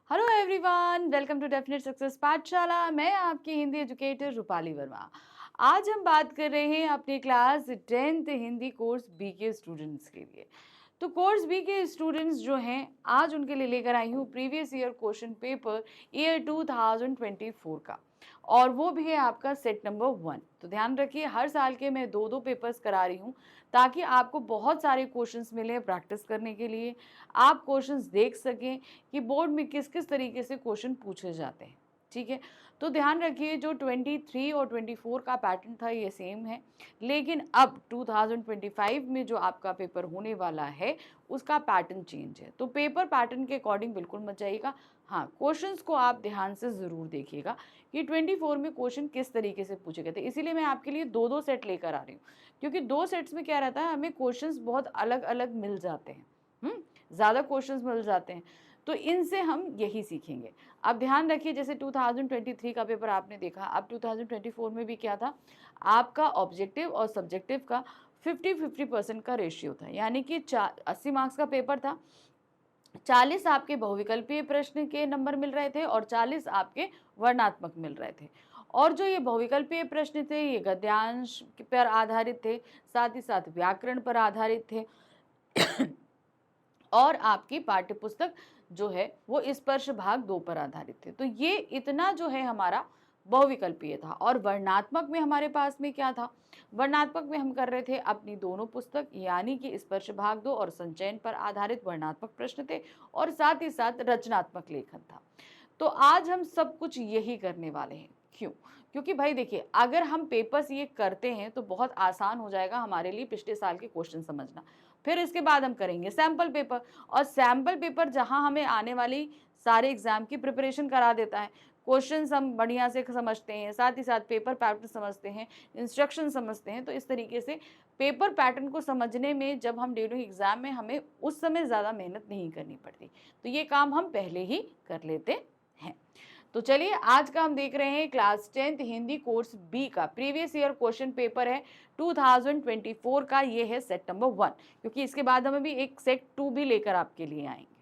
Hello everyone, welcome to definite success Pathshala. मैं आपकी Hindi educator Rupali Verma. आज हम बात कर रहे हैं अपने class 10th Hindi course B के स्टूडेंट्स के लिए। तो कोर्स बी के स्टूडेंट्स जो हैं, आज उनके लिए लेकर आई हूँ previous year question paper year 2024 का, और वो भी है आपका सेट नंबर 1। तो ध्यान रखिए, हर साल के मैं दो पेपर्स करा रही हूँ ताकि आपको बहुत सारे क्वेश्चंस मिले प्रैक्टिस करने के लिए। आप क्वेश्चंस देख सकें कि बोर्ड में किस किस तरीके से क्वेश्चन पूछे जाते हैं। ठीक है, तो ध्यान रखिए, जो 23 और 24 का पैटर्न था ये सेम है, लेकिन अब 2025 में जो आपका पेपर होने वाला है उसका पैटर्न चेंज है। तो पेपर पैटर्न के अकॉर्डिंग बिल्कुल मत जाइएगा। हाँ, क्वेश्चंस को आप ध्यान से ज़रूर देखिएगा कि 24 में क्वेश्चन किस तरीके से पूछे गए थे। इसीलिए मैं आपके लिए दो दो सेट लेकर आ रही हूँ, क्योंकि दो सेट्स में क्या रहता है, हमें क्वेश्चंस बहुत अलग अलग मिल जाते हैं। ज़्यादा क्वेश्चंस मिल जाते हैं, तो इनसे हम यही सीखेंगे। अब ध्यान रखिए, जैसे 2023 का पेपर आपने देखा, अब 2024 में भी क्या था, आपका ऑब्जेक्टिव और सब्जेक्टिव का 50-50% का रेशियो था, यानी कि 80 मार्क्स का पेपर था। 40 आपके बहुविकल्पीय प्रश्न के नंबर मिल रहे थे और 40 आपके वर्णात्मक मिल रहे थे। और जो ये बहुविकल्पीय प्रश्न थे ये गद्यांश पर आधारित थे, साथ ही साथ व्याकरण पर आधारित थे और आपकी पाठ्यपुस्तक जो है वो स्पर्श भाग 2 पर आधारित थे। तो ये इतना जो है हमारा बहुविकल्पीय था। और वर्णात्मक में हमारे पास में क्या था, वर्णात्मक में हम कर रहे थे अपनी दोनों पुस्तक, यानी कि स्पर्श भाग 2 और संचयन पर आधारित वर्णात्मक प्रश्न थे, और साथ ही साथ रचनात्मक लेखन था। तो आज हम सब कुछ यही करने वाले हैं। क्यों? क्योंकि भाई देखिए, अगर हम पेपर्स ये करते हैं तो बहुत आसान हो जाएगा हमारे लिए पिछले साल के क्वेश्चन समझना। फिर इसके बाद हम करेंगे सैम्पल पेपर, और सैम्पल पेपर जहां हमें आने वाली सारे एग्जाम की प्रिपरेशन करा देता है। क्वेश्चंस हम बढ़िया से समझते हैं, साथ ही साथ पेपर पैटर्न समझते हैं, इंस्ट्रक्शन समझते हैं। तो इस तरीके से पेपर पैटर्न को समझने में जब हम डेली एग्जाम में, हमें उस समय ज़्यादा मेहनत नहीं करनी पड़ती। तो ये काम हम पहले ही कर लेते हैं। तो चलिए, आज का हम देख रहे हैं class 10th Hindi course B का प्रीवियस ईयर क्वेश्चन पेपर है 2024 का। ये है सेट नंबर 1, क्योंकि इसके बाद हम भी एक सेट 2 भी लेकर आपके लिए आएंगे।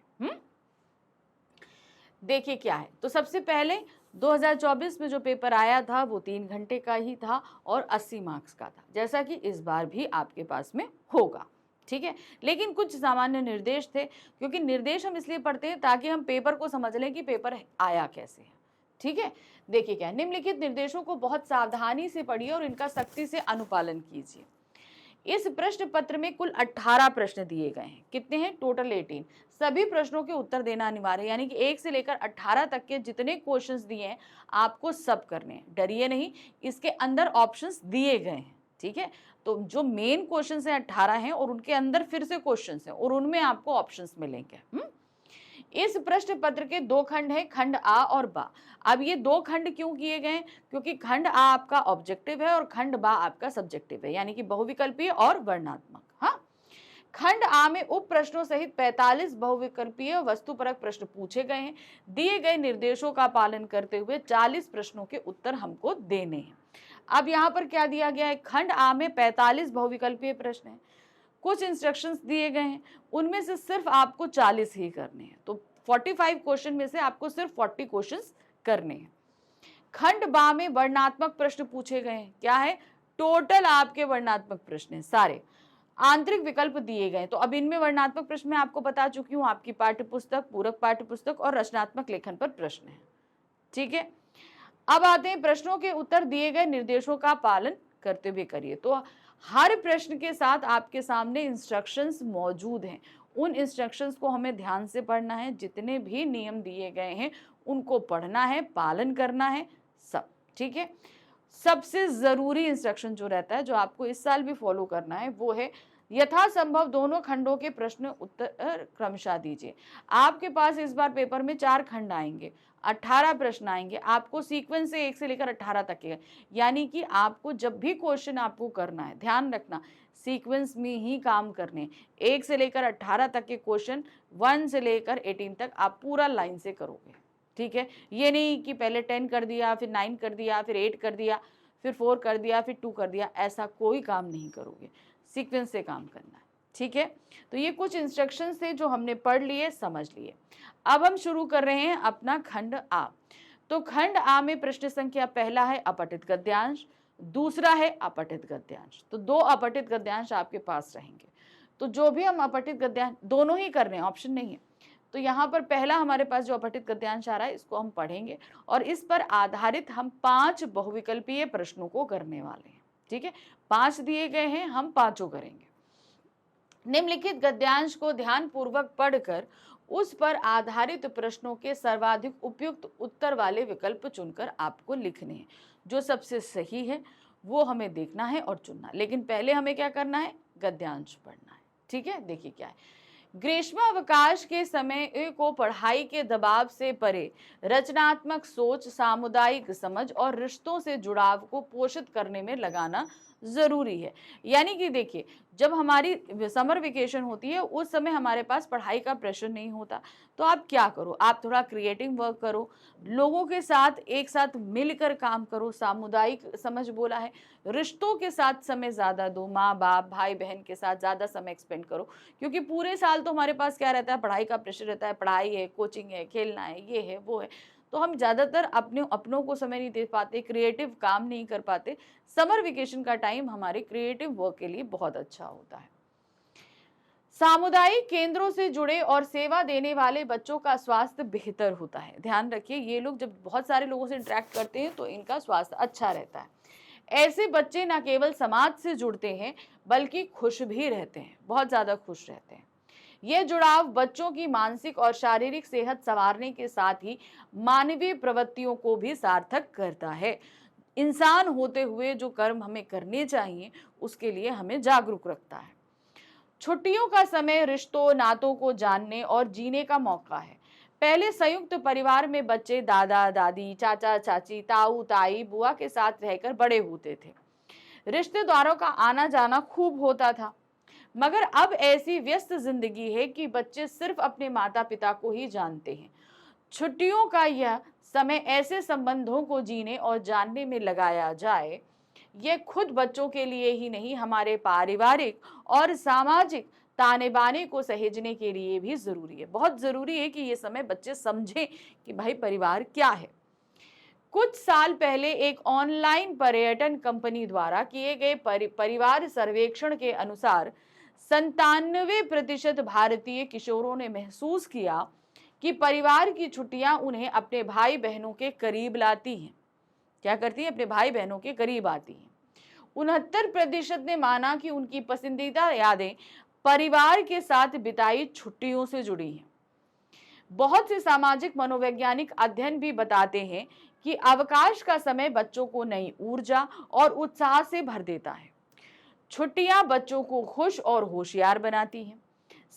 देखिए क्या है, तो सबसे पहले 2024 में जो पेपर आया था वो 3 घंटे का ही था और 80 मार्क्स का था, जैसा कि इस बार भी आपके पास में होगा। ठीक है, लेकिन कुछ सामान्य निर्देश थे, क्योंकि निर्देश हम इसलिए पढ़ते हैं ताकि हम पेपर को समझ लें कि पेपर आया कैसे है। ठीक है, देखिए क्या है, निम्नलिखित निर्देशों को बहुत सावधानी से पढ़िए और इनका सख्ती से अनुपालन कीजिए। इस प्रश्न पत्र में कुल 18 प्रश्न दिए गए हैं। कितने हैं? टोटल 18। सभी प्रश्नों के उत्तर देना अनिवार्य है, यानी कि 1 से लेकर 18 तक के जितने क्वेश्चंस दिए हैं आपको सब करने हैं। डरिए नहीं, इसके अंदर ऑप्शंस दिए गए हैं। ठीक है, तो जो मेन क्वेश्चंस हैं 18 हैं, और उनके अंदर फिर से क्वेश्चंस हैं और उनमें आपको ऑप्शंस मिलेंगे। इस प्रश्न पत्र के दो खंड हैं, खंड आ और बा। अब ये दो खंड क्यों किए गए? क्योंकि खंड आ आपका ऑब्जेक्टिव है और खंड बा आपका सब्जेक्टिव है, यानी कि बहुविकल्पीय और वर्णात्मक। हाँ, खंड आ में उप प्रश्नों सहित 45 बहुविकल्पीय वस्तुपरक प्रश्न पूछे गए हैं। दिए गए निर्देशों का पालन करते हुए 40 प्रश्नों के उत्तर हमको देने हैं। अब यहाँ पर क्या दिया गया है, खंड आ में 45 बहुविकल्पीय प्रश्न हैं, कुछ इंस्ट्रक्शंस दिए गए हैं, उनमें से सिर्फ आपको 40 ही करने हैं। तो 45 क्वेश्चन में से आपको सिर्फ 40 क्वेश्चंस करने हैं। खंड बा में वर्णात्मक प्रश्न पूछे गए हैं। क्या है? टोटल आपके वर्णात्मक प्रश्न हैं सारे। आंतरिक विकल्प दिए गए, तो अब इनमें वर्णात्मक प्रश्न मैं आपको बता चुकी हूं, आपकी पाठ्यपुस्तक, पूरक पाठ्यपुस्तक और रचनात्मक लेखन पर प्रश्न है। ठीक है, अब आते हैं प्रश्नों के उत्तर दिए गए निर्देशों का पालन करते हुए करिए। तो हर प्रश्न के साथ आपके सामने इंस्ट्रक्शंस मौजूद हैं, उन इंस्ट्रक्शंस को हमें ध्यान से पढ़ना है। जितने भी नियम दिए गए हैं उनको पढ़ना है, पालन करना है, सब। ठीक है, सबसे जरूरी इंस्ट्रक्शन जो रहता है, जो आपको इस साल भी फॉलो करना है, वो है यथासंभव दोनों खंडों के प्रश्न उत्तर क्रमशः दीजिए। आपके पास इस बार पेपर में 4 खंड आएंगे, 18 प्रश्न आएंगे, आपको सीक्वेंस से 1 से लेकर 18 तक के, यानी कि आपको जब भी क्वेश्चन आपको करना है, ध्यान रखना, सीक्वेंस में ही काम करने। 1 से लेकर 18 तक के क्वेश्चन, 1 से लेकर 18 तक आप पूरा लाइन से करोगे। ठीक है, ये नहीं कि पहले 10 कर दिया, फिर 9 कर दिया, फिर 8 कर दिया, फिर 4 कर दिया, फिर 2 कर दिया, ऐसा कोई काम नहीं करोगे। सीक्वेंस से काम करना है। ठीक है, तो ये कुछ इंस्ट्रक्शंस थे जो हमने पढ़ लिए, समझ लिए। अब हम शुरू कर रहे हैं अपना खंड आ। तो खंड आ में प्रश्न संख्या पहला है अपठित गद्यांश, दूसरा है अपठित गद्यांश। तो दो अपठित गद्यांश आपके पास रहेंगे। तो जो भी हम अपठित गद्यांश दोनों ही कर रहे हैं, ऑप्शन नहीं है। तो यहाँ पर पहला हमारे पास जो अपठित गद्यांश आ रहा है इसको हम पढ़ेंगे और इस पर आधारित हम 5 बहुविकल्पीय प्रश्नों को करने वाले हैं। ठीक है, 5 दिए गए हैं, हम पांचों करेंगे। निम्नलिखित गद्यांश को ध्यानपूर्वक पढ़कर उस पर आधारित प्रश्नों के सर्वाधिक उपयुक्त उत्तर वाले विकल्प चुनकर आपको लिखने हैं। जो सबसे सही है वो हमें देखना है और चुनना, लेकिन पहले हमें क्या करना है, गद्यांश पढ़ना है। ठीक है, देखिए क्या है। ग्रीष्मावकाश के समय को पढ़ाई के दबाव से परे रचनात्मक सोच, सामुदायिक समझ और रिश्तों से जुड़ाव को पोषित करने में लगाना जरूरी है। यानी कि देखिए, जब हमारी समर वेकेशन होती है उस समय हमारे पास पढ़ाई का प्रेशर नहीं होता, तो आप क्या करो, आप थोड़ा क्रिएटिव वर्क करो, लोगों के साथ एक साथ मिलकर काम करो, सामुदायिक समझ बोला है, रिश्तों के साथ समय ज़्यादा दो, माँ बाप भाई बहन के साथ ज़्यादा समय एक्सपेंड करो। क्योंकि पूरे साल तो हमारे पास क्या रहता है, पढ़ाई का प्रेशर रहता है, पढ़ाई है, कोचिंग है, खेलना है, ये है वो है, तो हम ज़्यादातर अपनों को समय नहीं दे पाते, क्रिएटिव काम नहीं कर पाते। समर वेकेशन का टाइम हमारे क्रिएटिव वर्क के लिए बहुत अच्छा होता है। सामुदायिक केंद्रों से जुड़े और सेवा देने वाले बच्चों का स्वास्थ्य बेहतर होता है। ध्यान रखिए, ये लोग जब बहुत सारे लोगों से इंटरेक्ट करते हैं तो इनका स्वास्थ्य अच्छा रहता है। ऐसे बच्चे न केवल समाज से जुड़ते हैं बल्कि खुश भी रहते हैं, बहुत ज्यादा खुश रहते हैं। यह जुड़ाव बच्चों की मानसिक और शारीरिक सेहत संवारने के साथ ही मानवीय प्रवृत्तियों को भी सार्थक करता है। इंसान होते हुए जो कर्म हमें करने चाहिए उसके लिए हमें जागरूक रखता है। छुट्टियों का समय रिश्तों नातों को जानने और जीने का मौका है। पहले संयुक्त परिवार में बच्चे दादा दादी, चाचा चाची, ताऊ ताई, बुआ के साथ रहकर बड़े होते थे। रिश्तेदारों का आना जाना खूब होता था। मगर अब ऐसी व्यस्त जिंदगी है कि बच्चे सिर्फ अपने माता पिता को ही जानते हैं। छुट्टियों का यह समय ऐसे संबंधों को जीने और जानने में लगाया जाए, ये खुद बच्चों के लिए ही नहीं, हमारे पारिवारिक और सामाजिक ताने बाने को सहेजने के लिए भी जरूरी है। बहुत जरूरी है कि ये समय बच्चे समझें कि भाई परिवार क्या है। कुछ साल पहले एक ऑनलाइन पर्यटन कंपनी द्वारा किए गए परिवार सर्वेक्षण के अनुसार 97% भारतीय किशोरों ने महसूस किया कि परिवार की छुट्टियां उन्हें अपने भाई बहनों के करीब लाती हैं। क्या करती हैं, अपने भाई बहनों के करीब आती हैं। 69% ने माना कि उनकी पसंदीदा यादें परिवार के साथ बिताई छुट्टियों से जुड़ी हैं। बहुत से सामाजिक मनोवैज्ञानिक अध्ययन भी बताते हैं कि अवकाश का समय बच्चों को नई ऊर्जा और उत्साह से भर देता है। छुट्टियां बच्चों को खुश और होशियार बनाती हैं,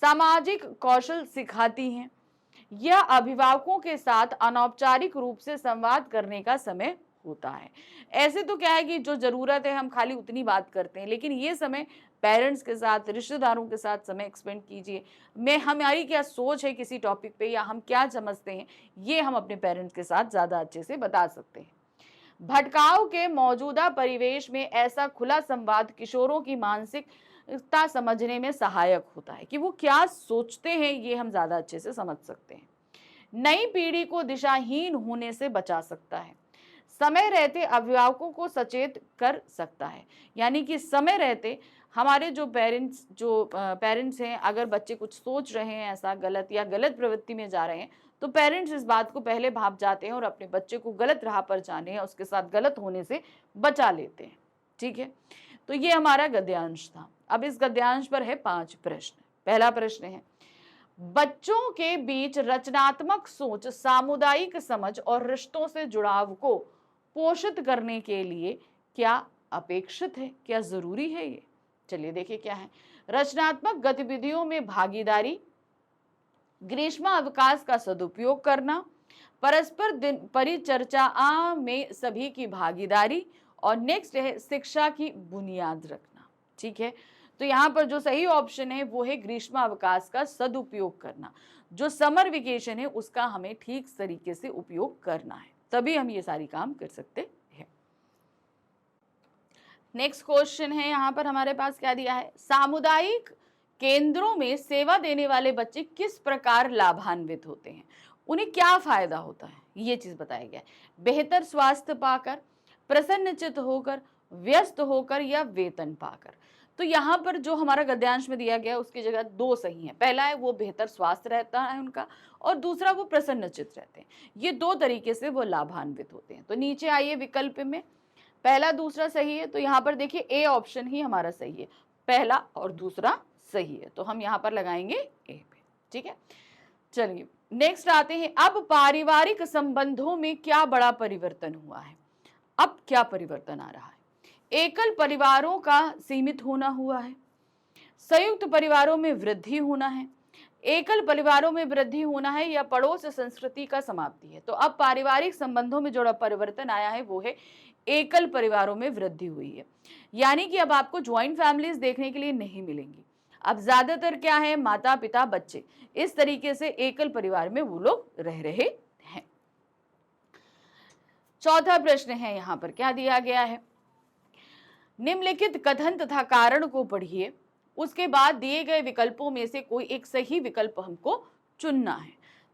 सामाजिक कौशल सिखाती हैं। यह अभिभावकों के साथ अनौपचारिक रूप से संवाद करने का समय होता है। ऐसे तो क्या है कि जो जरूरत है हम खाली उतनी बात करते हैं, लेकिन ये समय पेरेंट्स के साथ, रिश्तेदारों के साथ समय एक्सपेंड कीजिए। मैं हमारी क्या सोच है किसी टॉपिक पे या हम क्या समझते हैं, ये हम अपने पेरेंट्स के साथ ज़्यादा अच्छे से बता सकते हैं। भटकाव के मौजूदा परिवेश में ऐसा खुला संवाद किशोरों की मानसिकता समझने में सहायक होता है कि वो क्या सोचते हैं, ये हम ज़्यादा अच्छे से समझ सकते हैं। नई पीढ़ी को दिशाहीन होने से बचा सकता है। समय रहते अभिभावकों को सचेत कर सकता है। यानी कि समय रहते हमारे जो पेरेंट्स हैं, अगर बच्चे कुछ सोच रहे हैं ऐसा गलत या गलत प्रवृत्ति में जा रहे हैं, तो पेरेंट्स इस बात को पहले भाप जाते हैं और अपने बच्चे को गलत राह पर जाने या उसके साथ गलत होने से बचा लेते हैं। ठीक है, तो ये हमारा गद्यांश था। अब इस गद्यांश पर है 5 प्रश्न। पहला प्रश्न है, बच्चों के बीच रचनात्मक सोच, सामुदायिक समझ और रिश्तों से जुड़ाव को पोषित करने के लिए क्या अपेक्षित है, क्या जरूरी है ये? चलिए देखिए क्या है। रचनात्मक गतिविधियों में भागीदारी, ग्रीष्मावकाश का सदुपयोग करना, परस्पर परिचर्चा में सभी की भागीदारी, और नेक्स्ट है शिक्षा की बुनियाद रखना। ठीक है, तो यहाँ पर जो सही ऑप्शन है वो है ग्रीष्मावकाश का सदुपयोग करना। जो समर वेकेशन है उसका हमें ठीक तरीके से उपयोग करना है, तभी हम ये सारी काम कर सकते हैं। नेक्स्ट क्वेश्चन है, यहाँ पर हमारे पास क्या दिया है, सामुदायिक केंद्रों में सेवा देने वाले बच्चे किस प्रकार लाभान्वित होते हैं, उन्हें क्या फायदा होता है, ये चीज बताया गया है। बेहतर स्वास्थ्य पाकर, प्रसन्नचित्त होकर, व्यस्त होकर या वेतन पाकर। तो यहाँ पर जो हमारा गद्यांश में दिया गया उसकी जगह दो सही है। पहला है वो बेहतर स्वास्थ्य रहता है उनका, और दूसरा वो प्रसन्नचित्त रहते हैं। ये दो तरीके से वो लाभान्वित होते हैं। तो नीचे आइए विकल्प में, पहला दूसरा सही है, तो यहाँ पर देखिए ए ऑप्शन ही हमारा सही है, पहला और दूसरा सही है, तो हम यहाँ पर लगाएंगे ए पे। ठीक है, चलिए नेक्स्ट आते हैं। अब पारिवारिक संबंधों में क्या बड़ा परिवर्तन हुआ है? अब क्या परिवर्तन आ रहा है? एकल परिवारों का सीमित होना हुआ है, संयुक्त परिवारों में वृद्धि होना है, एकल परिवारों में वृद्धि होना है, या पड़ोस संस्कृति का समाप्ति है। तो अब पारिवारिक संबंधों में जो परिवर्तन आया है वो है एकल परिवारों में वृद्धि हुई है। यानी कि अब आपको ज्वाइंट फैमिलीज देखने के लिए नहीं मिलेंगी। अब ज्यादातर क्या है, माता पिता बच्चे, इस तरीके से एकल परिवार में वो लोग रह रहे हैं। चौथा प्रश्न है, यहां पर क्या दिया गया है, निम्नलिखित कथन तथा कारण को पढ़िए, उसके बाद दिए गए विकल्पों में से कोई एक सही विकल्प हमको चुनना है।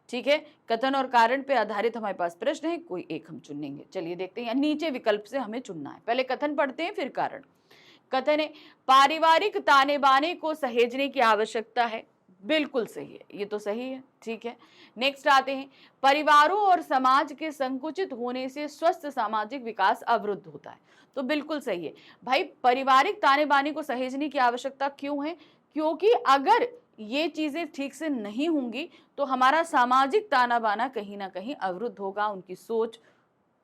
ठीक है, कथन और कारण पे आधारित हमारे पास प्रश्न है, कोई एक हम चुनेंगे। चलिए देखते हैं, नीचे विकल्प से हमें चुनना है। पहले कथन पढ़ते हैं फिर कारण। कथन है, पारिवारिक ताने बाने को सहेजने की आवश्यकता है। बिल्कुल सही है, ये तो सही है। ठीक है, नेक्स्ट आते हैं, परिवारों और समाज के संकुचित होने से स्वस्थ सामाजिक विकास अवरुद्ध होता है। तो बिल्कुल सही है भाई, पारिवारिक ताने बाने को सहेजने की आवश्यकता क्यों है? क्योंकि अगर ये चीजें ठीक से नहीं होंगी तो हमारा सामाजिक ताना बाना कहीं ना कहीं अवरुद्ध होगा, उनकी सोच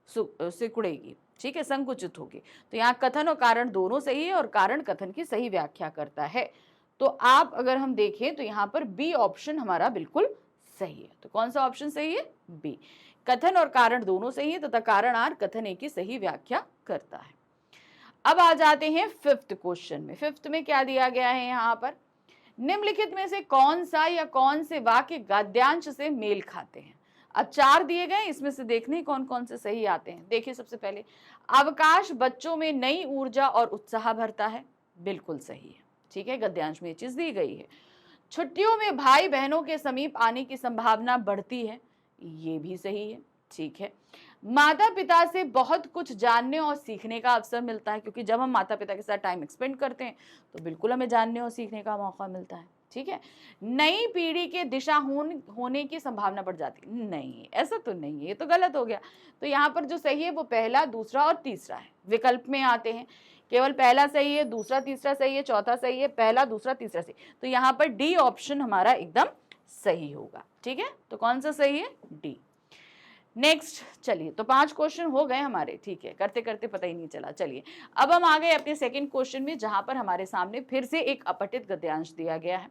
सिकुड़ेगी। ठीक है, संकुचित होगी। तो यहाँ कथन और कारण दोनों सही है, और कारण कथन की सही व्याख्या करता है। तो आप अगर हम देखें तो यहाँ पर बी ऑप्शन हमारा बिल्कुल सही है। तो कौन सा ऑप्शन सही है? बी। कथन और कारण दोनों सही है तथा कारण आर कथन ए की सही व्याख्या करता है। अब आ जाते हैं फिफ्थ क्वेश्चन में। फिफ्थ में क्या दिया गया है यहाँ पर, निम्नलिखित में से कौन सा या कौन से वाक्य गद्यांश से मेल खाते हैं? अब चार दिए गए, इसमें से देखने कौन कौन से सही आते हैं। देखिए सबसे पहले, अवकाश बच्चों में नई ऊर्जा और उत्साह भरता है। बिल्कुल सही है। ठीक है, गद्यांश में ये चीज दी गई है। छुट्टियों में भाई बहनों के समीप आने की संभावना बढ़ती है। ये भी सही है। ठीक है, माता पिता से बहुत कुछ जानने और सीखने का अवसर मिलता है, क्योंकि जब हम माता पिता के साथ टाइम स्पेंड करते हैं तो बिल्कुल हमें जानने और सीखने का मौका मिलता है। ठीक है, नई पीढ़ी के दिशा होने की संभावना बढ़ जाती है। नहीं, ऐसा तो नहीं है, ये तो गलत हो गया। तो यहाँ पर जो सही है वो पहला, दूसरा और तीसरा है। विकल्प में आते हैं, केवल पहला सही है, दूसरा तीसरा सही है, चौथा सही है, पहला दूसरा तीसरा सही। तो यहाँ पर डी ऑप्शन हमारा एकदम सही होगा। ठीक है, तो कौन सा सही है? डी। नेक्स्ट, चलिए तो 5 क्वेश्चन हो गए हमारे। ठीक है, करते करते पता ही नहीं चला। चलिए अब हम आ गए अपने सेकंड क्वेश्चन में, जहां पर हमारे सामने फिर से एक अपठित गद्यांश दिया गया है।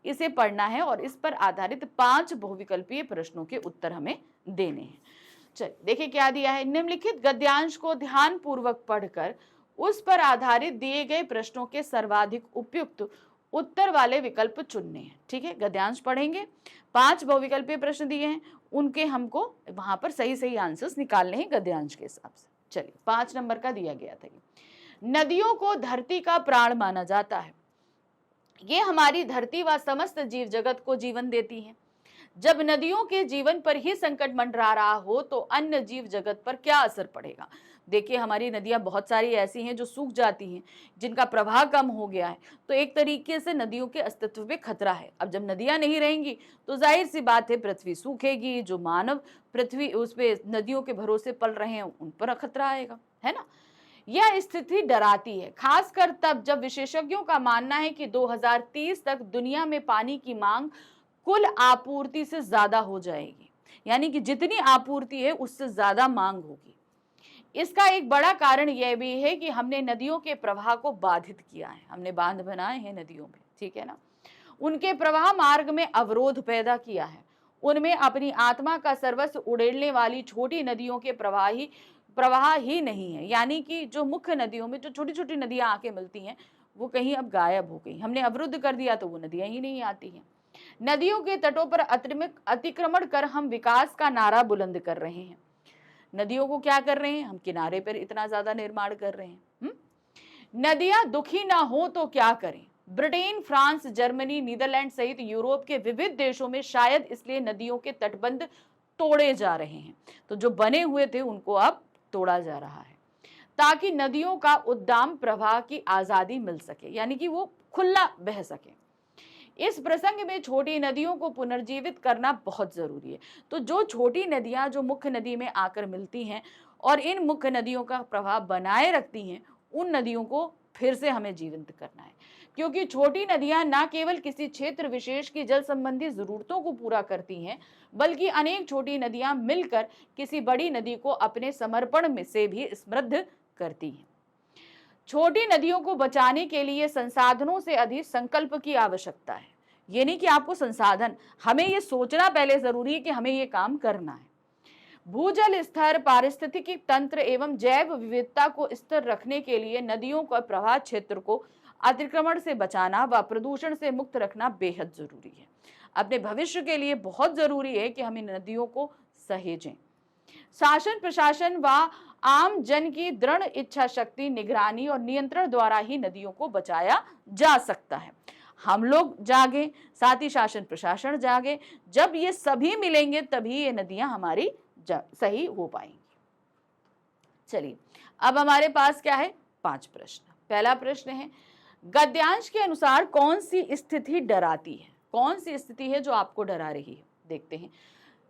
इसे पढ़ना है और इस पर आधारित 5 बहुविकल्पीय प्रश्नों के उत्तर हमें देने हैं। चलिए देखिए क्या दिया है, निम्नलिखित गद्यांश को ध्यान पूर्वक पढ़कर उस पर आधारित दिए गए प्रश्नों के सर्वाधिक उपयुक्त उत्तर वाले विकल्प चुनने हैं। ठीक है, गद्यांश पढ़ेंगे, 5 बहुविकल्पीय प्रश्न दिए हैं, उनके हमको वहां पर सही सही आंसर्स निकालने हैं गद्यांश के हिसाब से। चलिए 5 नंबर का दिया गया था, नदियों को धरती का प्राण माना जाता है। ये हमारी धरती व समस्त जीव जगत को जीवन देती हैं। जब नदियों के जीवन पर ही संकट मंडरा रहा हो तो अन्य जीव जगत पर क्या असर पड़ेगा? देखिए हमारी नदियां बहुत सारी ऐसी हैं जो सूख जाती हैं, जिनका प्रवाह कम हो गया है, तो एक तरीके से नदियों के अस्तित्व पे खतरा है। अब जब नदियां नहीं रहेंगी तो जाहिर सी बात है पृथ्वी सूखेगी, जो मानव पृथ्वी उस पे नदियों के भरोसे पल रहे हैं उन पर खतरा आएगा, है ना। यह स्थिति डराती है, खासकर तब जब विशेषज्ञों का मानना है कि 2030 तक दुनिया में पानी की मांग कुल आपूर्ति से ज्यादा हो जाएगी, यानी कि जितनी आपूर्ति है उससे ज्यादा मांग होगी। इसका एक बड़ा कारण यह भी है कि हमने नदियों के प्रवाह को बाधित किया है, हमने बांध बनाए हैं नदियों में, ठीक है ना। उनके प्रवाह मार्ग में अवरोध पैदा किया है, उनमें अपनी आत्मा का सर्वस्व उड़ेलने वाली छोटी नदियों के प्रवाह ही नहीं है, यानी कि जो मुख्य नदियों में जो छोटी छोटी नदियां आके मिलती हैं वो कहीं अब गायब हो गई, हमने अवरुद्ध कर दिया तो वो नदियां ही नहीं आती हैं। नदियों के तटों पर अतिक्रमण कर हम विकास का नारा बुलंद कर रहे हैं। नदियों को क्या कर रहे हैं हम? किनारे पर इतना ज्यादा निर्माण कर रहे हैं। नदियां दुखी ना हो तो क्या करें? ब्रिटेन, फ्रांस, जर्मनी, नीदरलैंड सहित यूरोप के विविध देशों में शायद इसलिए नदियों के तटबंध तोड़े जा रहे हैं। तो जो बने हुए थे उनको अब तोड़ा जा रहा है ताकि नदियों का उद्दाम प्रवाह की आजादी मिल सके, यानी कि वो खुला बह सके। इस प्रसंग में छोटी नदियों को पुनर्जीवित करना बहुत जरूरी है। तो जो छोटी नदियां जो मुख्य नदी में आकर मिलती हैं और इन मुख्य नदियों का प्रवाह बनाए रखती हैं, उन नदियों को फिर से हमें जीवंत करना है, क्योंकि छोटी नदियां न केवल किसी क्षेत्र विशेष की जल संबंधी जरूरतों को पूरा करती हैं, बल्कि अनेक छोटी नदियां मिलकर किसी बड़ी नदी को अपने समर्पण में से भी समृद्ध करती हैं। छोटी नदियों को बचाने के लिए संसाधनों से अधिक संकल्प की आवश्यकता है। ये नहीं कि आपको संसाधन, हमें ये सोचना पहले जरूरी है कि हमें ये काम करना है। भूजल स्तर, पारिस्थितिकी तंत्र एवं जैव विविधता को स्थिर रखने के लिए नदियों का प्रवाह क्षेत्र को अतिक्रमण से बचाना व प्रदूषण से मुक्त रखना बेहद जरूरी है। अपने भविष्य के लिए बहुत जरूरी है कि हम इन नदियों को सहेजें। शासन, प्रशासन व आम जन की दृढ़ इच्छा शक्ति, निगरानी और नियंत्रण द्वारा ही नदियों को बचाया जा सकता है। हम लोग जागे, साथ ही शासन प्रशासन जागे। जब ये सभी मिलेंगे तभी ये नदियां हमारी सही हो पाएंगी। चलिए, अब हमारे पास क्या है, 5 प्रश्न। पहला प्रश्न है, गद्यांश के अनुसार कौन सी स्थिति डराती है? कौन सी स्थिति है जो आपको डरा रही है? देखते हैं।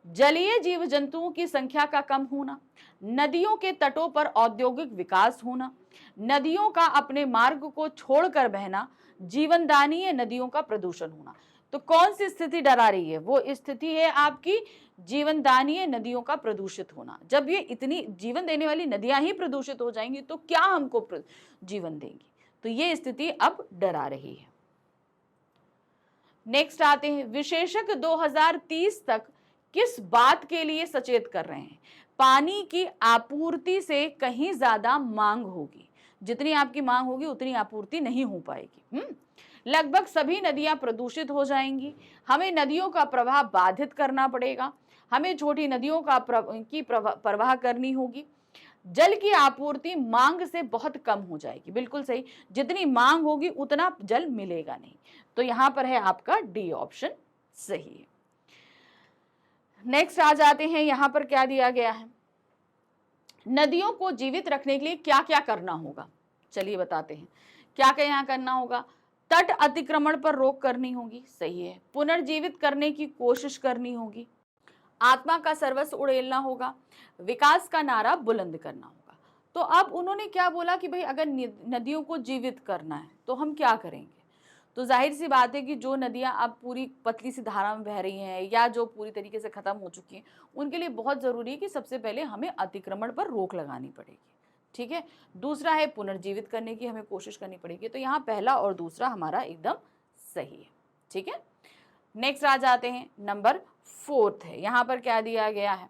जलीय जीव जंतुओं की संख्या का कम होना, नदियों के तटों पर औद्योगिक विकास होना, नदियों का अपने मार्ग को छोड़कर बहना, जीवनदायी नदियों का प्रदूषण होना। तो कौन सी स्थिति डरा रही है? वो स्थिति है आपकी जीवनदायी नदियों का प्रदूषित होना। जब ये इतनी जीवन देने वाली नदियां ही प्रदूषित हो जाएंगी तो क्या हमको जीवन देंगी? तो ये स्थिति अब डरा रही है। नेक्स्ट आते हैं, विशेषज्ञ 2030 तक किस बात के लिए सचेत कर रहे हैं? पानी की आपूर्ति से कहीं ज्यादा मांग होगी। जितनी आपकी मांग होगी उतनी आपूर्ति नहीं हो पाएगी। लगभग सभी नदियां प्रदूषित हो जाएंगी। हमें नदियों का प्रवाह बाधित करना पड़ेगा। हमें छोटी नदियों का प्रवाह करनी होगी। जल की आपूर्ति मांग से बहुत कम हो जाएगी। बिल्कुल सही, जितनी मांग होगी उतना जल मिलेगा नहीं। तो यहां पर है आपका डी ऑप्शन सही है। नेक्स्ट आ जाते हैं, यहां पर क्या दिया गया है, नदियों को जीवित रखने के लिए क्या क्या करना होगा। चलिए बताते हैं क्या क्या यहां करना होगा। तट अतिक्रमण पर रोक करनी होगी, सही है। पुनर्जीवित करने की कोशिश करनी होगी। आत्मा का सर्वस्व उड़ेलना होगा। विकास का नारा बुलंद करना होगा। तो अब उन्होंने क्या बोला कि भाई अगर नदियों को जीवित करना है तो हम क्या करेंगे? तो जाहिर सी बात है कि जो नदियां अब पूरी पतली सी धारा में बह रही हैं या जो पूरी तरीके से खत्म हो चुकी हैं, उनके लिए बहुत जरूरी है कि सबसे पहले हमें अतिक्रमण पर रोक लगानी पड़ेगी। ठीक है। दूसरा है पुनर्जीवित करने की हमें कोशिश करनी पड़ेगी। तो यहाँ पहला और दूसरा हमारा एकदम सही है। ठीक है। नेक्स्ट आ जाते हैं, नंबर 4 है। यहाँ पर क्या दिया गया है,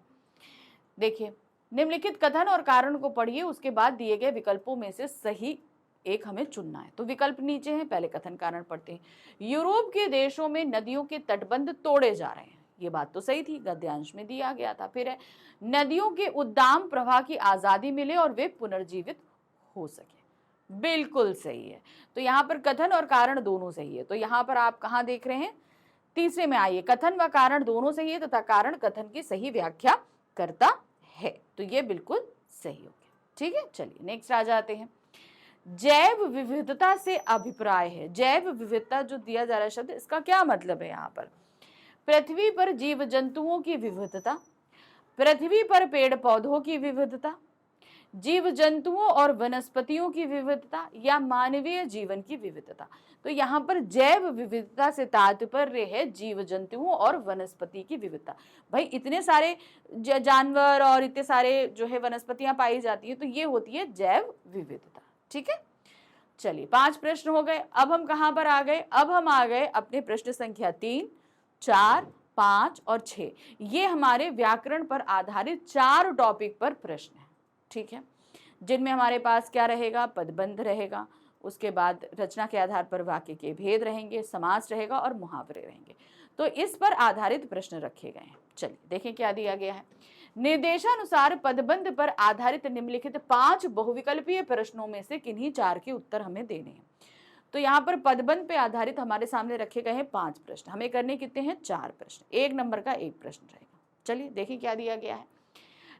देखिए, निम्नलिखित कथन और कारण को पढ़िए, उसके बाद दिए गए विकल्पों में से सही एक हमें चुनना है। तो विकल्प नीचे हैं, पहले कथन कारण पढ़ते हैं। यूरोप के देशों में नदियों के तटबंध तोड़े जा रहे हैं, ये बात तो सही थी, गद्यांश में दिया गया था। फिर है, नदियों के उद्दाम प्रवाह की आजादी मिले और वे पुनर्जीवित हो सके, बिल्कुल सही है। तो यहाँ पर कथन और कारण दोनों सही है। तो यहाँ पर आप कहाँ देख रहे हैं, तीसरे में आइए, कथन व कारण दोनों सही है तथा कारण कथन की सही व्याख्या करता है। तो ये बिल्कुल सही हो गया। ठीक है। चलिए नेक्स्ट आ जाते हैं, जैव विविधता से अभिप्राय है। जैव विविधता जो दिया जा रहा है शब्द, इसका क्या मतलब है? यहाँ पर पृथ्वी पर जीव जंतुओं की विविधता, पृथ्वी पर पेड़ पौधों की विविधता, जीव जंतुओं और वनस्पतियों की विविधता या मानवीय जीवन की विविधता। तो यहाँ पर जैव विविधता से तात्पर्य है जीव जंतुओं और वनस्पति की विविधता। भाई इतने सारे जानवर और इतने सारे जो है वनस्पतियां पाई जाती है, तो ये होती है जैव विविधता। ठीक है। चलिए 5 प्रश्न हो गए। अब हम कहां पर आ गए? अब हम आ गए अपने प्रश्न संख्या 3, 4, 5 और 6। ये हमारे व्याकरण पर आधारित 4 टॉपिक पर प्रश्न है। ठीक है, जिनमें हमारे पास क्या रहेगा, पदबंध रहेगा, उसके बाद रचना के आधार पर वाक्य के भेद रहेंगे, समास रहेगा और मुहावरे रहेंगे। तो इस पर आधारित प्रश्न रखे गए हैं। चलिए देखें क्या दिया गया है। निर्देशानुसार पदबंध पर आधारित निम्नलिखित 5 बहुविकल्पीय प्रश्नों में से किन्हीं 4 के उत्तर हमें देने हैं। तो यहाँ पर पदबंध पे आधारित हमारे सामने रखे गए हैं 5 प्रश्न, हमें करने कितने हैं 4 प्रश्न, 1 नंबर का 1 प्रश्न रहेगा। चलिए देखिए क्या दिया गया है।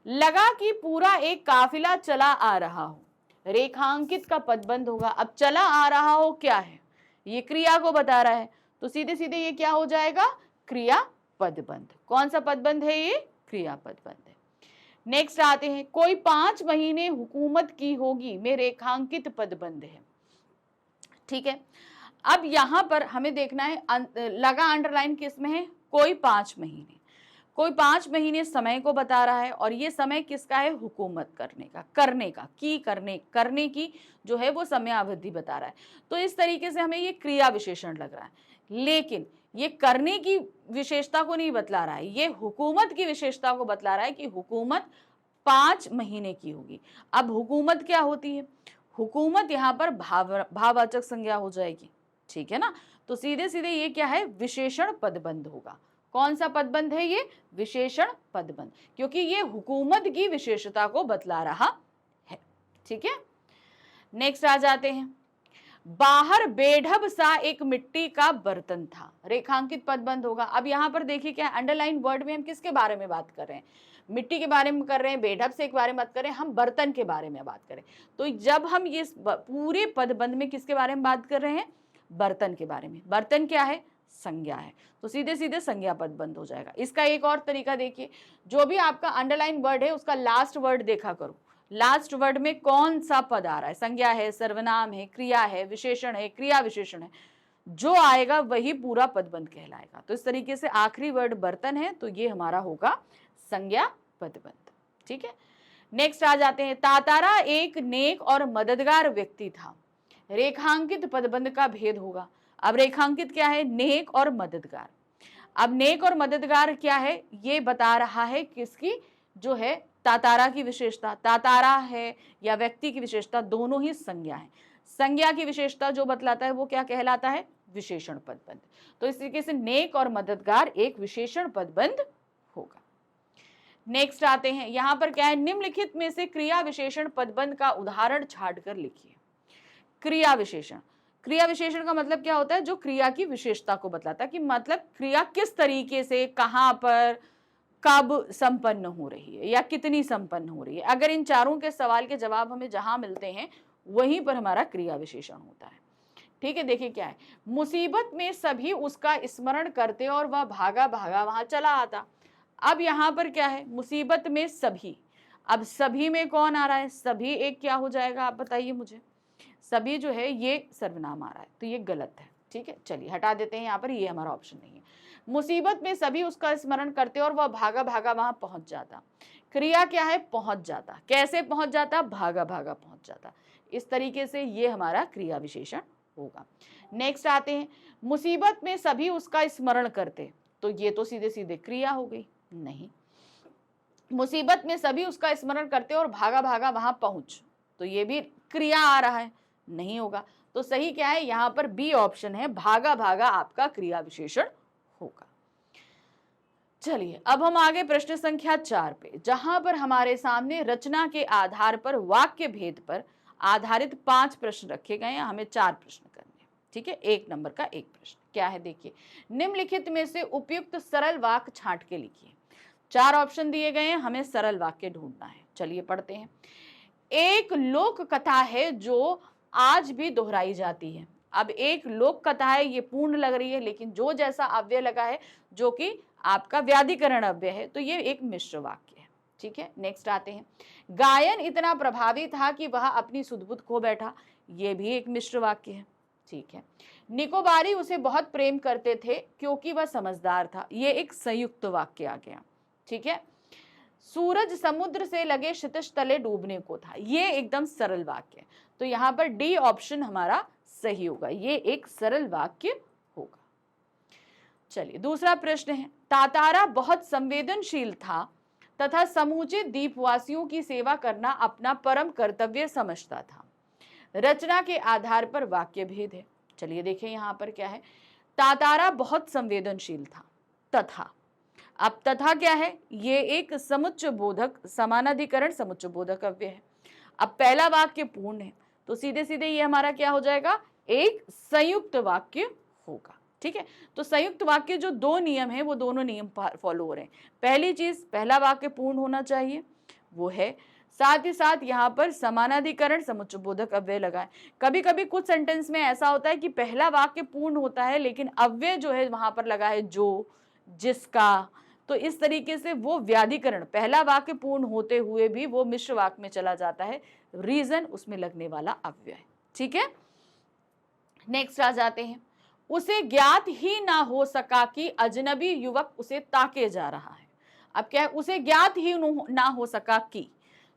लगा कि पूरा एक काफिला चला आ रहा हो, रेखांकित का पदबंध होगा। अब चला आ रहा हो क्या है, ये क्रिया को बता रहा है, तो सीधे सीधे ये क्या हो जाएगा, क्रिया पदबंध। कौन सा पदबंध है ये, क्रिया पदबंध है। नेक्स्ट आते हैं, कोई 5 महीने हुकूमत की होगी में रेखांकित पदबंध है। ठीक है, अब यहां पर हमें देखना है लगा अंडरलाइन किस में है, कोई 5 महीने, कोई 5 महीने समय को बता रहा है और ये समय किसका है, हुकूमत करने का, करने की जो है वो समय अवधि बता रहा है। तो इस तरीके से हमें ये क्रिया विशेषण लग रहा है, लेकिन ये करने की विशेषता को नहीं बतला रहा है, ये हुकूमत की विशेषता को बतला रहा है कि हुकूमत 5 महीने की होगी। अब हुकूमत क्या होती है, हुकूमत यहाँ पर भाववाचक संज्ञा हो जाएगी, ठीक है ना। तो सीधे सीधे ये क्या है, विशेषण पदबंध होगा। कौन सा पदबंध है ये, विशेषण पदबंध, क्योंकि ये हुकूमत की विशेषता को बतला रहा है। ठीक है, नेक्स्ट आ जाते हैं, बाहर बेढब सा एक मिट्टी का बर्तन था, रेखांकित पदबंध होगा। अब यहाँ पर देखिए क्या, अंडरलाइन वर्ड में हम किसके बारे में बात कर रहे हैं, मिट्टी के बारे में कर रहे हैं, बेढब से के बारे में बात कर रहे हैं, हम बर्तन के बारे में बात करें। तो जब हम ये पूरे पदबंध में किसके बारे में बात कर रहे हैं, बर्तन के बारे में। बर्तन क्या है, संज्ञा है, तो सीधे सीधे संज्ञा पदबंध हो जाएगा। इसका एक और तरीका देखिए, जो भी आपका अंडरलाइन वर्ड है उसका लास्ट वर्ड देखा करो, लास्ट वर्ड में कौन सा पद आ रहा है, संज्ञा है, सर्वनाम है, क्रिया है, विशेषण है, क्रिया विशेषण है, जो आएगा वही पूरा पदबंध कहलाएगा। तो इस तरीके से आखिरी वर्ड बर्तन है, तो ये हमारा होगा संज्ञा पदबंध। ठीक है, नेक्स्ट आ जाते हैं, तातारा एक नेक और मददगार व्यक्ति था, रेखांकित पदबंध का भेद होगा। अब रेखांकित क्या है, नेक और मददगार। अब नेक और मददगार क्या है, ये बता रहा है किसकी, जो है तातारा की विशेषता। तातारा है या व्यक्ति की विशेषता, दोनों ही संज्ञा है। संज्ञा की विशेषता जो बतलाता है वो क्या कहलाता है, विशेषण पदबंध। तो इस तरीके से नेक और मददगार एक विशेषण पदबंध होगा। नेक्स्ट आते हैं, यहां पर क्या है, निम्नलिखित में से क्रिया विशेषण पदबंध का उदाहरण छांटकर लिखिए। क्रिया विशेषण, क्रिया विशेषण का मतलब क्या होता है, जो क्रिया की विशेषता को बतलाता है कि मतलब क्रिया किस तरीके से, कहां पर, कब संपन्न हो रही है या कितनी संपन्न हो रही है। अगर इन चारों के सवाल के जवाब हमें जहां मिलते हैं वहीं पर हमारा क्रिया विशेषण होता है। ठीक है, देखिए क्या है, मुसीबत में सभी उसका स्मरण करते और वह भागा भागा वहां चला आता। अब यहां पर क्या है, मुसीबत में सभी, अब सभी में कौन आ रहा है, सभी एक क्या हो जाएगा, आप बताइए मुझे। सभी जो है ये सर्वनाम आ रहा है, तो ये गलत है। ठीक है, चलिए हटा देते हैं, यहाँ पर ये हमारा ऑप्शन नहीं है। मुसीबत में सभी उसका स्मरण करते और वह भागा भागा वहां पहुंच जाता। क्रिया क्या है, पहुंच जाता, कैसे पहुंच जाता, भागा भागा पहुंच जाता। इस तरीके से ये हमारा क्रिया विशेषण होगा। नेक्स्ट आते हैं, मुसीबत में सभी उसका स्मरण करते, तो ये तो सीधे सीधे क्रिया हो गई, नहीं। मुसीबत में सभी उसका स्मरण करते और भागा भागा वहां पहुंच, तो ये भी क्रिया आ रहा है, नहीं होगा। तो सही क्या है, यहां पर बी ऑप्शन है, भागा भागा आपका क्रिया विशेषण होगा। चलिए अब हम आगे प्रश्न संख्या 4 पे, जहां पर हमारे सामने रचना के आधार पर वाक्य भेद पर आधारित 5 प्रश्न रखे गए हैं, हमें 4 प्रश्न करने हैं। ठीक है, 1 नंबर का 1 प्रश्न क्या है, देखिए, निम्नलिखित में से उपयुक्त सरल वाक्य छांट के लिखिए। 4 ऑप्शन दिए गए हैं, हमें सरल वाक्य ढूंढना है। चलिए पढ़ते हैं। एक लोक कथा है जो आज भी दोहराई जाती है। अब एक लोक कथा है, ये पूर्ण लग रही है, लेकिन जो जैसा अव्यय लगा है जो कि आपका व्याधिकरण अव्यय है, तो ये एक मिश्र वाक्य है। ठीक है, नेक्स्ट आते हैं, गायन इतना प्रभावी था कि वह अपनी सुध-बुध खो बैठा, ये भी एक मिश्र वाक्य है। ठीक है, निकोबारी उसे बहुत प्रेम करते थे क्योंकि वह समझदार था, ये एक संयुक्त वाक्य आ गया। ठीक है, सूरज समुद्र से लगे क्षितिज तले डूबने को था, ये एकदम सरल वाक्य है। तो यहाँ पर डी ऑप्शन हमारा सही होगा, ये एक सरल वाक्य होगा। चलिए दूसरा प्रश्न है, तातारा बहुत संवेदनशील था तथा समूचे द्वीपवासियों की सेवा करना अपना परम कर्तव्य समझता था। रचना के आधार पर वाक्य भेद है। चलिए देखें यहाँ पर क्या है, तातारा बहुत संवेदनशील था, तथा, अब तथा क्या है, ये एक समुच्चय बोधक, समानाधिकरण समुच्चय बोधक अव्यय है। अब पहला वाक्य पूर्ण है, तो सीधे सीधे ये हमारा क्या हो जाएगा, एक संयुक्त वाक्य होगा। ठीक है, तो संयुक्त वाक्य जो दो नियम है वो दोनों नियम फॉलो हो रहे हैं। पहली चीज, पहला वाक्य पूर्ण होना चाहिए, वो है। साथ ही साथ यहाँ पर समानाधिकरण समुच्चय बोधक अव्यय लगाएं। कभी कभी कुछ सेंटेंस में ऐसा होता है कि पहला वाक्य पूर्ण होता है लेकिन अव्यय जो है वहां पर लगा है जो, जिसका, तो इस तरीके से वो व्याधिकरण, पहला वाक्य पूर्ण होते हुए भी वो मिश्र वाक्य में चला जाता है, रीजन उसमें लगने वाला अव्यय। ठीक है, नेक्स्ट आ जाते हैं। उसे ज्ञात ही ना हो सका कि अजनबी युवक उसे ताके जा रहा है। अब क्या है, उसे ज्ञात ही ना हो सका कि,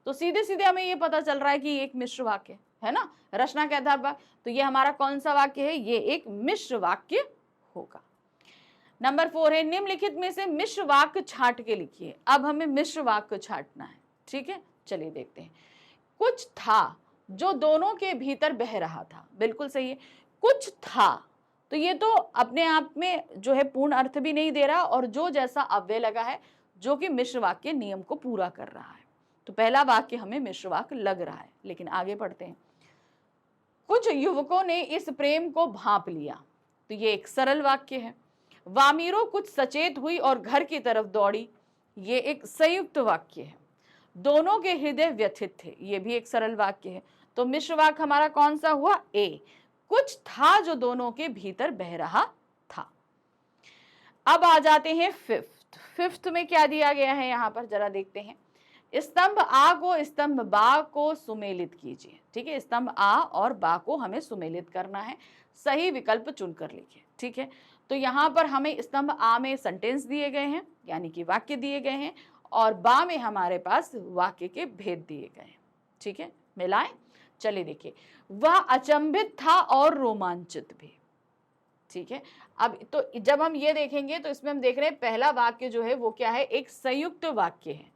तो सीधे सीधे हमें ये पता चल रहा है कि ये एक मिश्र वाक्य है ना, रचना के आधार पर। तो ये हमारा कौन सा वाक्य है, ये एक मिश्र वाक्य होगा। नंबर 4 है, निम्नलिखित में से मिश्र वाक्य छांट के लिखिए। अब हमें मिश्र वाक्य छांटना है। ठीक है, चलिए देखते हैं। कुछ था जो दोनों के भीतर बह रहा था, बिल्कुल सही है। कुछ था, तो ये तो अपने आप में जो है पूर्ण अर्थ भी नहीं दे रहा, और जो जैसा अव्यय लगा है जो कि मिश्र वाक्य नियम को पूरा कर रहा है। तो पहला वाक्य हमें मिश्र वाक्य लग रहा है, लेकिन आगे पढ़ते हैं। कुछ युवकों ने इस प्रेम को भांप लिया, तो ये एक सरल वाक्य है। वामीरो कुछ सचेत हुई और घर की तरफ दौड़ी, ये एक संयुक्त वाक्य है। दोनों के हृदय व्यथित थे, ये भी एक सरल वाक्य है। तो मिश्र वाक्य हमारा कौन सा हुआ, ए। कुछ था जो दोनों के भीतर बह रहा था। अब आ जाते हैं फिफ्थ में क्या दिया गया है यहाँ पर, जरा देखते हैं। स्तंभ आ को स्तंभ बा को सुमेलित कीजिए। ठीक है, स्तंभ आ और बा को हमें सुमेलित करना है, सही विकल्प चुनकर लिखिए। ठीक है, तो यहाँ पर हमें स्तंभ आ में सेंटेंस दिए गए हैं, यानी कि वाक्य दिए गए हैं, और बा में हमारे पास वाक्य के भेद दिए गए हैं। ठीक है, मिलाएं, चलिए देखिए। वह अचंभित था और रोमांचित भी। ठीक है, अब तो जब हम ये देखेंगे तो इसमें हम देख रहे हैं पहला वाक्य जो है वो क्या है, एक संयुक्त वाक्य है।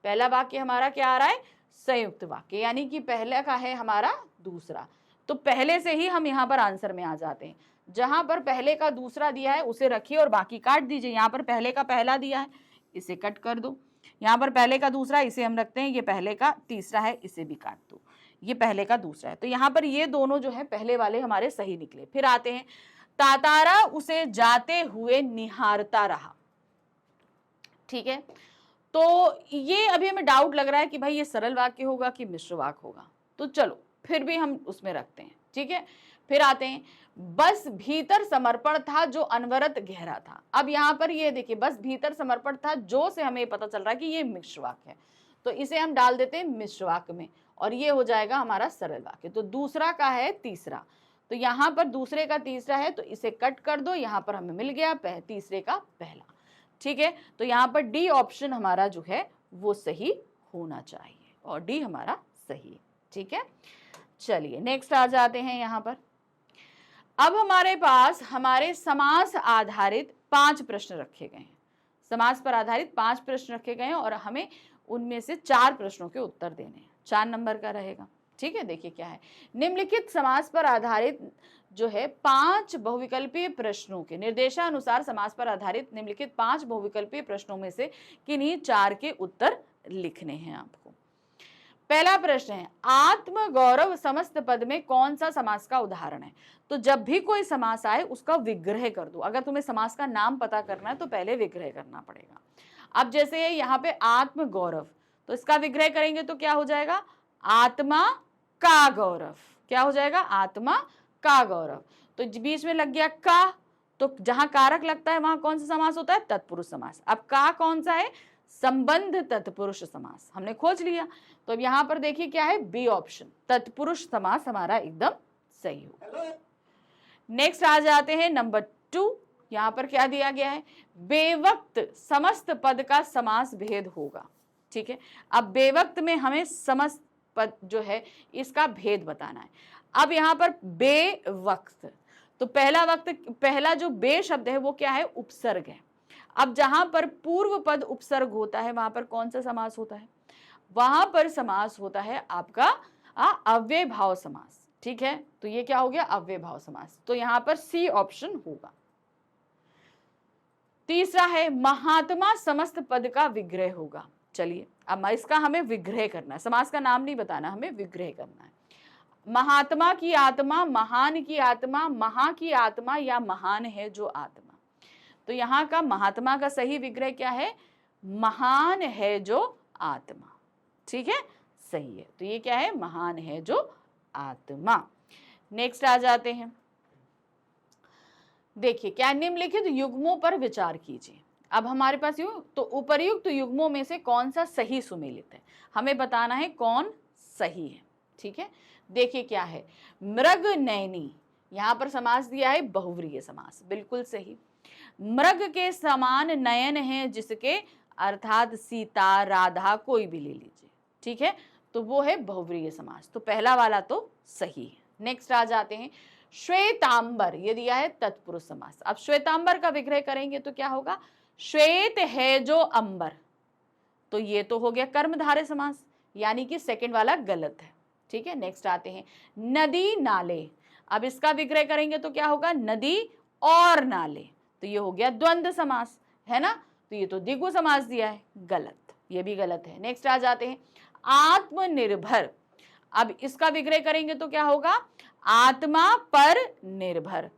पहला वाक्य हमारा क्या आ रहा है, संयुक्त वाक्य, यानी कि पहले का है हमारा दूसरा। तो पहले से ही हम यहाँ पर आंसर में आ जाते हैं। जहां पर पहले का दूसरा दिया है उसे रखिए और बाकी काट दीजिए। यहाँ पर पहले का पहला दिया है, इसे कट कर दो। यहाँ पर पहले का दूसरा, इसे हम रखते हैं, ये पहले का तीसरा है, इसे भी काट दो। ये पहले का दूसरा है, तो यहाँ पर ये दोनों जो है पहले वाले हमारे सही निकले। फिर आते हैं, तातारा उसे जाते हुए निहारता रहा। ठीक है, तो ये अभी हमें डाउट लग रहा है कि भाई ये सरल वाक्य होगा कि मिश्र वाक्य होगा, तो चलो फिर भी हम उसमें रखते हैं। ठीक है, फिर आते हैं, बस भीतर समर्पण था जो अनवरत गहरा था। अब यहाँ पर ये देखिए, बस भीतर समर्पण था जो से हमें पता चल रहा है कि ये मिश्र वाक्य है, तो इसे हम डाल देते हैं मिश्र वाक्य में, और ये हो जाएगा हमारा सरल वाक्य। तो दूसरा का है तीसरा, तो यहाँ पर दूसरे का तीसरा है, तो इसे कट कर दो। यहाँ पर हमें मिल गया तीसरे का पहला। ठीक है, तो यहाँ पर डी ऑप्शन हमारा जो है वो सही होना चाहिए, और डी हमारा सही है। ठीक है, चलिए नेक्स्ट आ जाते हैं। यहाँ पर अब हमारे पास हमारे समास आधारित 5 प्रश्न रखे गए हैं। समास पर आधारित 5 प्रश्न रखे गए हैं, और हमें उनमें से 4 प्रश्नों के उत्तर देने हैं। 4 नंबर का रहेगा। ठीक है, देखिए क्या है, निम्नलिखित समास पर आधारित जो है 5 बहुविकल्पीय प्रश्नों के निर्देशानुसार समास पर आधारित निम्नलिखित 5 बहुविकल्पीय प्रश्नों में से किन्हीं 4 के उत्तर लिखने हैं आपको। पहला प्रश्न है, आत्म गौरव समस्त पद में कौन सा समास का उदाहरण है। तो जब भी कोई समास आए उसका विग्रह कर दो। अगर तुम्हें समास का नाम पता करना है तो पहले विग्रह करना पड़ेगा। अब जैसे यहाँ पे आत्म गौरव, तो इसका विग्रह करेंगे तो क्या हो जाएगा, आत्मा का गौरव। क्या हो जाएगा, आत्मा का गौरव। तो बीच में लग गया का, तो जहां कारक लगता है वहां कौन सा समास होता है, तत्पुरुष समास। अब का कौन सा है, संबंध तत्पुरुष समास, हमने खोज लिया। तो अब यहां पर देखिए क्या है, बी ऑप्शन, तत्पुरुष समास हमारा एकदम सही हो। नेक्स्ट आ जाते हैं नंबर 2। यहां पर क्या दिया गया है, बेवक्त समस्त पद का समास भेद होगा। ठीक है, अब बेवक्त में हमें समस्त पद जो है इसका भेद बताना है। अब यहाँ पर बेवक्त, तो पहला जो बे शब्द है वो क्या है, उपसर्ग है। अब जहां पर पूर्व पद उपसर्ग होता है वहां पर कौन सा समास होता है, वहां पर समास होता है आपका अव्यय भाव समास। ठीक है, तो ये क्या हो गया, अव्यय भाव समास। तो यहां पर सी ऑप्शन होगा। तीसरा है, महात्मा समस्त पद का विग्रह होगा। चलिए अब इसका हमें विग्रह करना है, समास का नाम नहीं बताना, हमें विग्रह करना है। महात्मा की आत्मा, महान की आत्मा, महा की आत्मा या महान है जो आत्मा। तो यहाँ का महात्मा का सही विग्रह क्या है? महान है जो आत्मा। ठीक है, सही है। तो ये क्या है? महान है जो आत्मा। नेक्स्ट आ जाते हैं। देखिए, क्या निम्नलिखित युग्मों पर विचार कीजिए। अब हमारे पास तो उपर्युक्त युग्मों में से कौन सा सही सुमेलित है, हमें बताना है कौन सही है। ठीक है, देखिए क्या है, मृग नैनी, यहां पर समास दिया है बहुव्रीहि समास, बिल्कुल सही। मृग के समान नयन है जिसके, अर्थात सीता, राधा, कोई भी ले लीजिए। ठीक है, तो वो है बहुव्रीहि समास, तो पहला वाला तो सही है। नेक्स्ट आ जाते हैं, श्वेतांबर, ये दिया है तत्पुरुष समास। अब श्वेतांबर का विग्रह करेंगे तो क्या होगा? श्वेत है जो अंबर, तो ये तो हो गया कर्मधारय समास, यानी कि सेकंड वाला गलत है। ठीक है, नेक्स्ट आते हैं, नदी नाले। अब इसका विग्रह करेंगे तो क्या होगा? नदी और नाले, तो ये हो गया द्वंद्व समास, है ना? तो ये तो द्विगु समास दिया है, गलत, ये भी गलत है। नेक्स्ट आ जाते हैं, आत्मनिर्भर। अब इसका विग्रह करेंगे तो क्या होगा? आत्मा पर निर्भर,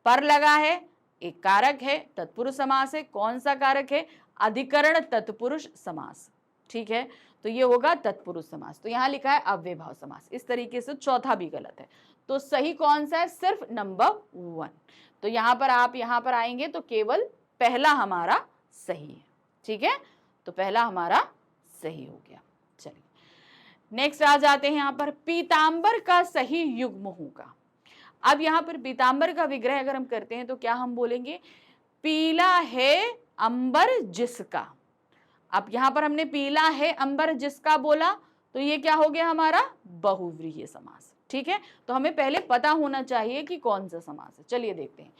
पर लगा है, एक कारक है, तत्पुरुष समास है। कौन सा कारक है? अधिकरण तत्पुरुष समास। ठीक है, तो ये होगा तत्पुरुष समास। तो यहां लिखा है अव्ययभाव समास, इस तरीके से चौथा भी गलत है। तो सही कौन सा है? सिर्फ नंबर 1। तो यहां पर आप यहां पर आएंगे तो केवल पहला हमारा सही है। ठीक है, तो पहला हमारा सही हो गया। चलिए नेक्स्ट आ जाते हैं, यहां पर पीतांबर का सही युग्म होगा। अब यहां पर पीतांबर का विग्रह अगर हम करते हैं तो क्या हम बोलेंगे? पीला है अंबर जिसका। अब यहां पर हमने पीला है अंबर जिसका बोला, तो ये क्या हो गया हमारा? बहुव्रीहि समास। ठीक है, तो हमें पहले पता होना चाहिए कि कौन सा समास है। चलिए देखते हैं,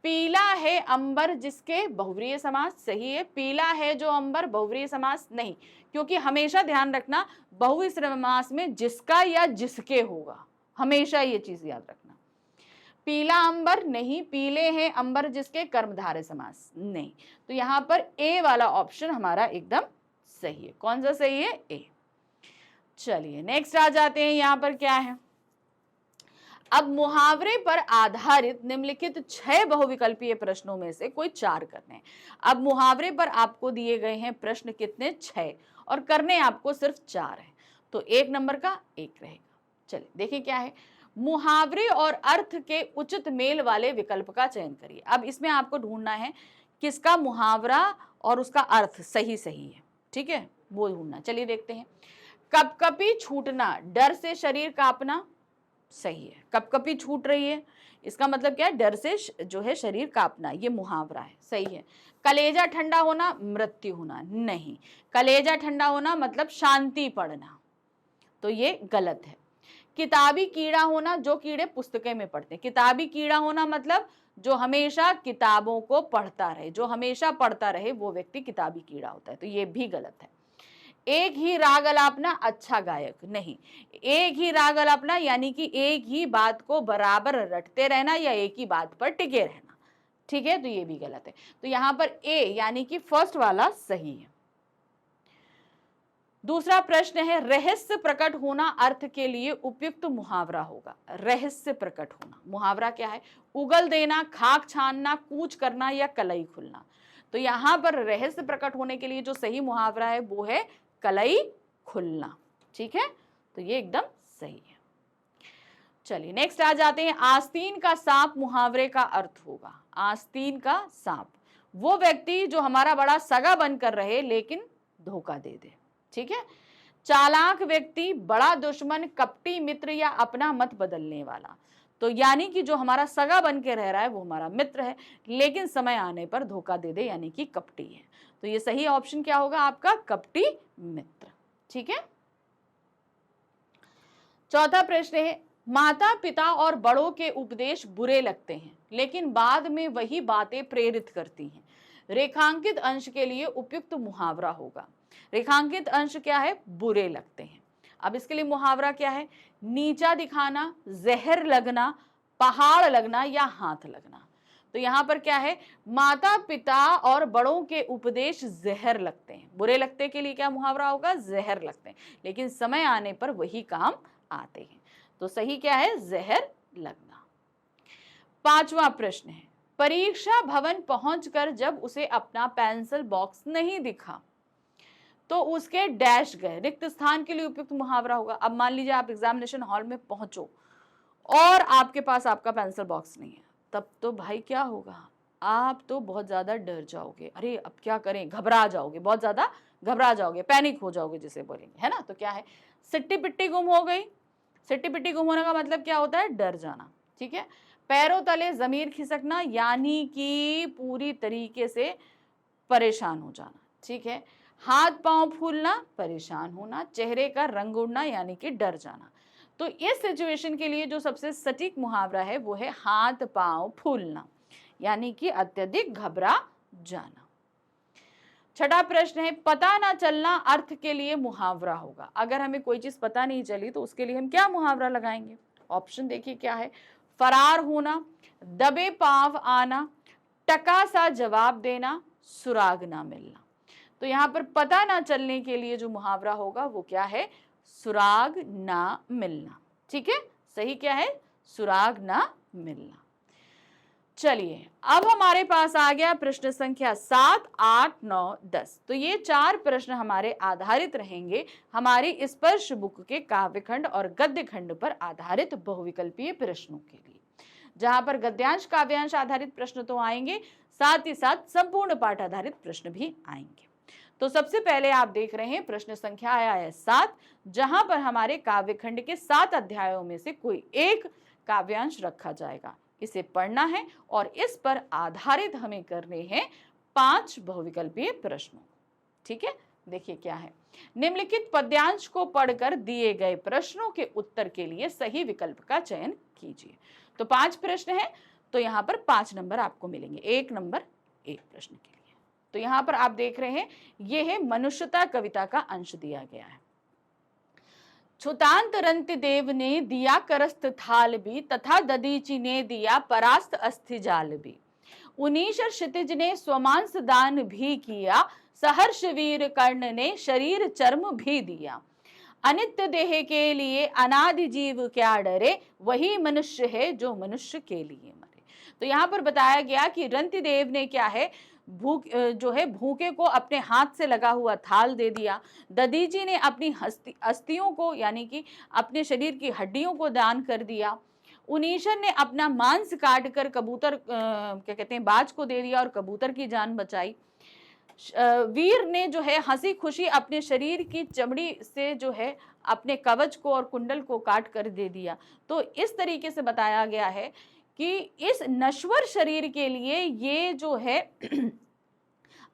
पीला है अंबर जिसके, बहुव्रीहि समास सही है। पीला है जो अंबर, बहुव्रीहि समास नहीं, क्योंकि हमेशा ध्यान रखना बहुव्रीहि समास में जिसका या जिसके होगा, हमेशा ये चीज याद रखना। पीला अंबर नहीं, पीले हैं अंबर जिसके, कर्मधारय समास नहीं। तो यहां पर ए वाला ऑप्शन हमारा एकदम सही है। कौन सा सही है? ए। चलिए नेक्स्ट आ जाते हैं, यहां पर क्या है? अब मुहावरे पर आधारित निम्नलिखित 6 बहुविकल्पीय प्रश्नों में से कोई 4 करने हैं। अब मुहावरे पर आपको दिए गए हैं प्रश्न कितने? 6, और करने आपको सिर्फ 4 है, तो 1 नंबर का 1 रहेगा। चलिए देखिए क्या है, मुहावरे और अर्थ के उचित मेल वाले विकल्प का चयन करिए। अब इसमें आपको ढूंढना है किसका मुहावरा और उसका अर्थ सही सही है। ठीक है, वो ढूंढना। चलिए देखते हैं, कपकपी छूटना, डर से शरीर कांपना, सही है। कपकपी छूट रही है, इसका मतलब क्या है? डर से जो है शरीर कांपना, ये मुहावरा है, सही है। कलेजा ठंडा होना, मृत्यु होना, नहीं। कलेजा ठंडा होना मतलब शांति पड़ना, तो ये गलत है। किताबी कीड़ा होना, जो कीड़े पुस्तकें में पढ़ते हैं। किताबी कीड़ा होना मतलब जो हमेशा किताबों को पढ़ता रहे, जो हमेशा पढ़ता रहे, वो व्यक्ति किताबी कीड़ा होता है, तो ये भी गलत है। एक ही राग अलापना, अच्छा गायक, नहीं। एक ही राग अलापना यानी कि एक ही बात को बराबर रटते रहना या एक ही बात पर टिके रहना। ठीक है, तो ये भी गलत है। तो यहां पर ए यानी कि फर्स्ट वाला सही है। दूसरा प्रश्न है, रहस्य प्रकट होना अर्थ के लिए उपयुक्त मुहावरा होगा। रहस्य प्रकट होना, मुहावरा क्या है? उगल देना, खाक छानना, कूच करना या कलई खुलना। तो यहां पर रहस्य प्रकट होने के लिए जो सही मुहावरा है वो है कलई खुलना। ठीक है, तो ये एकदम सही है। चलिए नेक्स्ट आ जाते हैं, आस्तीन का सांप मुहावरे का अर्थ होगा। आस्तीन का सांप, वो व्यक्ति जो हमारा बड़ा सगा बनकर रहे लेकिन धोखा दे दे। ठीक है, चालाक व्यक्ति, बड़ा दुश्मन, कपटी मित्र या अपना मत बदलने वाला। तो यानी कि जो हमारा सगा बन के रह रहा है वो हमारा मित्र है, लेकिन समय आने पर धोखा दे दे, यानी कि कपटी है। तो ये सही ऑप्शन क्या होगा आपका? कपटी मित्र। ठीक है, चौथा प्रश्न है, माता पिता और बड़ों के उपदेश बुरे लगते हैं लेकिन बाद में वही बातें प्रेरित करती हैं। रेखांकित अंश के लिए उपयुक्त मुहावरा होगा। रेखांकित अंश क्या है? बुरे लगते हैं। अब इसके लिए मुहावरा क्या है? नीचा दिखाना, जहर लगना, पहाड़ लगना या हाथ लगना। तो यहां पर क्या है? माता पिता और बड़ों के उपदेश जहर लगते हैं। बुरे लगते के लिए क्या मुहावरा होगा? जहर लगते हैं, लेकिन समय आने पर वही काम आते हैं। तो सही क्या है, जहर लगना। 5वां प्रश्न है, परीक्षा भवन पहुंचकर जब उसे अपना पेंसिल बॉक्स नहीं दिखा तो उसके डैश गए। रिक्त स्थान के लिए उपयुक्त मुहावरा होगा। अब मान लीजिए आप एग्जामिनेशन हॉल में पहुंचो और आपके पास आपका पेंसिल बॉक्स नहीं है, तब तो भाई क्या होगा, आप तो बहुत ज्यादा डर जाओगे, अरे अब क्या करें, घबरा जाओगे, बहुत ज्यादा घबरा जाओगे, पैनिक हो जाओगे जिसे बोलेंगे, है ना। तो क्या है, सिट्टी पिट्टी गुम हो गई। सिट्टी पिट्टी गुम होने का मतलब क्या होता है, डर जाना। ठीक है। पैरों तले जमीर खिसकना यानी कि पूरी तरीके से परेशान हो जाना। ठीक है। हाथ पांव फूलना, परेशान होना। चेहरे का रंग उड़ना यानी कि डर जाना। तो इस सिचुएशन के लिए जो सबसे सटीक मुहावरा है वो है हाथ पांव फूलना, यानी कि अत्यधिक घबरा जाना। 6ठा प्रश्न है, पता ना चलना अर्थ के लिए मुहावरा होगा। अगर हमें कोई चीज पता नहीं चली तो उसके लिए हम क्या मुहावरा लगाएंगे। ऑप्शन देखिए क्या है, फरार होना, दबे पांव आना, टका सा जवाब देना, सुराग ना मिलना। तो यहां पर पता ना चलने के लिए जो मुहावरा होगा वो क्या है, सुराग ना मिलना। ठीक है, सही क्या है, सुराग ना मिलना। चलिए अब हमारे पास आ गया प्रश्न संख्या 7, 8, 9, 10। तो ये 4 प्रश्न हमारे आधारित रहेंगे हमारी स्पर्श बुक के काव्यखंड और गद्य खंड पर आधारित बहुविकल्पीय प्रश्नों के लिए, जहां पर गद्यांश काव्यांश आधारित प्रश्न तो आएंगे, साथ ही साथ संपूर्ण पाठ आधारित प्रश्न भी आएंगे। तो सबसे पहले आप देख रहे हैं प्रश्न संख्या आया है 7, जहां पर हमारे काव्यखंड के 7 अध्यायों में से कोई एक काव्यांश रखा जाएगा। इसे पढ़ना है और इस पर आधारित हमें करने हैं 5 बहुविकल्पीय प्रश्नों। ठीक है, देखिए क्या है, निम्नलिखित पद्यांश को पढ़कर दिए गए प्रश्नों के उत्तर के लिए सही विकल्प का चयन कीजिए। तो 5 प्रश्न है, तो यहाँ पर 5 नंबर आपको मिलेंगे, 1 नंबर 1 प्रश्न के लिए। तो यहाँ पर आप देख रहे हैं ये है मनुष्यता कविता का अंश दिया गया है। छुतांत रंति देव ने दिया करस्त थाल भी, तथा ददीची ने दिया परास्त अस्थि जाल भी। उनीशर क्षितिज ने स्वमांस दान भी किया, सहर्ष वीर कर्ण ने शरीर चर्म भी दिया। अनित्य देह के लिए अनादि जीव क्या डरे, वही मनुष्य है जो मनुष्य के लिए मरे। तो यहाँ पर बताया गया कि रंतिदेव ने क्या है, भूखे को अपने हाथ से लगा हुआ थाल दे दिया। ददीची ने अपनी अस्थियों को यानी कि अपने शरीर की हड्डियों को दान कर दिया। उनीशर ने अपना मांस काट कर कबूतर क्या कहते हैं बाज को दे दिया और कबूतर की जान बचाई। वीर ने जो है हंसी खुशी अपने शरीर की चमड़ी से जो है अपने कवच को और कुंडल को काट कर दे दिया। तो इस तरीके से बताया गया है कि इस नश्वर शरीर के लिए ये जो है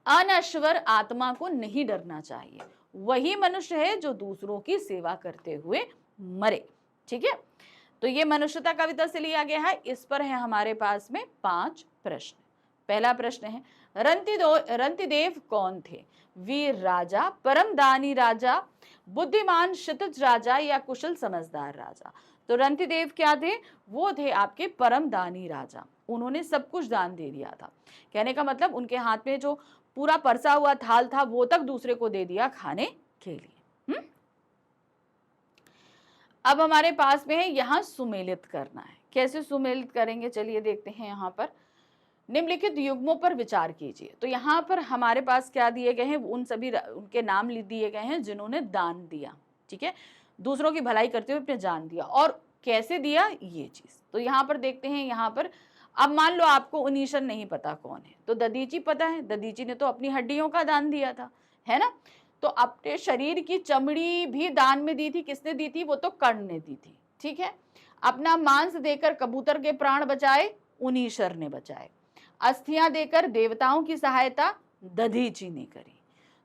अनश्वर आत्मा को नहीं डरना चाहिए, वही मनुष्य है जो दूसरों की सेवा करते हुए मरे। ठीक है, तो ये मनुष्यता कविता से लिया गया है। इस पर है हमारे पास में 5 प्रश्न। पहला प्रश्न है, रंतिदेव कौन थे? वीर राजा, परमदानी राजा, बुद्धिमान क्षितिज राजा या कुशल समझदार राजा? तो रंतिदेव क्या थे? वो थे आपके परमदानी राजा। उन्होंने सब कुछ दान दे दिया था। कहने का मतलब उनके हाथ में जो पूरा परसा हुआ थाल था वो तक दूसरे को दे दिया खाने के लिए। अब हमारे पास में है यहाँ सुमेलित करना है। कैसे सुमेलित करेंगे, चलिए देखते हैं। यहाँ पर निम्नलिखित युग्मों पर विचार कीजिए। तो यहाँ पर हमारे पास क्या दिए गए हैं, उन सभी उनके नाम दिए गए हैं जिन्होंने दान दिया। ठीक है, दूसरों की भलाई करते हुए अपने जान दिया। और कैसे दिया ये चीज, तो यहाँ पर देखते हैं। यहाँ पर अब मान लो आपको उनीशर नहीं पता कौन है, तो ददीची पता है। ददीची ने तो अपनी हड्डियों का दान दिया था, है ना। तो अपने शरीर की चमड़ी भी दान में दी थी। किसने दी थी? वो तो कर्ण ने दी थी। ठीक है, अपना मांस देकर कबूतर के प्राण बचाए, उनीशर ने बचाए। अस्थियां देकर देवताओं की सहायता दधीची ने करी।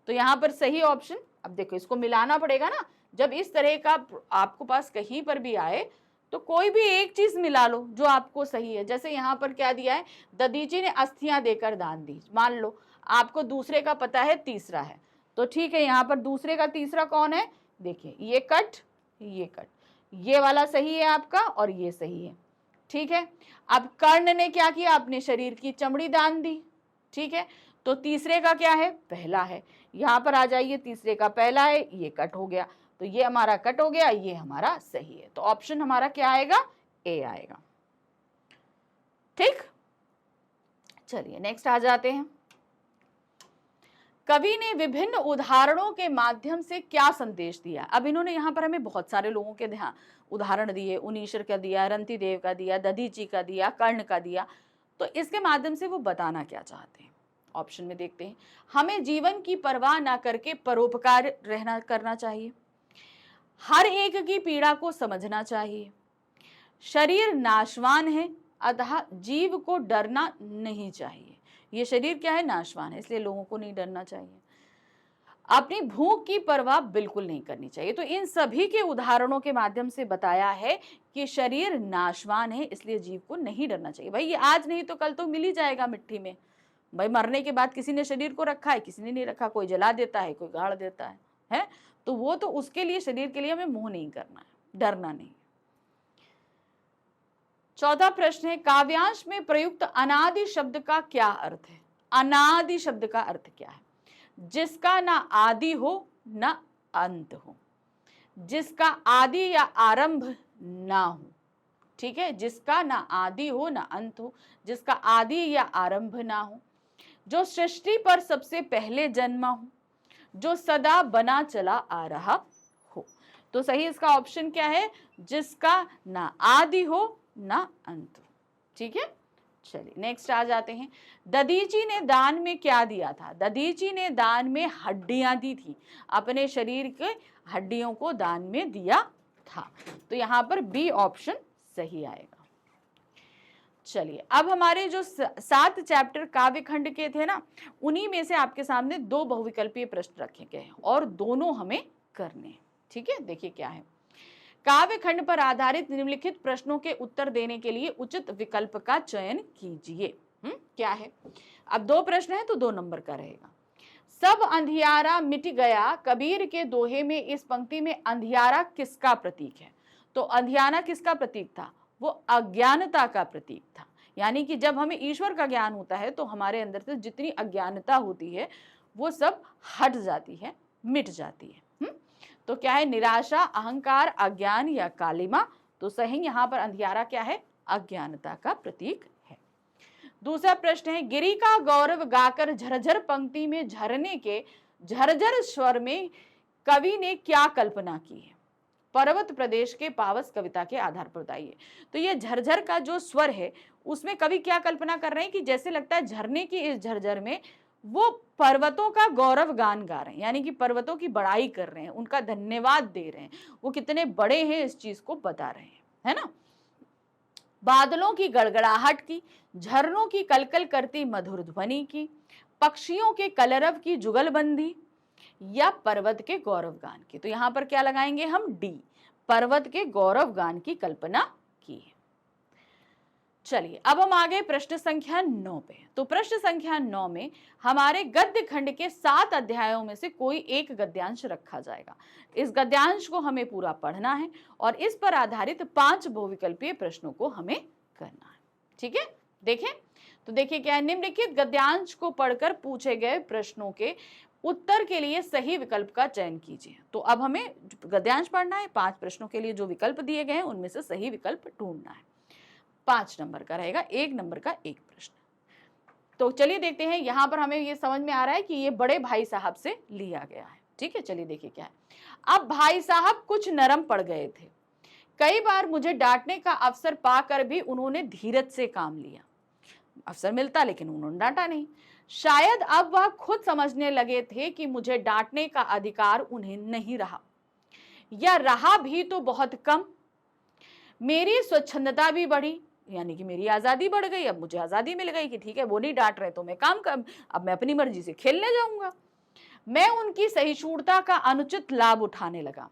तो यहाँ पर सही ऑप्शन, अब देखो इसको मिलाना पड़ेगा ना। जब इस तरह का आपको पास कहीं पर भी आए तो कोई भी एक चीज मिला लो जो आपको सही है। जैसे यहाँ पर क्या दिया है, दधीची ने अस्थियां देकर दान दी। मान लो आपको दूसरे का पता है तीसरा है, तो ठीक है, यहाँ पर दूसरे का तीसरा कौन है? देखिए ये कट, ये वाला सही है आपका और ये सही है। ठीक है, अब कर्ण ने क्या किया? अपने शरीर की चमड़ी दान दी। ठीक है, तो तीसरे का क्या है? पहला है। यहाँ पर आ जाइए, तीसरे का पहला है, ये कट हो गया, तो ये हमारा कट हो गया, ये हमारा सही है। तो ऑप्शन हमारा क्या आएगा? ए आएगा। ठीक, चलिए नेक्स्ट आ जाते हैं। कवि ने विभिन्न उदाहरणों के माध्यम से क्या संदेश दिया? अब इन्होंने यहाँ पर हमें बहुत सारे लोगों के ध्यान उदाहरण दिए, उनीश्वर का दिया, रंतिदेव का दिया, दधीची का दिया, कर्ण का दिया। तो इसके माध्यम से वो बताना क्या चाहते हैं? ऑप्शन में देखते हैं। हमें जीवन की परवाह ना करके परोपकार रहना करना चाहिए, हर एक की पीड़ा को समझना चाहिए, शरीर नाशवान है अतः जीव को डरना नहीं चाहिए। ये शरीर क्या है? नाशवान है, इसलिए लोगों को नहीं डरना चाहिए। अपनी भूख की परवाह बिल्कुल नहीं करनी चाहिए। तो इन सभी के उदाहरणों के माध्यम से बताया है कि शरीर नाशवान है, इसलिए जीव को नहीं डरना चाहिए। भाई ये आज नहीं तो कल तो मिल ही जाएगा मिट्टी में। भाई मरने के बाद किसी ने शरीर को रखा है, किसी ने नहीं रखा, कोई जला देता है, कोई गाड़ देता है? तो वो तो उसके लिए, शरीर के लिए हमें मोह नहीं करना है, डरना नहीं। चौथा प्रश्न है, काव्यांश में प्रयुक्त अनादि शब्द का क्या अर्थ है? अनादि शब्द का अर्थ क्या है? जिसका ना आदि हो ना अंत हो, जिसका आदि या आरंभ ना हो। ठीक है, जिसका ना आदि हो ना अंत हो, जिसका आदि या आरंभ ना हो, जो सृष्टि पर सबसे पहले जन्मा हो, जो सदा बना चला आ रहा हो। तो सही इसका ऑप्शन क्या है? जिसका ना आदि हो ना अंत हो। ठीक है, चलिए नेक्स्ट आ जाते हैं। दधीची ने दान में क्या दिया था? दधीची ने दान में हड्डियां दी थी, अपने शरीर के हड्डियों को दान में दिया था। तो यहां पर बी ऑप्शन सही आएगा। चलिए अब हमारे जो 7 चैप्टर काव्य खंड के थे ना, उन्हीं में से आपके सामने 2 बहुविकल्पीय प्रश्न रखे गए हैं और दोनों हमें करने हैं। ठीक है, देखिए क्या है। काव्य खंड पर आधारित निम्नलिखित प्रश्नों के उत्तर देने के लिए उचित विकल्प का चयन कीजिए। क्या है? अब 2 प्रश्न है तो 2 नंबर का रहेगा। सब अंधियारा मिट गया, कबीर के दोहे में इस पंक्ति में अंधियारा किसका प्रतीक है? तो अंधियारा किसका प्रतीक था? वो अज्ञानता का प्रतीक था। यानी कि जब हमें ईश्वर का ज्ञान होता है तो हमारे अंदर से जितनी अज्ञानता होती है वो सब हट जाती है, मिट जाती है। तो क्या है? निराशा, अहंकार, अज्ञान या कालिमा। तो सही यहाँ पर अंधियारा क्या है? अज्ञानता का प्रतीक है। दूसरा प्रश्न है, गिरि का गौरव गाकर झरझर पंक्ति में झरने के झरझर स्वर में कवि ने क्या कल्पना की है? पर्वत प्रदेश के पावस कविता के आधार पर बताइए। तो ये झरझर का जो स्वर है उसमें कवि क्या कल्पना कर रहे हैं कि जैसे लगता है झरने की इस झरझर में वो पर्वतों का गौरव गान गा रहे हैं, यानी कि पर्वतों की बड़ाई कर रहे हैं, उनका धन्यवाद दे रहे हैं, वो कितने बड़े हैं इस चीज को बता रहे हैं, है ना। बादलों की गड़गड़ाहट की, झरनों की कलकल करती मधुर ध्वनि की, पक्षियों के कलरव की जुगलबंदी या पर्वत के गौरव गान की। तो यहां पर क्या लगाएंगे हम? डी, पर्वत के गौरव गान की कल्पना की है। चलिए अब हम आ गए प्रश्न संख्या 9 पे। तो प्रश्न संख्या 9 में हमारे गद्य खंड के 7 अध्यायों में से कोई एक गद्यांश रखा जाएगा। इस गद्यांश को हमें पूरा पढ़ना है और इस पर आधारित 5 बहुविकल्पीय प्रश्नों को हमें करना है। ठीक है, देखें तो देखिए क्या है। निम्नलिखित गद्यांश को पढ़कर पूछे गए प्रश्नों के उत्तर के लिए सही विकल्प का चयन कीजिए। तो अब हमें गद्यांश पढ़ना है, 5 प्रश्नों के लिए जो विकल्प दिए गए हैं उनमें से सही विकल्प ढूंढना है। 5 नंबर का रहेगा, 1 नंबर का एक प्रश्न। तो चलिए देखते हैं, यहां पर हमें ये समझ में आ रहा है कि ये बड़े भाई साहब से लिया गया है। ठीक है, चलिए देखिए क्या है। अब भाई साहब कुछ नरम पड़ गए थे, कई बार मुझे डांटने का अवसर पाकर भी उन्होंने धीरज से काम लिया। अवसर मिलता लेकिन उन्होंने डांटा नहीं। शायद अब वह खुद समझने लगे थे कि मुझे डांटने का अधिकार उन्हें नहीं रहा, या रहा भी तो बहुत कम। मेरी स्वच्छंदता भी बढ़ी, यानी कि मेरी आजादी बढ़ गई। अब मुझे आजादी मिल गई कि ठीक है वो नहीं डांट रहे तो मैं काम कर, अब मैं अपनी मर्जी से खेलने जाऊंगा। मैं उनकी सहिष्णुता का अनुचित लाभ उठाने लगा।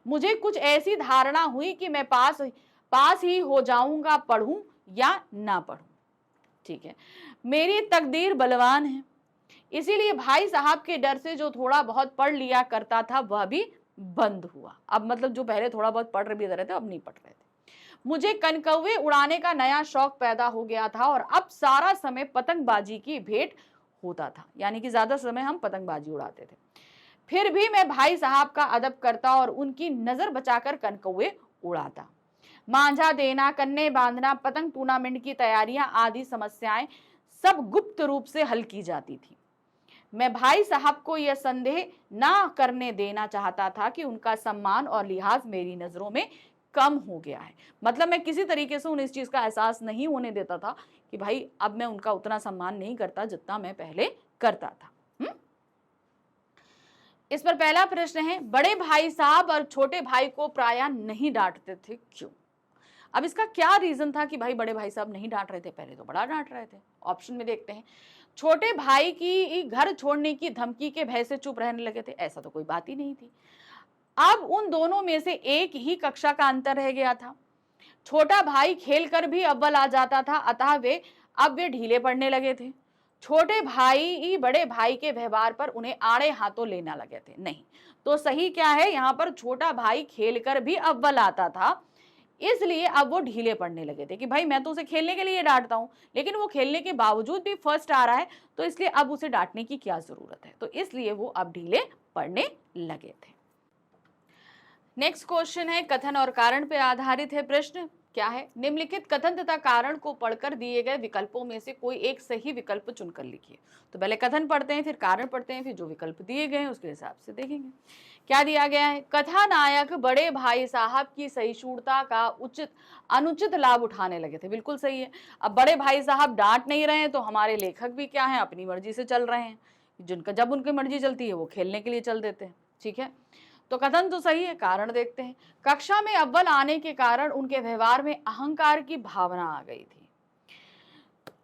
मुझे कुछ ऐसी धारणा हुई कि मैं पास ही हो जाऊंगा, पढ़ूं या ना पढ़ूं। ठीक है, मेरी तकदीर बलवान है, इसीलिए भाई साहब के डर से जो थोड़ा बहुत पढ़ लिया करता था वह भी बंद हुआ। अब मतलब जो पहले थोड़ा बहुत पढ़ रहे थे अब नहीं पढ़ रहे थे। मुझे कनकौवे उड़ाने का नया शौक पैदा हो गया था और अब सारा समय पतंगबाजी की भेंट होता था, यानी कि ज्यादा समय हम पतंगबाजी उड़ाते थे। फिर भी मैं भाई साहब का अदब करता और उनकी नजर बचाकर कनकौए उड़ाता। मांझा देना, कन्ने बांधना, पतंग टूर्नामेंट की तैयारियां आदि समस्याएं सब गुप्त रूप से हल की जाती थी। मैं भाई साहब को यह संदेह ना करने देना चाहता था कि उनका सम्मान और लिहाज मेरी नजरों में कम हो गया है। मतलब मैं किसी तरीके से उन्हें इस चीज का एहसास नहीं होने देता था कि भाई अब मैं उनका उतना सम्मान नहीं करता जितना मैं पहले करता था। इस पर पहला प्रश्न है, बड़े भाई साहब और छोटे भाई को प्रायः नहीं डांटते थे, क्यों? अब इसका क्या रीजन था कि भाई बड़े भाई साहब नहीं डांट रहे थे? पहले तो बड़ा डांट रहे थे। ऑप्शन में देखते हैं। छोटे भाई की घर छोड़ने की धमकी के भय से चुप रहने लगे थे, ऐसा तो कोई बात ही नहीं थी। अब उन दोनों में से एक ही कक्षा का अंतर रह गया था। छोटा भाई खेलकर भी अव्वल आ जाता था, अतः वे ढीले पड़ने लगे थे। छोटे भाई ही बड़े भाई के व्यवहार पर उन्हें आड़े हाथों लेना लगे थे। नहीं, तो सही क्या है यहाँ पर? छोटा भाई खेलकर भी अव्वल आता था, इसलिए अब वो ढीले पड़ने लगे थे कि भाई मैं तो उसे खेलने के लिए डांटता हूं, लेकिन वो खेलने के बावजूद भी फर्स्ट आ रहा है, तो इसलिए अब उसे डांटने की क्या जरूरत है? तो इसलिए वो अब ढीले पड़ने लगे थे। नेक्स्ट क्वेश्चन है, कथन और कारण पर आधारित है प्रश्न। क्या है? निम्नलिखित कथन तथा कारण को पढ़कर दिए गए विकल्पों में से कोई एक सही विकल्प चुनकर लिखिए। तो पहले कथन पढ़ते हैं, फिर कारण पढ़ते हैं, फिर जो विकल्प दिए गए हैं उसके हिसाब से देखेंगे। क्या दिया गया है? कथानायक बड़े भाई साहब की सहिष्णुता का अनुचित लाभ उठाने लगे थे। बिल्कुल सही है। अब बड़े भाई साहब डांट नहीं रहे हैं, तो हमारे लेखक भी क्या है? अपनी मर्जी से चल रहे हैं। जिनका जब उनकी मर्जी चलती है वो खेलने के लिए चल देते हैं। ठीक है, तो कथन तो सही है। कारण देखते हैं। कक्षा में अव्वल आने के कारण उनके व्यवहार में अहंकार की भावना आ गई थी।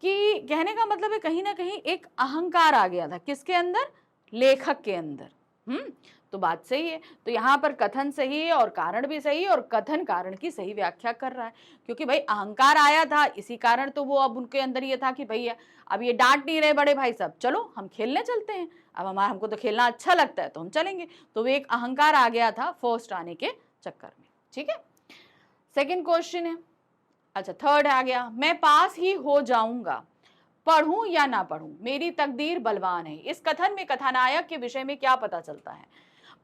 कि कहने का मतलब है कहीं ना कहीं एक अहंकार आ गया था। किसके अंदर? लेखक के अंदर। तो बात सही है। तो यहाँ पर कथन सही है और कारण भी सही है, और कथन कारण की सही व्याख्या कर रहा है, क्योंकि भाई अहंकार आया था, इसी कारण तो वो अब उनके अंदर ये था कि भैया अब ये डांट नहीं रहे बड़े भाई साहब, चलो हम खेलने चलते हैं, अब हमको तो खेलना अच्छा लगता है तो हम चलेंगे। तो वो एक अहंकार आ गया था फर्स्ट आने के चक्कर में। ठीक है, सेकेंड क्वेश्चन है। अच्छा, थर्ड आ गया, मैं पास ही हो जाऊंगा, पढ़ूं या ना पढ़ूं, मेरी तकदीर बलवान है। इस कथन में कथानायक के विषय में क्या पता चलता है?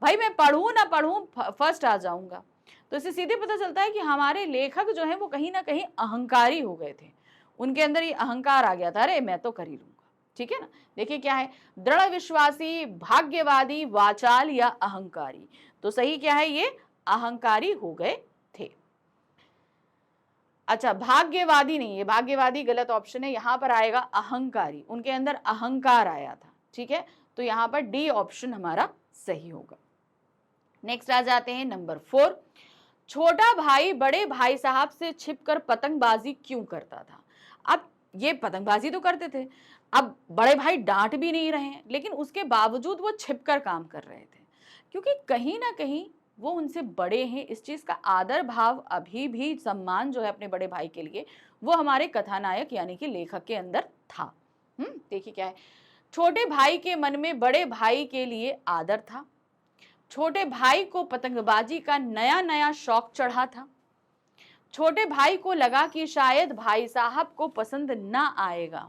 भाई मैं पढ़ूं ना पढ़ूं फर्स्ट आ जाऊंगा। तो इससे सीधे पता चलता है कि हमारे लेखक जो है वो कहीं ना कहीं अहंकारी हो गए थे। उनके अंदर ये अहंकार आ गया था, अरे मैं तो कर ही लूंगा। ठीक है ना, देखिए क्या है? दृढ़ विश्वासी, भाग्यवादी, वाचाल या अहंकारी। तो सही क्या है? ये अहंकारी हो गए थे। अच्छा, भाग्यवादी नहीं है, भाग्यवादी गलत ऑप्शन है, यहां पर आएगा अहंकारी। उनके अंदर अहंकार आया था। ठीक है, तो यहां पर डी ऑप्शन हमारा सही होगा। नेक्स्ट आ जाते हैं नंबर 4। छोटा भाई बड़े भाई साहब से छिपकर पतंगबाजी क्यों करता था? अब ये पतंगबाजी तो करते थे, अब बड़े भाई डांट भी नहीं रहे हैं, लेकिन उसके बावजूद वो छिपकर काम कर रहे थे, क्योंकि कहीं ना कहीं वो उनसे बड़े हैं। इस चीज का आदर भाव, अभी भी सम्मान जो है अपने बड़े भाई के लिए, वो हमारे कथानायक यानी कि लेखक के अंदर था। देखिए क्या है? छोटे भाई के मन में बड़े भाई के लिए आदर था। छोटे भाई को पतंगबाजी का नया नया शौक चढ़ा था। छोटे भाई को लगा कि शायद भाई साहब को पसंद ना आएगा।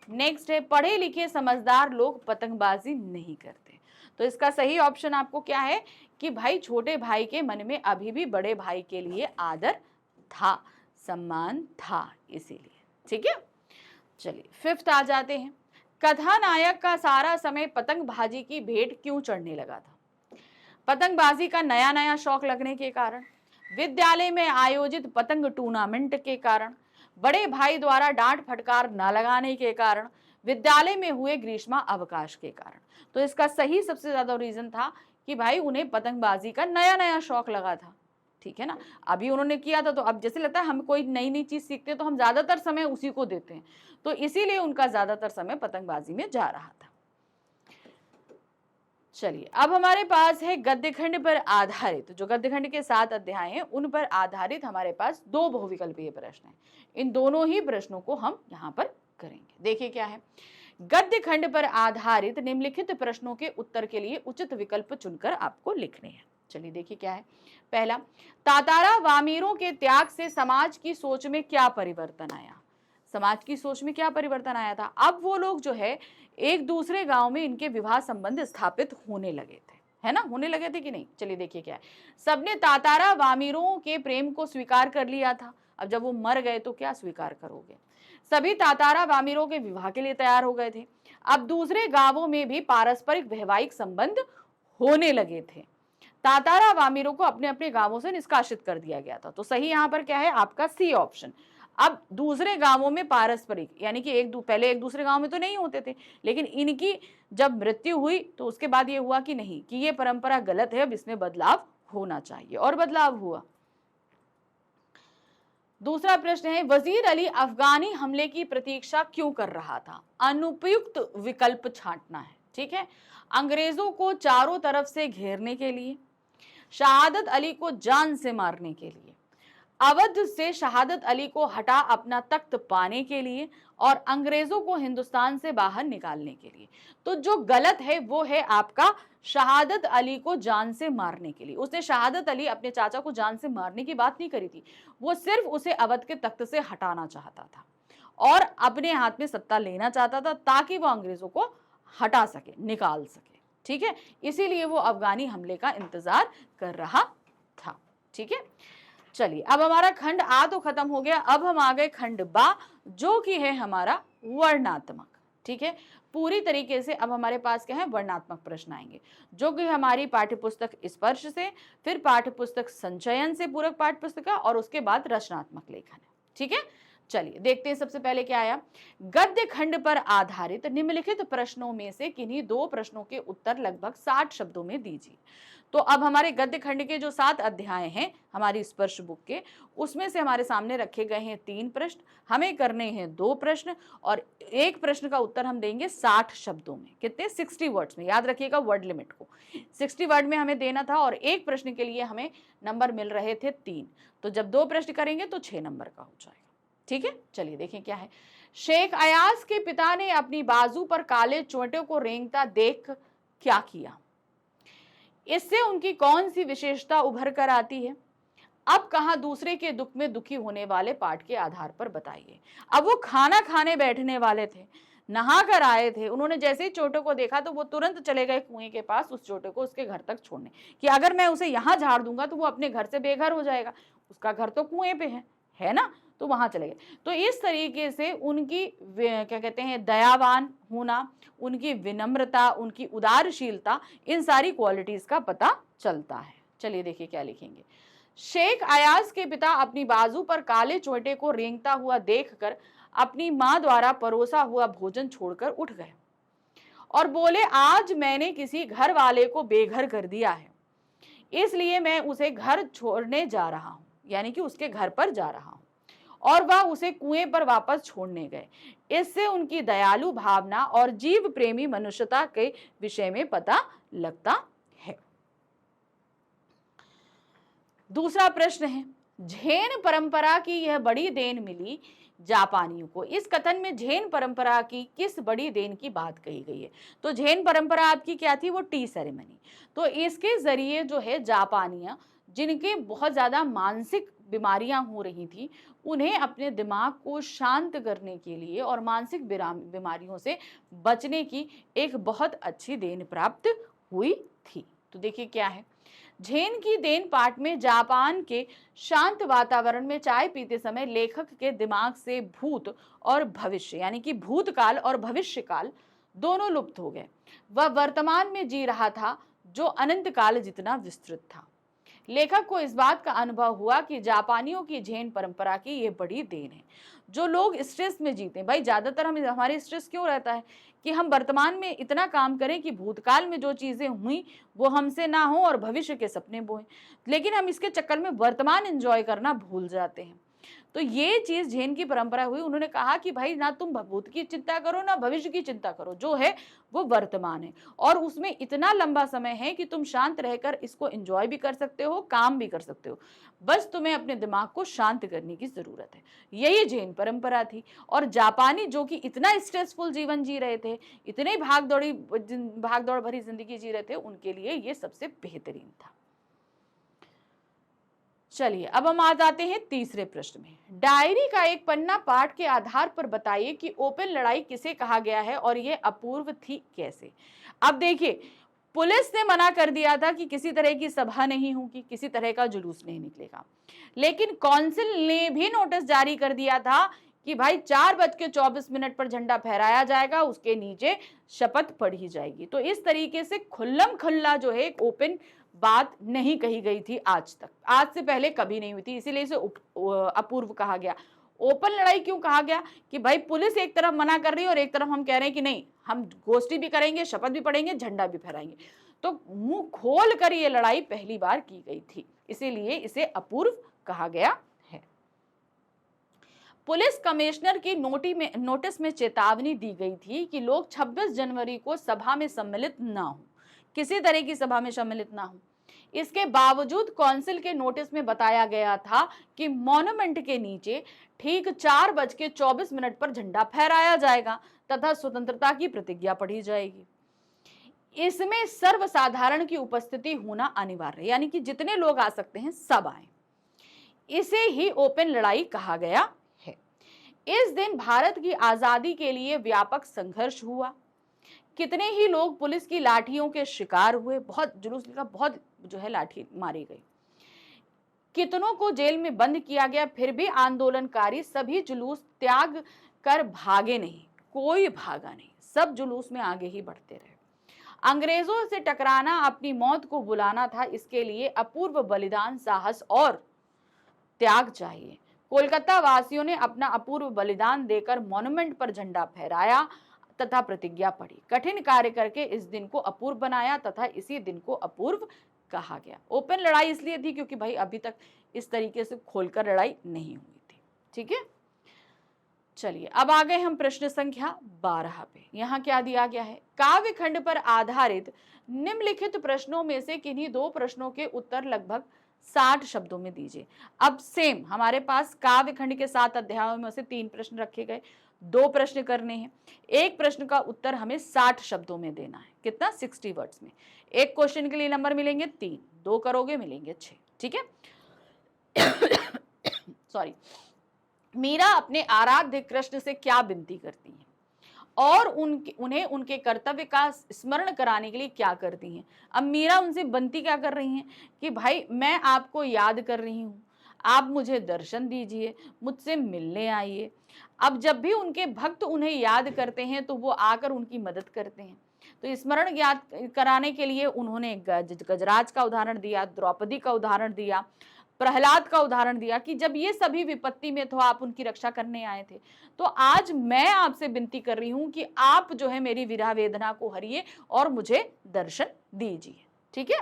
नेक्स्ट है, पढ़े लिखे समझदार लोग पतंगबाजी नहीं करते। तो इसका सही ऑप्शन आपको क्या है? कि भाई छोटे भाई के मन में अभी भी बड़े भाई के लिए आदर था, सम्मान था, इसीलिए। ठीक है, चलिए फिफ्थ आ जाते हैं। कथानायक का सारा समय पतंगबाजी की भेंट क्यों चढ़ने लगा था? पतंगबाजी का नया नया शौक लगने के कारण, विद्यालय में आयोजित पतंग टूर्नामेंट के कारण, बड़े भाई द्वारा डांट फटकार न लगाने के कारण, विद्यालय में हुए ग्रीष्मा अवकाश के कारण। तो इसका सही सबसे ज्यादा रीजन था कि भाई उन्हें पतंगबाजी का नया नया शौक लगा था। ठीक है ना, अभी उन्होंने किया था, तो अब जैसे लगता है हम कोई नई नई चीज सीखते हैं तो हम ज्यादातर समय उसी को देते हैं, तो इसीलिए उनका ज्यादातर समय पतंगबाजी में जा रहा था। चलिए, अब हमारे पास है गद्यखंड पर आधारित, जो गद्यखंड के 7 अध्याय हैं उन पर आधारित हमारे पास 2 बहुविकल्पीय प्रश्न हैं। इन दोनों ही प्रश्नों को हम यहाँ पर करेंगे। देखिए क्या है, गद्यखंड पर आधारित निम्नलिखित प्रश्नों के उत्तर के लिए उचित विकल्प चुनकर आपको लिखने हैं। चलिए देखिए क्या है। पहला, तातारा वामीरों के त्याग से समाज की सोच में क्या परिवर्तन आया? समाज की सोच में क्या परिवर्तन आया था? अब वो लोग जो है एक दूसरे गांव में इनके विवाह संबंध स्थापित होने लगे थे, है ना, होने लगे थे कि नहीं? चलिए देखिए क्या है। सबने तातारा वामीरों के प्रेम को स्वीकार कर लिया था। अब जब वो मर गए तो क्या स्वीकार करोगे? सभी तातारा वामीरों के विवाह के लिए तैयार हो गए थे। अब दूसरे गांवों में भी पारस्परिक वैवाहिक संबंध होने लगे थे। तातारा वामीरों को अपने अपने गांवों से निष्कासित कर दिया गया था। तो सही यहां पर क्या है आपका सी ऑप्शन। अब दूसरे गांवों में पारस्परिक, यानी कि पहले एक दूसरे गांव में तो नहीं होते थे, लेकिन इनकी जब मृत्यु हुई तो उसके बाद ये हुआ कि नहीं, कि ये परंपरा गलत है, अब इसमें बदलाव होना चाहिए, और बदलाव हुआ। दूसरा प्रश्न है, वजीर अली अफगानी हमले की प्रतीक्षा क्यों कर रहा था? अनुपयुक्त विकल्प छांटना है, ठीक है। अंग्रेजों को चारों तरफ से घेरने के लिए, शहादत अली को जान से मारने के लिए, अवध से शहादत अली को हटा अपना तख्त पाने के लिए, और अंग्रेजों को हिंदुस्तान से बाहर निकालने के लिए। तो जो गलत है वो है आपका शहादत अली को जान से मारने के लिए। उसने शहादत अली अपने चाचा को जान से मारने की बात नहीं करी थी, वो सिर्फ उसे अवध के तख्त से हटाना चाहता था और अपने हाथ में सत्ता लेना चाहता था, ताकि वो अंग्रेजों को हटा सके, निकाल सके, ठीक है। इसीलिए वो अफगानी हमले का इंतजार कर रहा था, ठीक है। चलिए, अब हमारा खंड आ तो खत्म हो गया, अब हम आ गए खंड बा, जो कि है हमारा वर्णात्मक, ठीक है। पूरी तरीके से अब हमारे पास क्या है, वर्णात्मक प्रश्न आएंगे, जो कि हमारी पाठ्यपुस्तक स्पर्श से, फिर पाठ्यपुस्तक संचयन से पूरक पाठ्यपुस्तिका, और उसके बाद रचनात्मक लेखन है, ठीक है। चलिए देखते हैं सबसे पहले क्या आया। गद्य खंड पर आधारित निम्नलिखित प्रश्नों में से किन्हीं दो प्रश्नों के उत्तर लगभग 60 शब्दों में दीजिए। तो अब हमारे गद्य खंड के जो 7 अध्याय हैं हमारी स्पर्श बुक के, उसमें से हमारे सामने रखे गए हैं 3 प्रश्न, हमें करने हैं 2 प्रश्न, और एक प्रश्न का उत्तर हम देंगे 60 शब्दों में, कितने, 60 वर्ड्स में। याद रखिएगा वर्ड लिमिट को, 60 वर्ड में हमें देना था, और एक प्रश्न के लिए हमें नंबर मिल रहे थे 3। तो जब 2 प्रश्न करेंगे तो 6 नंबर का हो जाएगा, ठीक है। चलिए देखें क्या है। शेख अयाज के पिता ने अपनी बाजू पर काले चोटे को रेंगता देख क्या किया? इससे उनकी कौन सी विशेषता उभर कर आती है? अब कहां दूसरे के दुख में दुखी होने वाले पाठ के आधार पर बताइए। अब वो खाना खाने बैठने वाले थे, नहा कर आए थे, उन्होंने जैसे ही चोटे को देखा तो वो तुरंत चले गए कुएं के पास उस चोटे को उसके घर तक छोड़ने, कि अगर मैं उसे यहां झाड़ दूंगा तो वो अपने घर से बेघर हो जाएगा, उसका घर तो कुएं पे है ना, तो वहां चले गए। तो इस तरीके से उनकी क्या कहते हैं, दयावान होना, उनकी विनम्रता, उनकी उदारशीलता, इन सारी क्वालिटीज का पता चलता है। चलिए देखिए क्या लिखेंगे। शेख अयाज के पिता अपनी बाजू पर काले चोटे को रेंगता हुआ देखकर अपनी मां द्वारा परोसा हुआ भोजन छोड़कर उठ गए और बोले, आज मैंने किसी घर वाले को बेघर कर दिया है, इसलिए मैं उसे घर छोड़ने जा रहा हूं, यानी कि उसके घर पर जा रहा हूं, और वह उसे कुएं पर वापस छोड़ने गए। इससे उनकी दयालु भावना और जीव प्रेमी मनुष्यता के विषय में पता लगता है। दूसरा प्रश्न है, झेन परंपरा की यह बड़ी देन मिली जापानियों को। इस कथन में झेन परंपरा की किस बड़ी देन की बात कही गई है? तो झेन परंपरा आपकी क्या थी, वो टी सेरेमनी। तो इसके जरिए जो है जापानियां, जिनके बहुत ज्यादा मानसिक बीमारियां हो रही थी, उन्हें अपने दिमाग को शांत करने के लिए और मानसिक बीमारियों से बचने की एक बहुत अच्छी देन प्राप्त हुई थी। तो देखिए क्या है, झेन की देन पाठ में जापान के शांत वातावरण में चाय पीते समय लेखक के दिमाग से भूत और भविष्य, यानी कि भूतकाल और भविष्यकाल दोनों लुप्त हो गए। वह वर्तमान में जी रहा था जो अनंत काल जितना विस्तृत था। लेखक को इस बात का अनुभव हुआ कि जापानियों की झेन परंपरा की ये बड़ी देन है। जो लोग स्ट्रेस में जीते हैं, भाई ज्यादातर हमारे स्ट्रेस क्यों रहता है कि हम वर्तमान में इतना काम करें कि भूतकाल में जो चीजें हुई वो हमसे ना हो और भविष्य के सपने बोएं, लेकिन हम इसके चक्कर में वर्तमान एंजॉय करना भूल जाते हैं। तो ये चीज झेन की परंपरा हुई। उन्होंने कहा कि भाई ना तुम भूत की चिंता करो ना भविष्य की चिंता करो, जो है वो वर्तमान है और उसमें इतना लंबा समय है कि तुम शांत रहकर इसको एंजॉय भी कर सकते हो, काम भी कर सकते हो, बस तुम्हें अपने दिमाग को शांत करने की जरूरत है। यही झेन परंपरा थी। और जापानी जो कि इतना स्ट्रेसफुल जीवन जी रहे थे, इतने भागदौड़ भरी जिंदगी जी रहे थे, उनके लिए ये सबसे बेहतरीन था। चलिए अब हम आ जाते हैं तीसरे प्रश्न में। डायरी का एक पन्ना पाठ के आधार पर बताइए कि ओपन लड़ाई किसे कहा गया है और यह अपूर्व थी कैसे। अब देखिए, पुलिस ने मना कर दिया था कि किसी तरह की सभा नहीं होगी, किसी तरह का जुलूस नहीं निकलेगा, लेकिन काउंसिल ने भी नोटिस जारी कर दिया था कि भाई 4:24 पर झंडा फहराया जाएगा, उसके नीचे शपथ पढ़ी जाएगी। तो इस तरीके से खुल्लम खुल्ला जो है ओपन बात नहीं कही गई थी आज तक, आज से पहले कभी नहीं हुई थी, इसीलिए इसे अपूर्व कहा गया। ओपन लड़ाई क्यों कहा गया कि भाई पुलिस एक तरफ मना कर रही है और एक तरफ हम कह रहे हैं कि नहीं, हम गोष्ठी भी करेंगे, शपथ भी पढ़ेंगे, झंडा भी फहराएंगे। तो मुंह खोल कर ये लड़ाई पहली बार की गई थी, इसीलिए इसे अपूर्व कहा गया है। पुलिस कमिश्नर की नोटिस में चेतावनी दी गई थी कि लोग 26 जनवरी को सभा में सम्मिलित ना हो, किसी तरह की सभा में सम्मिलित ना हो। इसके बावजूद काउंसिल के नोटिस में बताया गया था कि मॉन्यूमेंट के नीचे ठीक 4:24 पर झंडा फहराया जाएगा तथा स्वतंत्रता की प्रतिज्ञा पढ़ी जाएगी। इसमें सर्वसाधारण की उपस्थिति होना अनिवार्य है, यानी कि जितने लोग आ सकते हैं सब आए। इसे ही ओपन लड़ाई कहा गया है। इस दिन भारत की आजादी के लिए व्यापक संघर्ष हुआ। कितने ही लोग पुलिस की लाठियों के शिकार हुए, बहुत जुलूस निकला, बहुत जो है लाठी मारी गई, कितनों को जेल में बंद किया गया, फिर भी आंदोलनकारी सभी जुलूस त्याग कर भागे नहीं, कोई भागा नहीं, सब जुलूस में आगे ही बढ़ते रहे। अंग्रेजों से टकराना अपनी मौत को बुलाना था, इसके लिए अपूर्व बलिदान, साहस और त्याग चाहिए। कोलकाता वासियों ने अपना अपूर्व बलिदान देकर मॉन्यूमेंट पर झंडा फहराया तथा प्रतिज्ञा पढ़ी, कठिन कार्य करके इस दिन को अपूर्व बनाया तथा इसी दिन को अपूर्व कहा गया। ओपन लड़ाई इसलिए थी क्योंकि भाई अभी तक इस तरीके से खोलकर लड़ाई नहीं हुई थी। ठीक है, चलिए अब आ गए हम प्रश्न संख्या 12 पे। यहाँ क्या दिया गया है, काव्य खंड पर आधारित निम्नलिखित प्रश्नों में से किन्हीं दो प्रश्नों के उत्तर लगभग 60 शब्दों में दीजिए। अब सेम हमारे पास काव्य खंड के 7 अध्यायों में से 3 प्रश्न रखे गए, 2 प्रश्न करने हैं, एक प्रश्न का उत्तर हमें 60 शब्दों में देना है। कितना, 60 वर्ड्स में। एक क्वेश्चन के लिए नंबर मिलेंगे 3, 2 करोगे मिलेंगे 6। ठीक है सॉरी। मीरा अपने आराध्य कृष्ण से क्या विनती करती हैं और उन्हें उनके कर्तव्य का स्मरण कराने के लिए क्या करती हैं। अब मीरा उनसे विनती क्या कर रही हैं कि भाई मैं आपको याद कर रही हूँ, आप मुझे दर्शन दीजिए, मुझसे मिलने आइए। अब जब भी उनके भक्त उन्हें याद करते हैं तो वो आकर उनकी मदद करते हैं। तो स्मरण याद कराने के लिए उन्होंने गजराज का उदाहरण दिया, द्रौपदी का उदाहरण दिया, प्रहलाद का उदाहरण दिया कि जब ये सभी विपत्ति में तो आप उनकी रक्षा करने आए थे। तो आज मैं आपसे विनती कर रही हूं कि आप जो है मेरी विरह वेदना को हरिए और मुझे दर्शन दीजिए। ठीक है,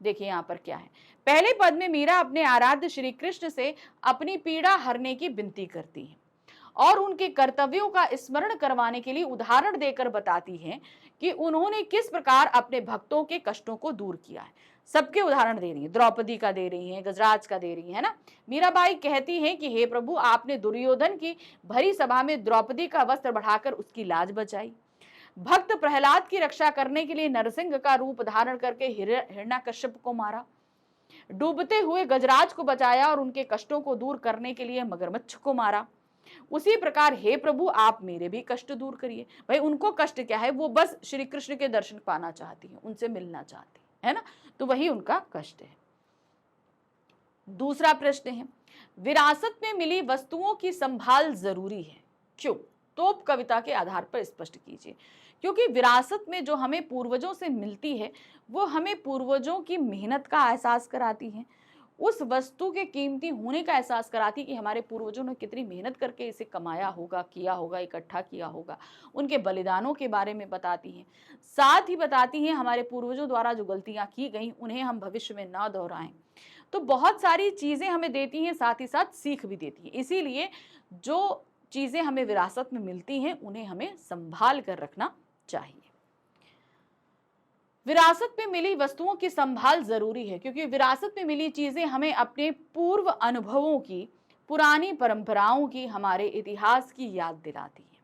देखिए यहाँ पर क्या है। पहले पद में मीरा अपने आराध्य श्री कृष्ण से अपनी पीड़ा हरने की विनती करती है और उनके कर्तव्यों का स्मरण करवाने के लिए उदाहरण देकर बताती है कि उन्होंने किस प्रकार अपने भक्तों के कष्टों को दूर किया है। सबके उदाहरण दे रही है, द्रौपदी का दे रही है, गजराज का दे रही है ना। मीराबाई कहती हैं कि हे प्रभु, आपने दुर्योधन की भरी सभा में द्रौपदी का वस्त्र बढ़ाकर उसकी लाज बचाई, भक्त प्रहलाद की रक्षा करने के लिए नरसिंह का रूप धारण करके हिरण्यकश्यप को मारा, डूबते हुए गजराज को बचाया और उनके कष्टों को दूर करने के लिए मगरमच्छ को मारा। उसी प्रकार हे प्रभु, आप मेरे भी कष्ट दूर करिए। भाई उनको कष्ट क्या है, वो बस श्री कृष्ण के दर्शन पाना चाहती है, उनसे मिलना चाहती है ना, तो वही उनका कष्ट है। दूसरा प्रश्न है, विरासत में मिली वस्तुओं की संभाल जरूरी है, क्यों? तोप कविता के आधार पर स्पष्ट कीजिए। क्योंकि विरासत में जो हमें पूर्वजों से मिलती है वो हमें पूर्वजों की मेहनत का एहसास कराती है, उस वस्तु के कीमती होने का एहसास कराती कि हमारे पूर्वजों ने कितनी मेहनत करके इसे कमाया होगा, किया होगा, इकट्ठा किया होगा, उनके बलिदानों के बारे में बताती हैं। साथ ही बताती हैं हमारे पूर्वजों द्वारा जो गलतियां की गई उन्हें हम भविष्य में ना दोहराएं। तो बहुत सारी चीजें हमें देती हैं, साथ ही साथ सीख भी देती हैं। इसीलिए जो चीजें हमें विरासत में मिलती हैं उन्हें हमें संभाल कर रखना चाहिए। विरासत में मिली वस्तुओं की संभाल जरूरी है क्योंकि विरासत में मिली चीजें हमें अपने पूर्व अनुभवों की, पुरानी परंपराओं की, हमारे इतिहास की याद दिलाती है।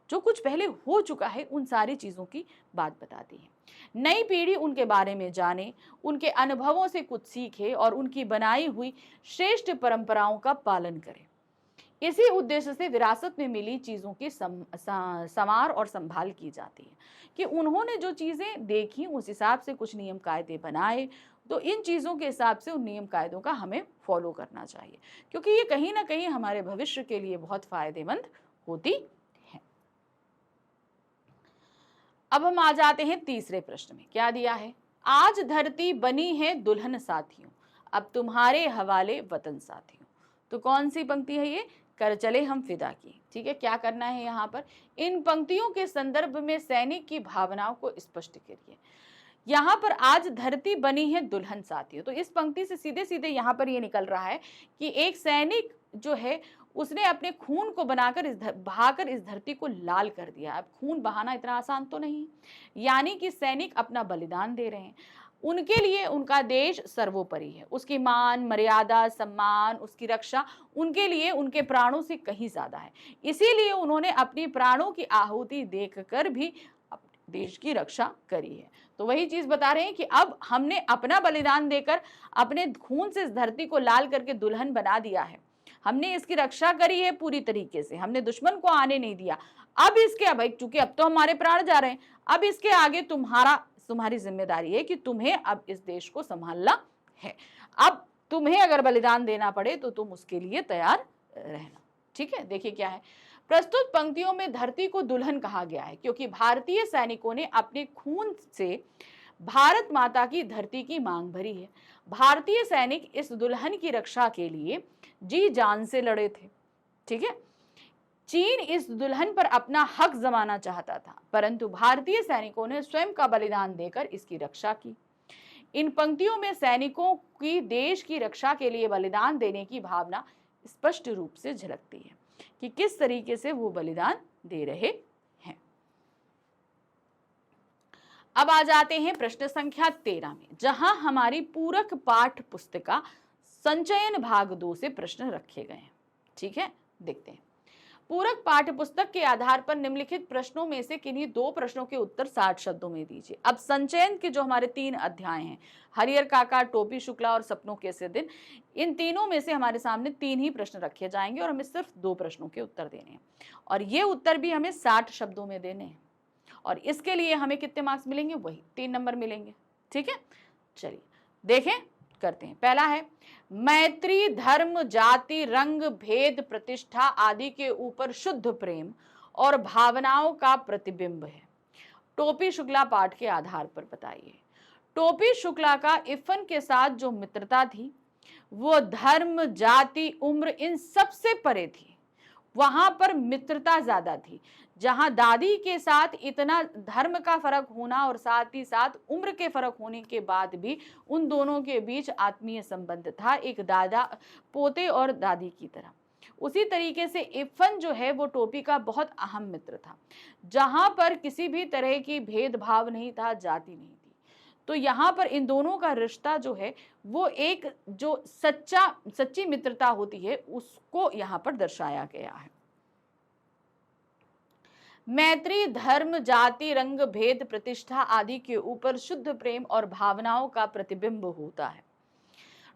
जो कुछ पहले हो चुका है उन सारी चीजों की बात बताती है। नई पीढ़ी उनके बारे में जाने, उनके अनुभवों से कुछ सीखे और उनकी बनाई हुई श्रेष्ठ परंपराओं का पालन करे। इसी उद्देश्य से विरासत में मिली चीजों की संवार और संभाल की जाती है कि उन्होंने जो चीजें देखी उस हिसाब से कुछ नियम कायदे बनाए, तो इन चीजों के हिसाब से उन नियम कायदों का हमें फॉलो करना चाहिए, क्योंकि ये कहीं ना कहीं हमारे भविष्य के लिए बहुत फायदेमंद होती है। अब हम आ जाते हैं तीसरे प्रश्न में। क्या दिया है? आज धरती बनी है दुल्हन साथियों, अब तुम्हारे हवाले वतन साथियों। तो कौन सी पंक्ति है ये? कर चले हम फिदा की। ठीक है, क्या करना है यहाँ पर? इन पंक्तियों के संदर्भ में सैनिक की भावनाओं को स्पष्ट करिए। यहाँ पर आज धरती बनी है दुल्हन साथियों, तो इस पंक्ति से सीधे सीधे यहाँ पर ये निकल रहा है कि एक सैनिक जो है उसने अपने खून को बनाकर बहाकर इस धरती को लाल कर दिया। अब खून बहाना इतना आसान तो नहीं, यानी कि सैनिक अपना बलिदान दे रहे हैं। उनके लिए उनका देश सर्वोपरि है, उसकी मान मर्यादा सम्मान उसकी रक्षा उनके लिए उनके प्राणों से कहीं ज्यादा है। इसीलिए उन्होंने अपनी प्राणों की आहुति देखकर भी देश की रक्षा करी है। तो वही चीज बता रहे हैं कि अब हमने अपना बलिदान देकर अपने खून से इस धरती को लाल करके दुल्हन बना दिया है, हमने इसकी रक्षा करी है पूरी तरीके से, हमने दुश्मन को आने नहीं दिया। अब इसके अब चूंकि अब तो हमारे प्राण जा रहे हैं, अब इसके आगे तुम्हारी जिम्मेदारी है कि तुम्हें अब इस देश को संभालना है। अब तुम्हें अगर बलिदान देना पड़े तो तुम उसके लिए तैयार रहना। ठीक है, देखिए क्या है। प्रस्तुत पंक्तियों में धरती को दुल्हन कहा गया है क्योंकि भारतीय सैनिकों ने अपने खून से भारत माता की धरती की मांग भरी है। भारतीय सैनिक इस दुल्हन की रक्षा के लिए जी जान से लड़े थे। ठीक है, चीन इस दुल्हन पर अपना हक जमाना चाहता था, परंतु भारतीय सैनिकों ने स्वयं का बलिदान देकर इसकी रक्षा की। इन पंक्तियों में सैनिकों की देश की रक्षा के लिए बलिदान देने की भावना स्पष्ट रूप से झलकती है कि किस तरीके से वो बलिदान दे रहे हैं। अब आ जाते हैं प्रश्न संख्या 13 में, जहां हमारी पूरक पाठ पुस्तिका संचयन भाग 2 से प्रश्न रखे गए हैं। ठीक है, देखते हैं। पूरक पाठ्य पुस्तक के आधार पर निम्नलिखित प्रश्नों में से किन्हीं 2 प्रश्नों के उत्तर 60 शब्दों में दीजिए। अब संचयन के जो हमारे 3 अध्याय हैं, हरिहर काका, टोपी शुक्ला और सपनों के से दिन, इन तीनों में से हमारे सामने 3 ही प्रश्न रखे जाएंगे और हमें सिर्फ 2 प्रश्नों के उत्तर देने हैं, और ये उत्तर भी हमें 60 शब्दों में देने हैं। और इसके लिए हमें कितने मार्क्स मिलेंगे? वही 3 नंबर मिलेंगे। ठीक है, चलिए देखें, करते हैं। पहला है, मैत्री धर्म जाति रंग भेद प्रतिष्ठा आदि के ऊपर शुद्ध प्रेम और भावनाओं का प्रतिबिंब है। टोपी शुक्ला पाठ के आधार पर बताइए। टोपी शुक्ला का इफ़न के साथ जो मित्रता थी वो धर्म जाति उम्र इन सब से परे थी, वहां पर मित्रता ज्यादा थी। जहां दादी के साथ इतना धर्म का फर्क होना और साथ ही साथ उम्र के फर्क होने के बाद भी उन दोनों के बीच आत्मीय संबंध था, एक दादा पोते और दादी की तरह। उसी तरीके से इफ़न जो है वो टोपी का बहुत अहम मित्र था, जहां पर किसी भी तरह की भेदभाव नहीं था, जाति नहीं थी। तो यहाँ पर इन दोनों का रिश्ता जो है वो एक जो सच्ची मित्रता होती है उसको यहाँ पर दर्शाया गया है। मैत्री धर्म जाति रंग भेद प्रतिष्ठा आदि के ऊपर शुद्ध प्रेम और भावनाओं का प्रतिबिंब होता है।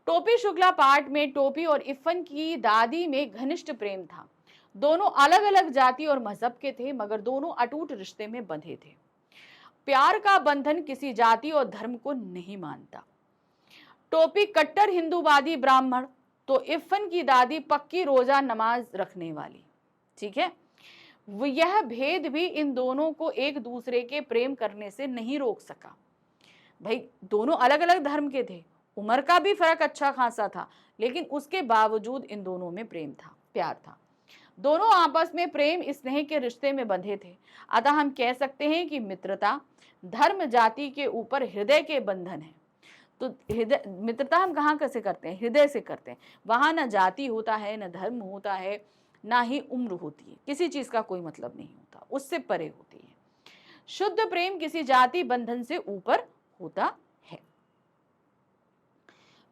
टोपी शुक्ला पाठ में टोपी और इफ़न की दादी में घनिष्ठ प्रेम था। दोनों अलग अलग जाति और मजहब के थे, मगर दोनों अटूट रिश्ते में बंधे थे। प्यार का बंधन किसी जाति और धर्म को नहीं मानता। टोपी कट्टर हिंदूवादी ब्राह्मण, तो इफ़न की दादी पक्की रोजा नमाज रखने वाली। ठीक है, यह भेद भी इन दोनों को एक दूसरे के प्रेम करने से नहीं रोक सका। भाई दोनों अलग अलग धर्म के थे, उम्र का भी फर्क अच्छा खासा था, लेकिन उसके बावजूद इन दोनों में प्रेम था, प्यार था। दोनों आपस में प्रेम स्नेह के रिश्ते में बंधे थे। अतः हम कह सकते हैं कि मित्रता धर्म जाति के ऊपर हृदय के बंधन है। तो हृदय मित्रता हम कहाँ कैसे करते हैं? हृदय से करते हैं। वहां न जाति होता है, न धर्म होता है, ना ही उम्र होती है, किसी चीज का कोई मतलब नहीं होता, उससे परे होती है। शुद्ध प्रेम किसी जाति बंधन से ऊपर होता है।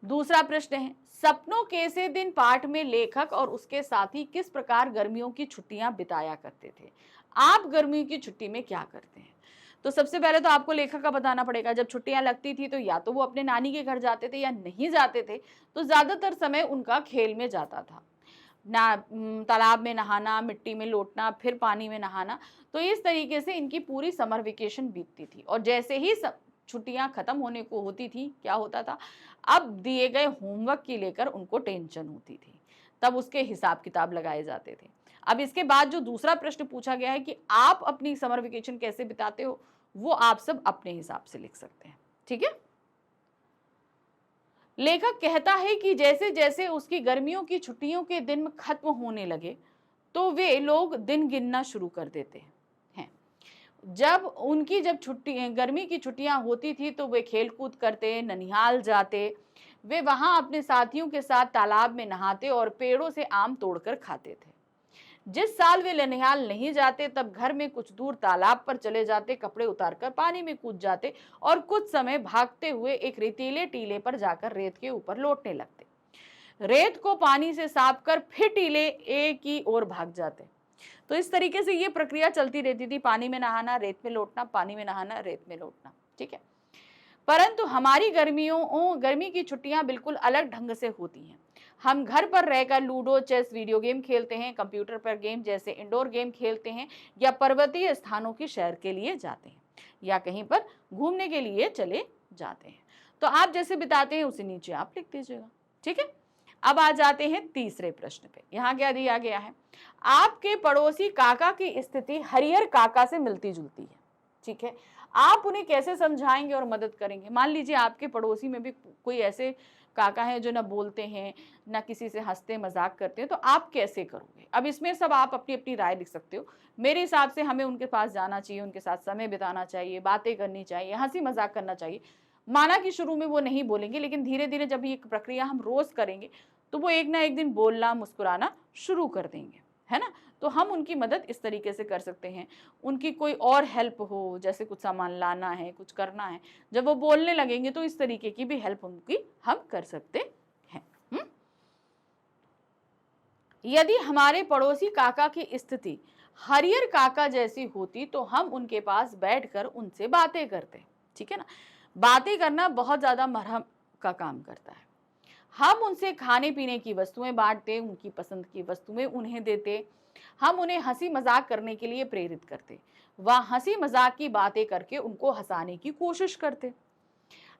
दूसरा प्रश्न है, सपनों के से दिन पाठ में लेखक और उसके साथी किस प्रकार गर्मियों की छुट्टियां बिताया करते थे? आप गर्मियों की छुट्टी में क्या करते हैं? तो सबसे पहले तो आपको लेखक का बताना पड़ेगा। जब छुट्टियां लगती थी तो या तो वो अपने नानी के घर जाते थे या नहीं जाते थे, तो ज्यादातर समय उनका खेल में जाता था। तालाब में नहाना, मिट्टी में लोटना, फिर पानी में नहाना। तो इस तरीके से इनकी पूरी समर वेकेशन बीतती थी। और जैसे ही छुट्टियां खत्म होने को होती थी, क्या होता था, अब दिए गए होमवर्क की लेकर उनको टेंशन होती थी, तब उसके हिसाब किताब लगाए जाते थे। अब इसके बाद जो दूसरा प्रश्न पूछा गया है कि आप अपनी समर वेकेशन कैसे बिताते हो, वो आप सब अपने हिसाब से लिख सकते हैं। ठीक है। लेखक कहता है कि जैसे जैसे उसकी गर्मियों की छुट्टियों के दिन खत्म होने लगे तो वे लोग दिन गिनना शुरू कर देते हैं। जब छुट्टी गर्मी की छुट्टियां होती थी तो वे खेल कूद करते, ननिहाल जाते, वे वहां अपने साथियों के साथ तालाब में नहाते और पेड़ों से आम तोड़कर खाते थे। जिस साल वे ननिहाल नहीं जाते तब घर में कुछ दूर तालाब पर चले जाते, कपड़े उतारकर पानी में कूद जाते और कुछ समय भागते हुए एक रेतीले टीले पर जाकर रेत के ऊपर लौटने लगते। रेत को पानी से साफ कर फिर टीले एक की ओर भाग जाते। तो इस तरीके से ये प्रक्रिया चलती रहती थी, पानी में नहाना, रेत में लौटना, पानी में नहाना, रेत में लौटना। ठीक है। परंतु हमारी गर्मी की छुट्टियां बिल्कुल अलग ढंग से होती हैं। हम घर पर रहकर लूडो, चेस, वीडियो गेम खेलते हैं, कंप्यूटर पर गेम जैसे इंडोर गेम खेलते हैं, या पर्वतीय स्थानों की सैर के लिए जाते हैं, या कहीं पर घूमने के लिए चले जाते हैं। तो आप जैसे बिताते हैं उसे नीचे आप लिख दीजिएगा। ठीक है। अब आ जाते हैं तीसरे प्रश्न पे। यहाँ क्या दिया गया है, आपके पड़ोसी काका की स्थिति हरिहर काका से मिलती जुलती है। ठीक है। आप उन्हें कैसे समझाएंगे और मदद करेंगे। मान लीजिए आपके पड़ोसी में भी कोई ऐसे काका हैं जो ना बोलते हैं, ना किसी से हंसते मजाक करते हैं, तो आप कैसे करोगे। अब इसमें सब आप अपनी अपनी राय लिख सकते हो। मेरे हिसाब से हमें उनके पास जाना चाहिए, उनके साथ समय बिताना चाहिए, बातें करनी चाहिए, हंसी मजाक करना चाहिए। माना कि शुरू में वो नहीं बोलेंगे, लेकिन धीरे धीरे जब ये प्रक्रिया हम रोज करेंगे तो वो एक ना एक दिन बोलना, मुस्कुराना शुरू कर देंगे, है ना। तो हम उनकी मदद इस तरीके से कर सकते हैं। उनकी कोई और हेल्प हो, जैसे कुछ सामान लाना है, कुछ करना है, जब वो बोलने लगेंगे तो इस तरीके की भी हेल्प उनकी हम कर सकते हैं। यदि हमारे पड़ोसी काका की स्थिति हरिहर काका जैसी होती तो हम उनके पास बैठकर उनसे बातें करते। ठीक है ना। बातें करना बहुत ज्यादा मरहम का काम करता है। हम उनसे खाने पीने की वस्तुएं बांटते, उनकी पसंद की वस्तुएं उन्हें देते, हम उन्हें हंसी मजाक करने के लिए प्रेरित करते, वह हंसी मजाक की बातें करके उनको हंसाने की कोशिश करते।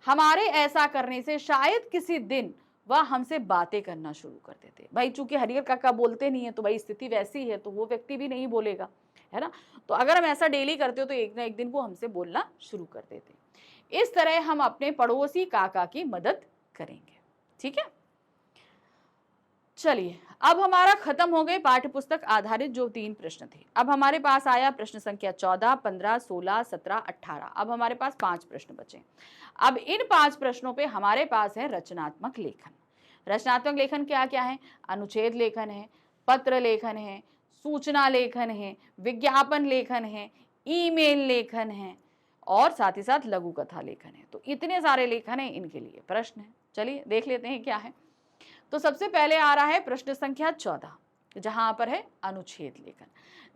हमारे ऐसा करने से शायद किसी दिन वह हमसे बातें करना शुरू कर देते। भाई चूंकि हरिहर काका बोलते नहीं है तो भाई स्थिति वैसी है तो वो व्यक्ति भी नहीं बोलेगा, है ना। तो अगर हम ऐसा डेली करते हो तो एक ना एक दिन वो हमसे बोलना शुरू कर देते। इस तरह हम अपने पड़ोसी काका की मदद करेंगे। ठीक है। चलिए, अब हमारा खत्म हो गए पाठ्य पुस्तक आधारित जो 3 प्रश्न थे। अब हमारे पास आया प्रश्न संख्या 14, 15, 16, 17, 18। अब हमारे पास 5 प्रश्न बचे। अब इन 5 प्रश्नों पे हमारे पास है रचनात्मक लेखन। रचनात्मक लेखन क्या क्या है, अनुच्छेद लेखन है, पत्र लेखन है, सूचना लेखन है, विज्ञापन लेखन है, ईमेल लेखन है और साथ ही साथ लघु कथा लेखन है। तो इतने सारे लेखन है, इनके लिए प्रश्न है। चलिए देख लेते हैं क्या है। तो सबसे पहले आ रहा है प्रश्न संख्या 14, जहां पर है अनुच्छेद लेखन।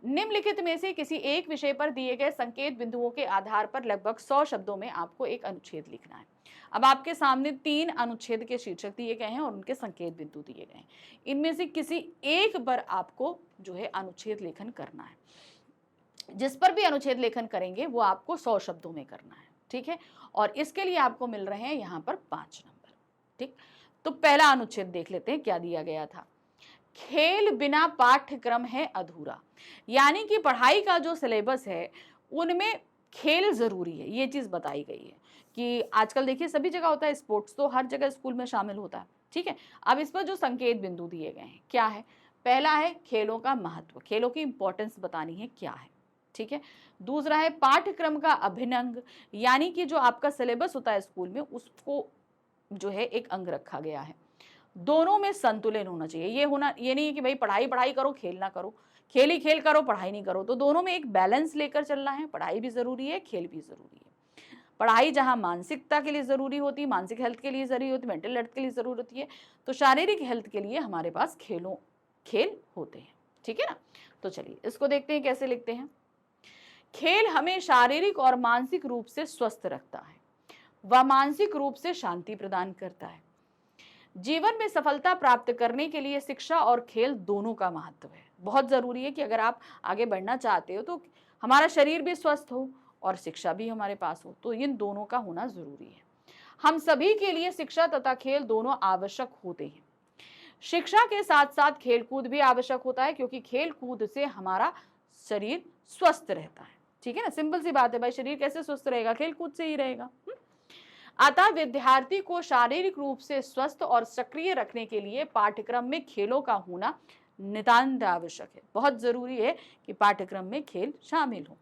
निम्नलिखित में से किसी एक विषय पर दिए गए संकेत बिंदुओं के आधार पर लगभग 100 शब्दों में आपको एक अनुच्छेद लिखना है। अब आपके सामने 3 अनुच्छेद के शीर्षक दिए गए हैं और उनके संकेत बिंदु दिए गए हैं। इनमें से किसी एक पर आपको जो है अनुच्छेद लेखन करना है। जिस पर भी अनुच्छेद लेखन करेंगे वो आपको 100 शब्दों में करना है। ठीक है। और इसके लिए आपको मिल रहे हैं यहाँ पर 5 नंबर। ठीक। तो पहला अनुच्छेद देख लेते हैं क्या दिया गया था। खेल बिना पाठ्यक्रम है अधूरा। यानी कि पढ़ाई का जो सिलेबस है उनमें खेल जरूरी है, ये चीज बताई गई है कि आजकल देखिए सभी जगह होता है, स्पोर्ट्स तो हर जगह स्कूल में शामिल होता है। ठीक है। अब इस पर जो संकेत बिंदु दिए गए हैं क्या है, पहला है खेलों का महत्व, खेलों की इंपॉर्टेंस बतानी है क्या है। ठीक है। दूसरा है पाठ्यक्रम का अभिनंग, यानी कि जो आपका सिलेबस होता है स्कूल में उसको जो है एक अंग रखा गया है। दोनों में संतुलन होना चाहिए। ये नहीं है कि भाई पढ़ाई पढ़ाई करो, खेल ना करो, खेल ही खेल करो, पढ़ाई नहीं करो। तो दोनों में एक बैलेंस लेकर चलना है। पढ़ाई भी जरूरी है, खेल भी जरूरी है। पढ़ाई जहां मानसिकता के लिए जरूरी होती है, मानसिक हेल्थ के लिए जरूरी होती है, मेंटल हेल्थ के लिए जरूरी होती है, तो शारीरिक हेल्थ के लिए हमारे पास खेल होते हैं। ठीक है ना। तो चलिए इसको देखते हैं कैसे लिखते हैं। खेल हमें शारीरिक और मानसिक रूप से स्वस्थ रखता है, वह मानसिक रूप से शांति प्रदान करता है। जीवन में सफलता प्राप्त करने के लिए शिक्षा और खेल दोनों का महत्व है। बहुत जरूरी है कि अगर आप आगे बढ़ना चाहते हो तो हमारा शरीर भी स्वस्थ हो और शिक्षा भी हमारे पास हो, तो इन दोनों का होना जरूरी है। हम सभी के लिए शिक्षा तथा खेल दोनों आवश्यक होते हैं। शिक्षा के साथ साथ खेलकूद भी आवश्यक होता है, क्योंकि खेलकूद से हमारा शरीर स्वस्थ रहता है। ठीक है ना, सिंपल सी बात है भाई, शरीर कैसे स्वस्थ रहेगा? खेलकूद से ही रहेगा। अतः विद्यार्थी को शारीरिक रूप से स्वस्थ और सक्रिय रखने के लिए पाठ्यक्रम में खेलों का होना नितांत आवश्यक है। बहुत जरूरी है कि पाठ्यक्रम में खेल शामिल हो।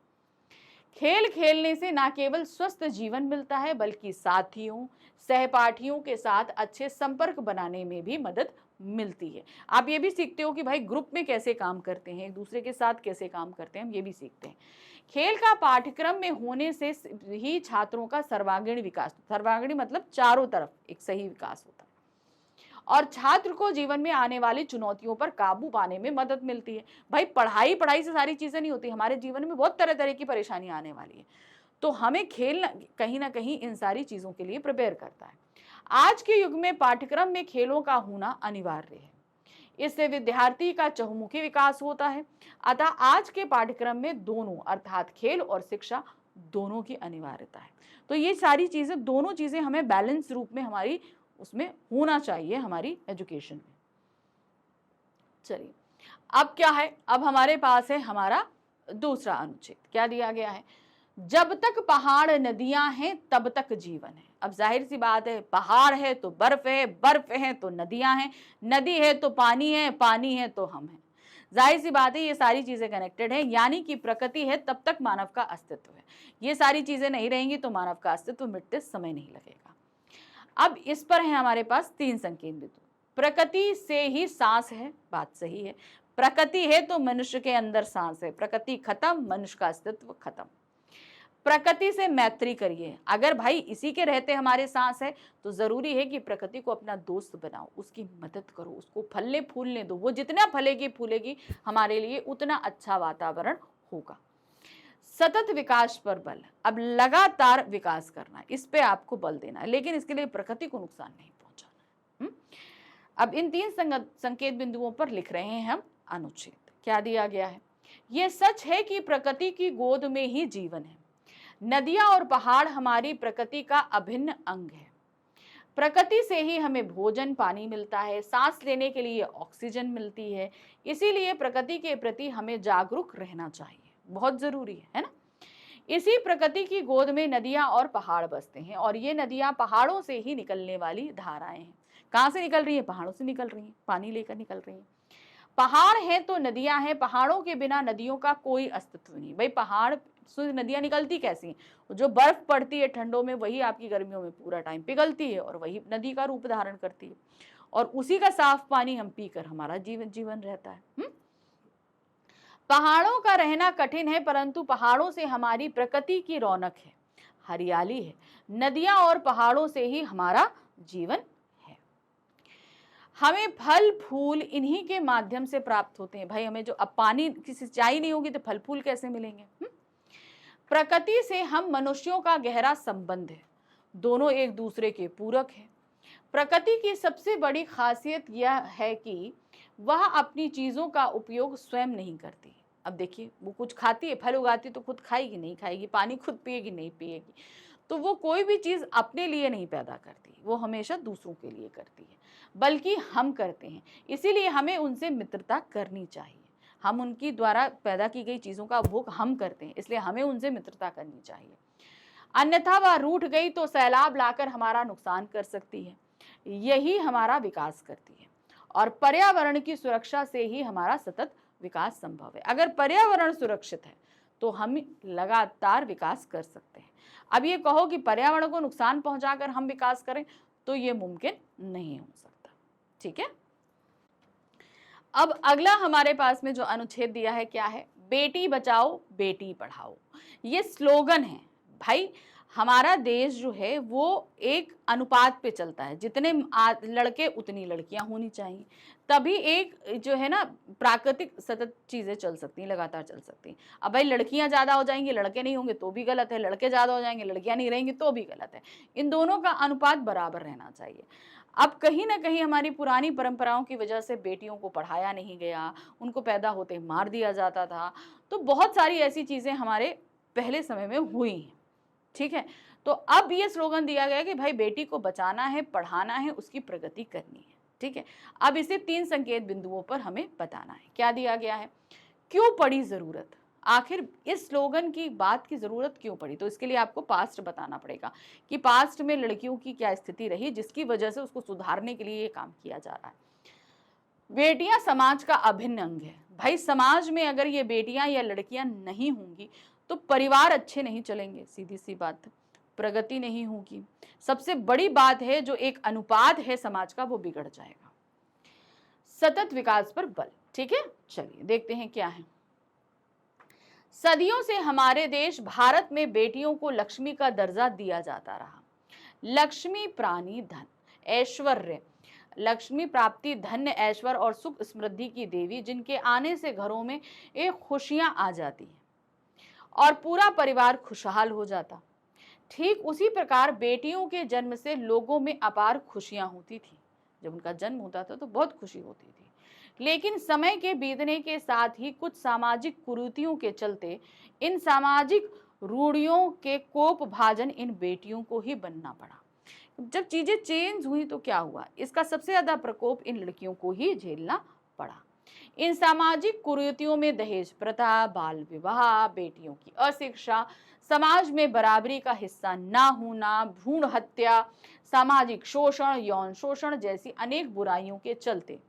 खेल खेलने से न केवल स्वस्थ जीवन मिलता है, बल्कि साथियों, सहपाठियों के साथ अच्छे संपर्क बनाने में भी मदद मिलती है। आप ये भी सीखते हो कि भाई ग्रुप में कैसे काम करते हैं, एक दूसरे के साथ कैसे काम करते हैं, हम ये भी सीखते हैं। खेल का पाठ्यक्रम में होने से ही छात्रों का सर्वांगीण विकास, सर्वांगीण मतलब चारों तरफ एक सही विकास होता है, और छात्र को जीवन में आने वाली चुनौतियों पर काबू पाने में मदद मिलती है। भाई पढ़ाई से सारी चीजें नहीं होती, हमारे जीवन में बहुत तरह तरह की परेशानी आने वाली है, तो हमें खेल कहीं ना कहीं इन सारी चीजों के लिए प्रिपेयर करता है। आज के युग में पाठ्यक्रम में खेलों का होना अनिवार्य है, इससे विद्यार्थी का चहुमुखी विकास होता है। अतः आज के पाठ्यक्रम में दोनों अर्थात खेल और शिक्षा दोनों की अनिवार्यता है। तो ये सारी चीजें, दोनों चीजें हमें बैलेंस रूप में हमारी उसमें होना चाहिए हमारी एजुकेशन में। चलिए अब क्या है, अब हमारे पास है हमारा दूसरा अनुच्छेद। क्या दिया गया है? जब तक पहाड़ नदियां हैं तब तक जीवन है। अब जाहिर सी बात है, पहाड़ है तो बर्फ है, बर्फ है तो नदियां हैं, नदी है तो पानी है, पानी है तो हम हैं। जाहिर सी बात है ये सारी चीजें कनेक्टेड है, यानी कि प्रकृति है तब तक मानव का अस्तित्व है। ये सारी चीजें नहीं रहेंगी तो मानव का अस्तित्व मिटते समय नहीं लगेगा। अब इस पर है हमारे पास 3 संकेत बिंदु। प्रकृति से ही सांस है, बात सही है। प्रकृति है तो मनुष्य के अंदर सांस है, प्रकृति खत्म, मनुष्य का अस्तित्व खत्म। प्रकृति से मैत्री करिए। अगर भाई इसी के रहते हमारे सांस है तो जरूरी है कि प्रकृति को अपना दोस्त बनाओ, उसकी मदद करो, उसको फलने फूलने दो। वो जितना फलेगी फूलेगी हमारे लिए उतना अच्छा वातावरण होगा। सतत विकास पर बल, अब लगातार विकास करना, इस पे आपको बल देना है, लेकिन इसके लिए प्रकृति को नुकसान नहीं पहुंचाना। अब इन 3 संकेत बिंदुओं पर लिख रहे हैं हम अनुच्छेद। क्या दिया गया है? यह सच है कि प्रकृति की गोद में ही जीवन है। नदियां और पहाड़ हमारी प्रकृति का अभिन्न अंग है। प्रकृति से ही हमें भोजन पानी मिलता है, सांस लेने के लिए ऑक्सीजन मिलती है। इसीलिए प्रकृति के प्रति हमें जागरूक रहना चाहिए, बहुत जरूरी है ना। इसी प्रकृति की गोद में नदियां और पहाड़ बसते हैं, और ये नदियां पहाड़ों से ही निकलने वाली धाराएं हैं। कहां से निकल रही है? पहाड़ों से निकल रही हैं, पानी लेकर निकल रही हैं। पहाड़ हैं तो नदियां हैं, पहाड़ों के बिना नदियों का कोई अस्तित्व नहीं। भाई पहाड़ से नदियां निकलती कैसी हैं? जो बर्फ पड़ती है ठंडों में वही आपकी गर्मियों में पूरा टाइम पिघलती है और वही नदी का रूप धारण करती है, और उसी का साफ पानी हम पीकर हमारा जीवन रहता है। पहाड़ों का रहना कठिन है, परंतु पहाड़ों से हमारी प्रकृति की रौनक है, हरियाली है। नदियां और पहाड़ों से ही हमारा जीवन है। हमें फल फूल इन्हीं के माध्यम से प्राप्त होते हैं। भाई हमें जो अब पानी की सिंचाई नहीं होगी तो फल फूल कैसे मिलेंगे? प्रकृति से हम मनुष्यों का गहरा संबंध है, दोनों एक दूसरे के पूरक हैं। प्रकृति की सबसे बड़ी खासियत यह है कि वह अपनी चीजों का उपयोग स्वयं नहीं करती। अब देखिए, वो कुछ खाती है, फल उगाती तो खुद खाएगी नहीं खाएगी, पानी खुद पिएगी नहीं पिएगी, तो वो कोई भी चीज अपने लिए नहीं पैदा करती, वो हमेशा दूसरों के लिए करती है, बल्कि हम करते हैं। इसीलिए हमें उनसे मित्रता करनी चाहिए। हम उनकी द्वारा पैदा की गई चीजों का उपभोग हम करते हैं, इसलिए हमें उनसे मित्रता करनी चाहिए। अन्यथा वह रूठ गई तो सैलाब लाकर हमारा नुकसान कर सकती है। यही हमारा विकास करती है, और पर्यावरण की सुरक्षा से ही हमारा सतत विकास संभव है। अगर पर्यावरण सुरक्षित है तो हम लगातार विकास कर सकते हैं। अब ये कहो कि पर्यावरण को नुकसान पहुंचाकर हम विकास करें तो ये मुमकिन नहीं हो सकता। ठीक है, अब अगला हमारे पास में जो अनुच्छेद दिया है क्या है? बेटी बचाओ बेटी पढ़ाओ। ये स्लोगन है भाई। हमारा देश जो है वो एक अनुपात पे चलता है, जितने लड़के उतनी लड़कियां होनी चाहिए, तभी एक जो है ना प्राकृतिक सतत चीजें चल सकती हैं, लगातार चल सकती हैं। अब भाई लड़कियां ज्यादा हो जाएंगी, लड़के नहीं होंगे तो भी गलत है, लड़के ज्यादा हो जाएंगे, लड़कियां नहीं रहेंगी तो भी गलत है। इन दोनों का अनुपात बराबर रहना चाहिए। अब कहीं ना कहीं हमारी पुरानी परंपराओं की वजह से बेटियों को पढ़ाया नहीं गया, उनको पैदा होते ही मार दिया जाता था, तो बहुत सारी ऐसी चीजें हमारे पहले समय में हुई हैं। ठीक है, तो अब ये स्लोगन दिया गया कि भाई बेटी को बचाना है, पढ़ाना है, उसकी प्रगति करनी है। ठीक है, अब इसे 3 संकेत बिंदुओं पर हमें बताना है। क्या दिया गया है? क्यों पड़ी जरूरत, आखिर इस स्लोगन की बात की जरूरत क्यों पड़ी? तो इसके लिए आपको पास्ट बताना पड़ेगा कि पास्ट में लड़कियों की क्या स्थिति रही जिसकी वजह से उसको सुधारने के लिए ये काम किया जा रहा है। बेटियां समाज का अभिन्न अंग है। भाई समाज में अगर ये बेटियां या लड़कियां नहीं होंगी तो परिवार अच्छे नहीं चलेंगे, सीधी सी बात है, प्रगति नहीं होगी। सबसे बड़ी बात है जो एक अनुपात है समाज का वो बिगड़ जाएगा। सतत विकास पर बल। ठीक है, चलिए देखते हैं क्या है। सदियों से हमारे देश भारत में बेटियों को लक्ष्मी का दर्जा दिया जाता रहा। लक्ष्मी प्राणी धन ऐश्वर्य, लक्ष्मी प्राप्ति, धन्य, ऐश्वर्य और सुख समृद्धि की देवी, जिनके आने से घरों में एक खुशियां आ जाती हैं और पूरा परिवार खुशहाल हो जाता। ठीक उसी प्रकार बेटियों के जन्म से लोगों में अपार खुशियां होती थी। जब उनका जन्म होता था तो बहुत खुशी होती थी, लेकिन समय के बीतने के साथ ही कुछ सामाजिक कुरीतियों के चलते इन सामाजिक रूढ़ियों के कोप भाजन इन बेटियों को ही बनना पड़ा। जब चीजें चेंज हुई तो क्या हुआ? इसका सबसे ज्यादा प्रकोप इन लड़कियों को ही झेलना पड़ा। इन सामाजिक कुरीतियों में दहेज प्रथा, बाल विवाह, बेटियों की अशिक्षा, समाज में बराबरी का हिस्सा ना होना, भ्रूण हत्या, सामाजिक शोषण, यौन शोषण जैसी अनेक बुराइयों के चलते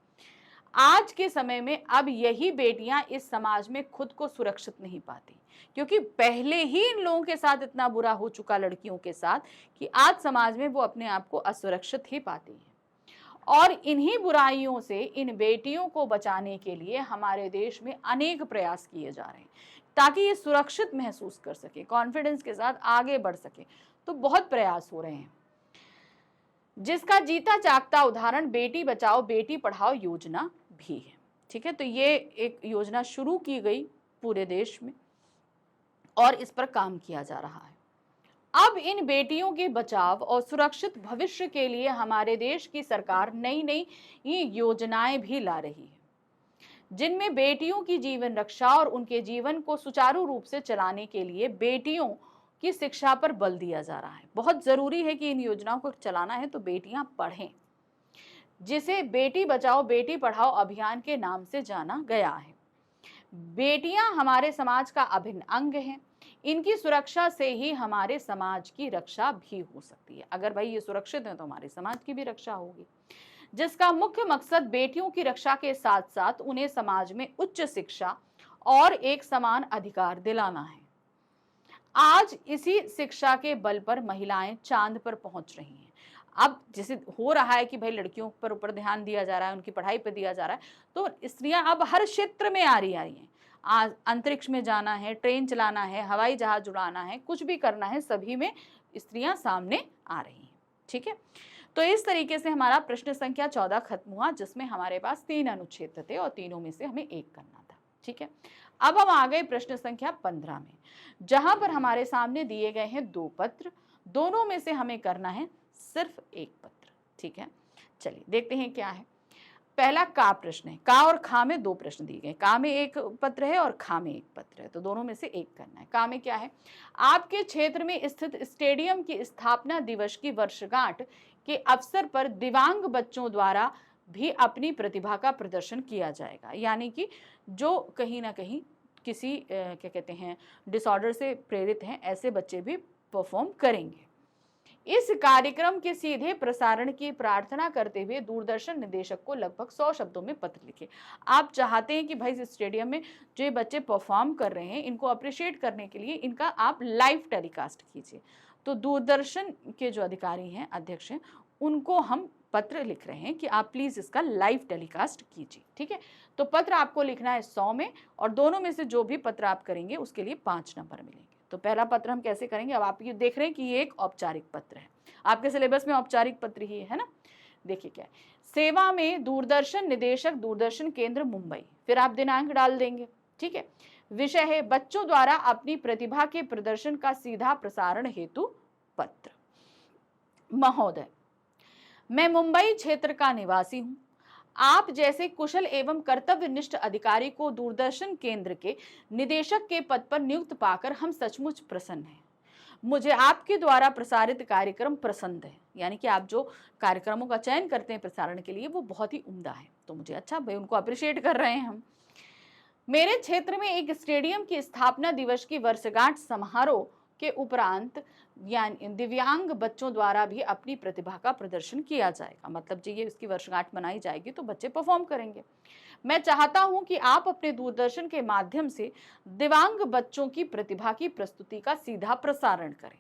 आज के समय में अब यही बेटियां इस समाज में खुद को सुरक्षित नहीं पाती, क्योंकि पहले ही इन लोगों के साथ इतना बुरा हो चुका लड़कियों के साथ कि आज समाज में वो अपने आप को असुरक्षित ही पाती हैं। और इन्हीं बुराइयों से इन बेटियों को बचाने के लिए हमारे देश में अनेक प्रयास किए जा रहे हैं ताकि ये सुरक्षित महसूस कर सके, कॉन्फिडेंस के साथ आगे बढ़ सके। तो बहुत प्रयास हो रहे हैं, जिसका जीता जागता उदाहरण बेटी बचाओ बेटी पढ़ाओ योजना भी है। ठीक है, तो ये एक योजना शुरू की गई पूरे देश में और इस पर काम किया जा रहा है। अब इन बेटियों के बचाव और सुरक्षित भविष्य के लिए हमारे देश की सरकार नई नई योजनाएं भी ला रही है, जिनमें बेटियों की जीवन रक्षा और उनके जीवन को सुचारू रूप से चलाने के लिए बेटियों की शिक्षा पर बल दिया जा रहा है। बहुत जरूरी है कि इन योजनाओं को चलाना है तो बेटियां पढ़ें, जिसे बेटी बचाओ बेटी पढ़ाओ अभियान के नाम से जाना गया है। बेटियां हमारे समाज का अभिन्न अंग हैं। इनकी सुरक्षा से ही हमारे समाज की रक्षा भी हो सकती है। अगर भाई ये सुरक्षित है तो हमारे समाज की भी रक्षा होगी, जिसका मुख्य मकसद बेटियों की रक्षा के साथ साथ उन्हें समाज में उच्च शिक्षा और एक समान अधिकार दिलाना है। आज इसी शिक्षा के बल पर महिलाएं चांद पर पहुंच रही हैं। अब जैसे हो रहा है कि भाई लड़कियों पर ऊपर ध्यान दिया जा रहा है, उनकी पढ़ाई पर दिया जा रहा है, तो स्त्रियां अब हर क्षेत्र में आ रही हैं। आज अंतरिक्ष में जाना है, ट्रेन चलाना है, हवाई जहाज उड़ाना है, कुछ भी करना है, सभी में स्त्रियां सामने आ रही हैं। ठीक है, तो इस तरीके से हमारा प्रश्न संख्या 14 खत्म हुआ, जिसमें हमारे पास 3 अनुच्छेद थे और तीनों में से हमें एक करना था। ठीक है, अब हम आ गए प्रश्न संख्या 15 में, जहां पर हमारे सामने दिए गए हैं 2 पत्र, दोनों में से हमें करना है सिर्फ एक पत्र। ठीक है, चलिए देखते हैं क्या है। पहला का प्रश्न है। का और खा में 2 प्रश्न दिए गए, का में एक पत्र है और खा में एक पत्र है, तो दोनों में से एक करना है। का में क्या है? आपके क्षेत्र में स्थित स्टेडियम की स्थापना दिवस की वर्षगांठ के अवसर पर दिव्यांग बच्चों द्वारा भी अपनी प्रतिभा का प्रदर्शन किया जाएगा, यानी कि जो कहीं ना कहीं किसी क्या कहते हैं डिसऑर्डर से प्रेरित हैं, ऐसे बच्चे भी परफॉर्म करेंगे। इस कार्यक्रम के सीधे प्रसारण की प्रार्थना करते हुए दूरदर्शन निदेशक को लगभग 100 शब्दों में पत्र लिखे। आप चाहते हैं कि भाई इस स्टेडियम में जो ये बच्चे परफॉर्म कर रहे हैं, इनको अप्रिशिएट करने के लिए इनका आप लाइव टेलीकास्ट कीजिए। तो दूरदर्शन के जो अधिकारी हैं, अध्यक्ष हैं, उनको हम पत्र लिख रहे हैं कि आप प्लीज इसका लाइव टेलीकास्ट कीजिए। ठीक है, तो पत्र आपको लिखना है 100 में, और दोनों में से जो भी पत्र आप करेंगे उसके लिए 5 नंबर मिलेंगे। तो पहला पत्र हम कैसे करेंगे, अब आप ये देख रहे हैं कि ये एक औपचारिक पत्र है, आपके सिलेबस में औपचारिक पत्र ही है ना। देखिए क्या है, सेवा में दूरदर्शन निदेशक, दूरदर्शन केंद्र मुंबई, फिर आप दिनांक डाल देंगे, ठीक है। विषय है बच्चों द्वारा अपनी प्रतिभा के प्रदर्शन का सीधा प्रसारण हेतु पत्र। महोदय, मैं मुंबई क्षेत्र का निवासी हूं। आप जैसे कुशल एवं कर्तव्यनिष्ठ अधिकारी को दूरदर्शन केंद्र के निदेशक के पद पर नियुक्त पाकर हम सचमुच प्रसन्न हैं। मुझे आपके द्वारा प्रसारित कार्यक्रम पसंद है, यानी कि आप जो कार्यक्रमों का चयन करते हैं प्रसारण के लिए वो बहुत ही उम्दा है, तो मुझे अच्छा भाई उनको अप्रिशिएट कर रहे हैं हम। मेरे क्षेत्र में एक स्टेडियम की स्थापना दिवस की वर्षगांठ समारोह के उपरांत यानी दिव्यांग बच्चों द्वारा भी अपनी प्रतिभा का प्रदर्शन किया जाएगा, मतलब जी ये इसकी वर्षगांठ मनाई जाएगी तो बच्चे परफॉर्म करेंगे। मैं चाहता हूं कि आप अपने दूरदर्शन के माध्यम से दिव्यांग बच्चों की प्रतिभा की प्रस्तुति का सीधा प्रसारण करें,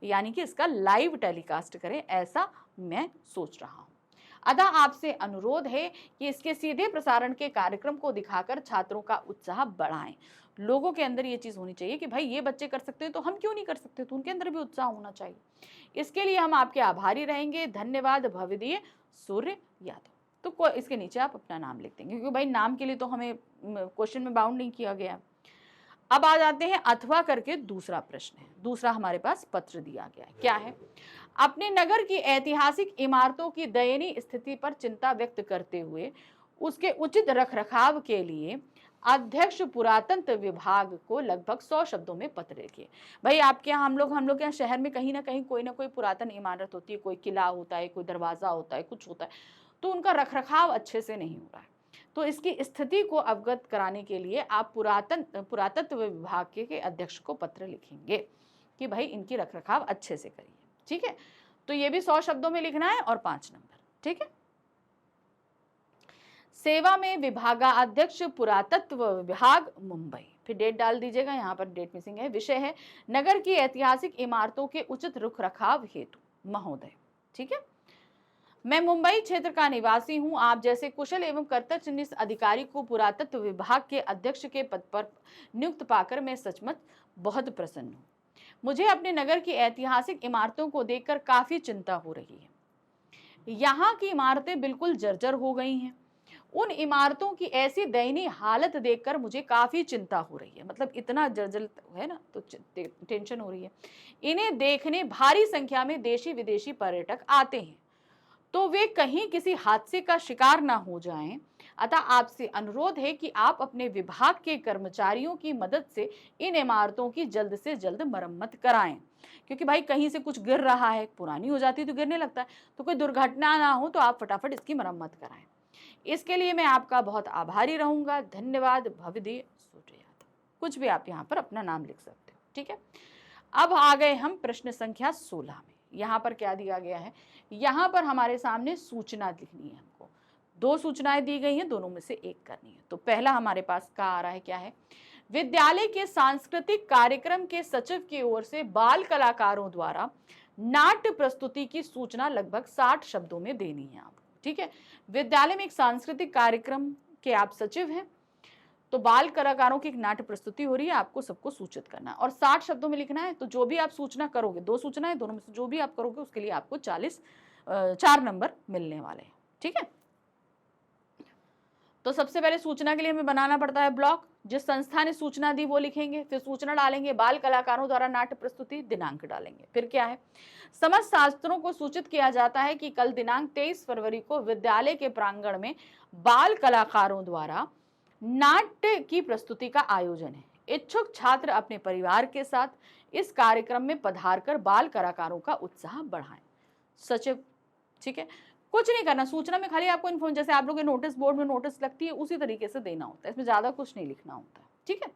यानी कि इसका लाइव टेलीकास्ट करें, ऐसा मैं सोच रहा हूं। अतः आपसे अनुरोध है कि इसके सीधे प्रसारण के कार्यक्रम को दिखाकर छात्रों का उत्साह बढ़ाएं। लोगों के अंदर ये चीज होनी चाहिए कि भाई ये बच्चे कर सकते हैं तो हम क्यों नहीं कर सकते, तो उनके अंदर भी उत्साह होना चाहिए। इसके लिए हम आपके आभारी रहेंगे। धन्यवाद, भवदीय सूर्य यादव। तो इसके नीचे आप अपना नाम लिख देंगे, क्योंकि भाई नाम के लिए तो हमें क्वेश्चन में बाउंड नहीं किया गया। अब आ जाते हैं अथवा करके दूसरा प्रश्न है, दूसरा हमारे पास पत्र दिया गया है, क्या है, अपने नगर की ऐतिहासिक इमारतों की दयनीय स्थिति पर चिंता व्यक्त करते हुए उसके उचित रखरखाव के लिए अध्यक्ष पुरातत्व विभाग को लगभग 100 शब्दों में पत्र लिखिए। भाई आपके यहाँ हम लोग यहाँ शहर में कहीं ना कहीं कोई ना कोई पुरातन इमारत होती है, कोई किला होता है, कोई दरवाजा होता है, कुछ होता है, तो उनका रखरखाव अच्छे से नहीं हो रहा है। तो इसकी स्थिति को अवगत कराने के लिए आप पुरातत्व विभाग के अध्यक्ष को पत्र लिखेंगे कि भाई इनकी रखरखाव अच्छे से करिए, ठीक है। तो ये भी 100 शब्दों में लिखना है और 5 नंबर, ठीक है। सेवा में विभागाध्यक्ष पुरातत्व विभाग मुंबई, फिर डेट डाल दीजिएगा, यहाँ पर डेट मिसिंग है। विषय है नगर की ऐतिहासिक इमारतों के उचित रखरखाव हेतु। महोदय, ठीक है, मैं मुंबई क्षेत्र का निवासी हूं। आप जैसे कुशल एवं कर्तव्यनिष्ठ अधिकारी को पुरातत्व विभाग के अध्यक्ष के पद पर नियुक्त पाकर मैं सचमुच बहुत प्रसन्न हूं। मुझे अपने नगर की ऐतिहासिक इमारतों को देखकर काफी चिंता हो रही है। यहाँ की इमारतें बिल्कुल जर्जर हो गई हैं। उन इमारतों की ऐसी दयनीय हालत देखकर मुझे काफी चिंता हो रही है, मतलब इतना जर्जर है ना, तो टेंशन हो रही है। इन्हें देखने भारी संख्या में देशी विदेशी पर्यटक आते हैं, तो वे कहीं किसी हादसे का शिकार ना हो जाएं। अतः आपसे अनुरोध है कि आप अपने विभाग के कर्मचारियों की मदद से इन इमारतों की जल्द से जल्द मरम्मत कराएं, क्योंकि भाई कहीं से कुछ गिर रहा है, पुरानी हो जाती है तो गिरने लगता है, तो कोई दुर्घटना ना हो, तो आप फटाफट इसकी मरम्मत कराएं। इसके लिए मैं आपका बहुत आभारी रहूंगा। धन्यवाद, भवदीय सूर्य यादव। कुछ भी आप यहाँ पर अपना नाम लिख सकते हो, ठीक है। अब आ गए हम प्रश्न संख्या 16 में। यहाँ पर क्या दिया गया है, यहाँ पर हमारे सामने सूचना लिखनी है। हमको 2 सूचनाएं दी गई हैं, दोनों में से एक करनी है। तो पहला हमारे पास क्या आ रहा है, क्या है, विद्यालय के सांस्कृतिक कार्यक्रम के सचिव की ओर से बाल कलाकारों द्वारा नाट्य प्रस्तुति की सूचना लगभग 60 शब्दों में देनी है आपको, ठीक है। विद्यालय में एक सांस्कृतिक कार्यक्रम के आप सचिव हैं, तो बाल कलाकारों की एक नाट्य प्रस्तुति हो रही है, आपको सबको सूचित करना है और 60 शब्दों में लिखना है। तो जो भी आप सूचना करोगे, 2 सूचना है, दोनों में से जो भी आप करोगे उसके लिए आपको 4 नंबर मिलने वाले हैं, ठीक है। तो सबसे पहले सूचना के लिए हमें बनाना पड़ता है ब्लॉक। जिस संस्था ने सूचना दी वो लिखेंगे, फिर सूचना डालेंगे, बाल कलाकारों द्वारा नाट्य प्रस्तुति, दिनांक डालेंगे। फिर क्या है, समस्त छात्रों को सूचित किया जाता है कि कल दिनांक 23 फरवरी को विद्यालय के प्रांगण में बाल कलाकारों द्वारा नाट्य की प्रस्तुति का आयोजन है। इच्छुक छात्र अपने परिवार के साथ इस कार्यक्रम में पधारकर बाल कलाकारों का उत्साह बढ़ाएं। सचिव, ठीक है, कुछ नहीं करना, सूचना में खाली आपको इन्फॉर्म, जैसे आप लोग के नोटिस बोर्ड में नोटिस लगती है उसी तरीके से देना होता है, इसमें ज्यादा कुछ नहीं लिखना होता है, ठीक है।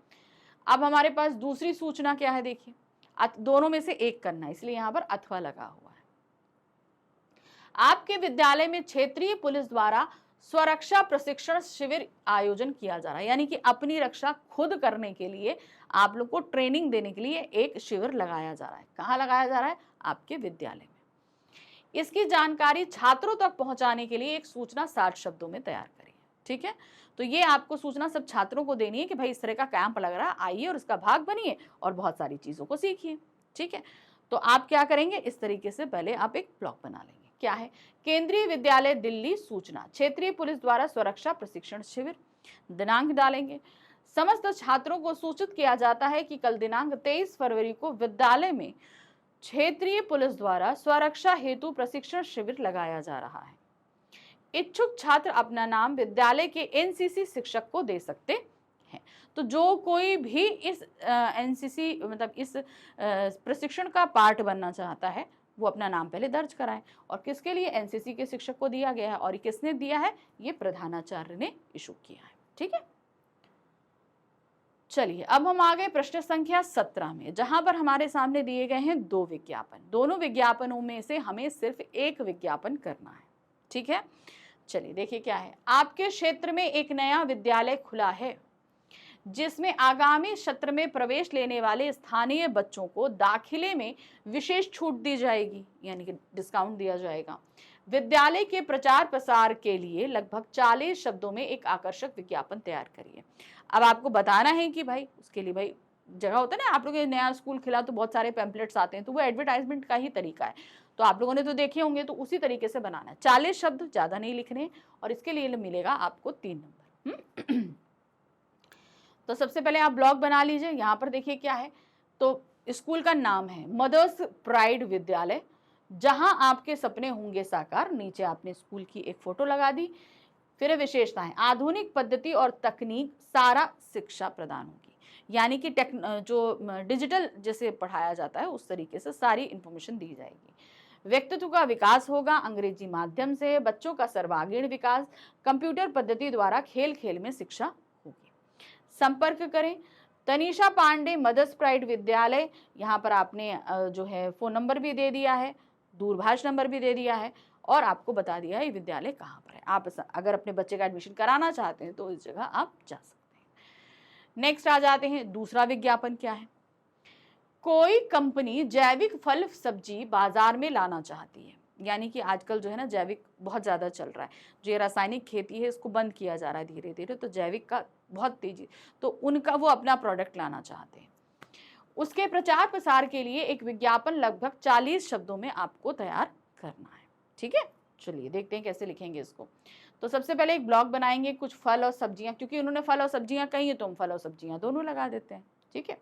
अब हमारे पास दूसरी सूचना क्या है, देखिए, दोनों में से एक करना है, इसलिए यहाँ पर अथवा लगा हुआ है। आपके विद्यालय में क्षेत्रीय पुलिस द्वारा स्वरक्षा प्रशिक्षण शिविर आयोजन किया जा रहा है, यानी कि अपनी रक्षा खुद करने के लिए आप लोग को ट्रेनिंग देने के लिए एक शिविर लगाया जा रहा है। कहाँ लगाया जा रहा है, आपके विद्यालय में। इसकी जानकारी छात्रों तक पहुंचाने के लिए एक सूचना 60 शब्दों में तैयार करिए। ठीक है। तो ये आपको सूचना सब छात्रों को देनी है कि भाई इस तरह का कैंप लग रहा है, आइए और उसका भाग बनिए और बहुत सारी चीजों को सीखिए। ठीक है, तो आप क्या करेंगे, इस तरीके से पहले आप एक ब्लॉग बना लेंगे। क्या है, केंद्रीय विद्यालय दिल्ली सूचना, क्षेत्रीय पुलिस द्वारा सुरक्षा प्रशिक्षण शिविर, दिनांक डालेंगे। समस्त छात्रों को सूचित किया जाता है कि कल दिनांक 23 फरवरी को विद्यालय में क्षेत्रीय पुलिस द्वारा सुरक्षा हेतु प्रशिक्षण शिविर लगाया जा रहा है। इच्छुक छात्र अपना नाम विद्यालय के एनसीसी शिक्षक को दे सकते हैं। तो जो कोई भी इस एनसीसी मतलब इस प्रशिक्षण का पार्ट बनना चाहता है वो अपना नाम पहले दर्ज कराए। और किसके लिए, एनसीसी के शिक्षक को दिया गया है। और किसने दिया है, ये प्रधानाचार्य ने इशू किया है। ठीक है, चलिए अब हम आ गए प्रश्न संख्या 17 में, जहां पर हमारे सामने दिए गए हैं 2 विज्ञापन। दोनों विज्ञापनों में से हमें सिर्फ एक विज्ञापन करना है। ठीक है, चलिए देखिए क्या है। आपके क्षेत्र में एक नया विद्यालय खुला है जिसमें आगामी सत्र में प्रवेश लेने वाले स्थानीय बच्चों को दाखिले में विशेष छूट दी जाएगी, यानी कि डिस्काउंट दिया जाएगा। विद्यालय के प्रचार प्रसार के लिए लगभग 40 शब्दों में एक आकर्षक विज्ञापन तैयार करिए। अब आपको बताना है कि भाई उसके लिए भाई जगह होता है ना, आप लोग नया स्कूल खिला तो बहुत सारे पैम्पलेट्स आते हैं, तो वो एडवर्टाइजमेंट का ही तरीका है। तो आप लोगों ने तो देखे होंगे, तो उसी तरीके से बनाना है। 40 शब्द, ज्यादा नहीं लिखने, और इसके लिए मिलेगा आपको 3 नंबर। तो सबसे पहले आप ब्लॉग बना लीजिए। यहाँ पर देखिए क्या है, तो स्कूल का नाम है मदर्स प्राइड विद्यालय, जहां आपके सपने होंगे साकार। नीचे आपने स्कूल की एक फोटो लगा दी। फिर विशेषताएं, आधुनिक पद्धति और तकनीक सारा शिक्षा प्रदान होगी, यानी कि जो डिजिटल जैसे पढ़ाया जाता है उस तरीके से सारी इंफॉर्मेशन दी जाएगी। व्यक्तित्व का विकास होगा अंग्रेजी माध्यम से, बच्चों का सर्वांगीण विकास, कंप्यूटर पद्धति द्वारा खेल खेल में शिक्षा होगी। संपर्क करें तनीषा पांडे मदर्स प्राइड विद्यालय। यहाँ पर आपने जो है फोन नंबर भी दे दिया है, दूरभाष नंबर भी दे दिया है, और आपको बता दिया है ये विद्यालय कहाँ पर है। आप अगर अपने बच्चे का एडमिशन कराना चाहते हैं तो इस जगह आप जा सकते हैं। नेक्स्ट आ जाते हैं, दूसरा विज्ञापन क्या है। कोई कंपनी जैविक फल सब्जी बाजार में लाना चाहती है, यानी कि आजकल जो है ना जैविक बहुत ज्यादा चल रहा है। जो ये रासायनिक खेती है इसको बंद किया जा रहा है धीरे धीरे, तो जैविक का बहुत तेजी, तो उनका वो अपना प्रोडक्ट लाना चाहते हैं। उसके प्रचार प्रसार के लिए एक विज्ञापन लगभग 40 शब्दों में आपको तैयार करना है। ठीक है, चलिए देखते हैं कैसे लिखेंगे इसको। तो सबसे पहले एक ब्लॉग बनाएंगे, कुछ फल और सब्जियां, क्योंकि उन्होंने फल और सब्जियां कही है तो हम फल और सब्जियां दोनों लगा देते हैं। ठीक है,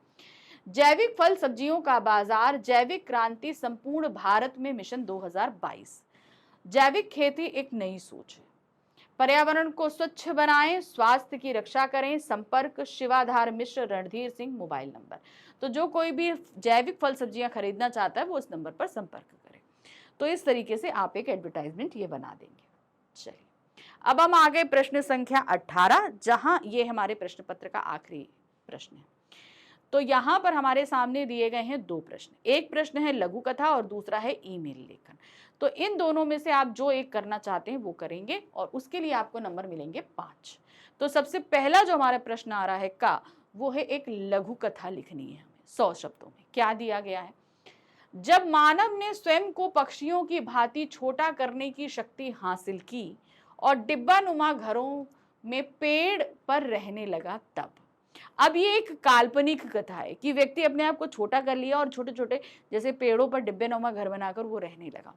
जैविक फल सब्जियों का बाजार, जैविक क्रांति संपूर्ण भारत में मिशन 2022। जैविक खेती एक नई सोच है। पर्यावरण को स्वच्छ बनाएं, स्वास्थ्य की रक्षा करें। संपर्क शिवाधार मिश्र रणधीर सिंह, मोबाइल नंबर। तो जो कोई भी जैविक फल सब्जियां खरीदना चाहता है वो इस नंबर पर संपर्क करें। तो इस तरीके से आप एक एडवर्टाइजमेंट ये बना देंगे। चलिए अब हम आ गए प्रश्न संख्या 18, जहां ये हमारे प्रश्न पत्र का आखिरी प्रश्न है। तो यहाँ पर हमारे सामने दिए गए हैं 2 प्रश्न। एक प्रश्न है लघु कथा और दूसरा है ईमेल लेखन। तो इन दोनों में से आप जो एक करना चाहते हैं वो करेंगे, और उसके लिए आपको नंबर मिलेंगे 5। तो सबसे पहला जो हमारा प्रश्न आ रहा है का, वो है एक लघु कथा लिखनी है हमें 100 शब्दों में। क्या दिया गया है, जब मानव ने स्वयं को पक्षियों की भांति छोटा करने की शक्ति हासिल की और डिब्बानुमा घरों में पेड़ पर रहने लगा तब। अब ये एक काल्पनिक कथा है कि व्यक्ति अपने आप को छोटा कर लिया और छोटे छोटे जैसे पेड़ों पर डिब्बे नुमा घर बनाकर वो रहने लगा।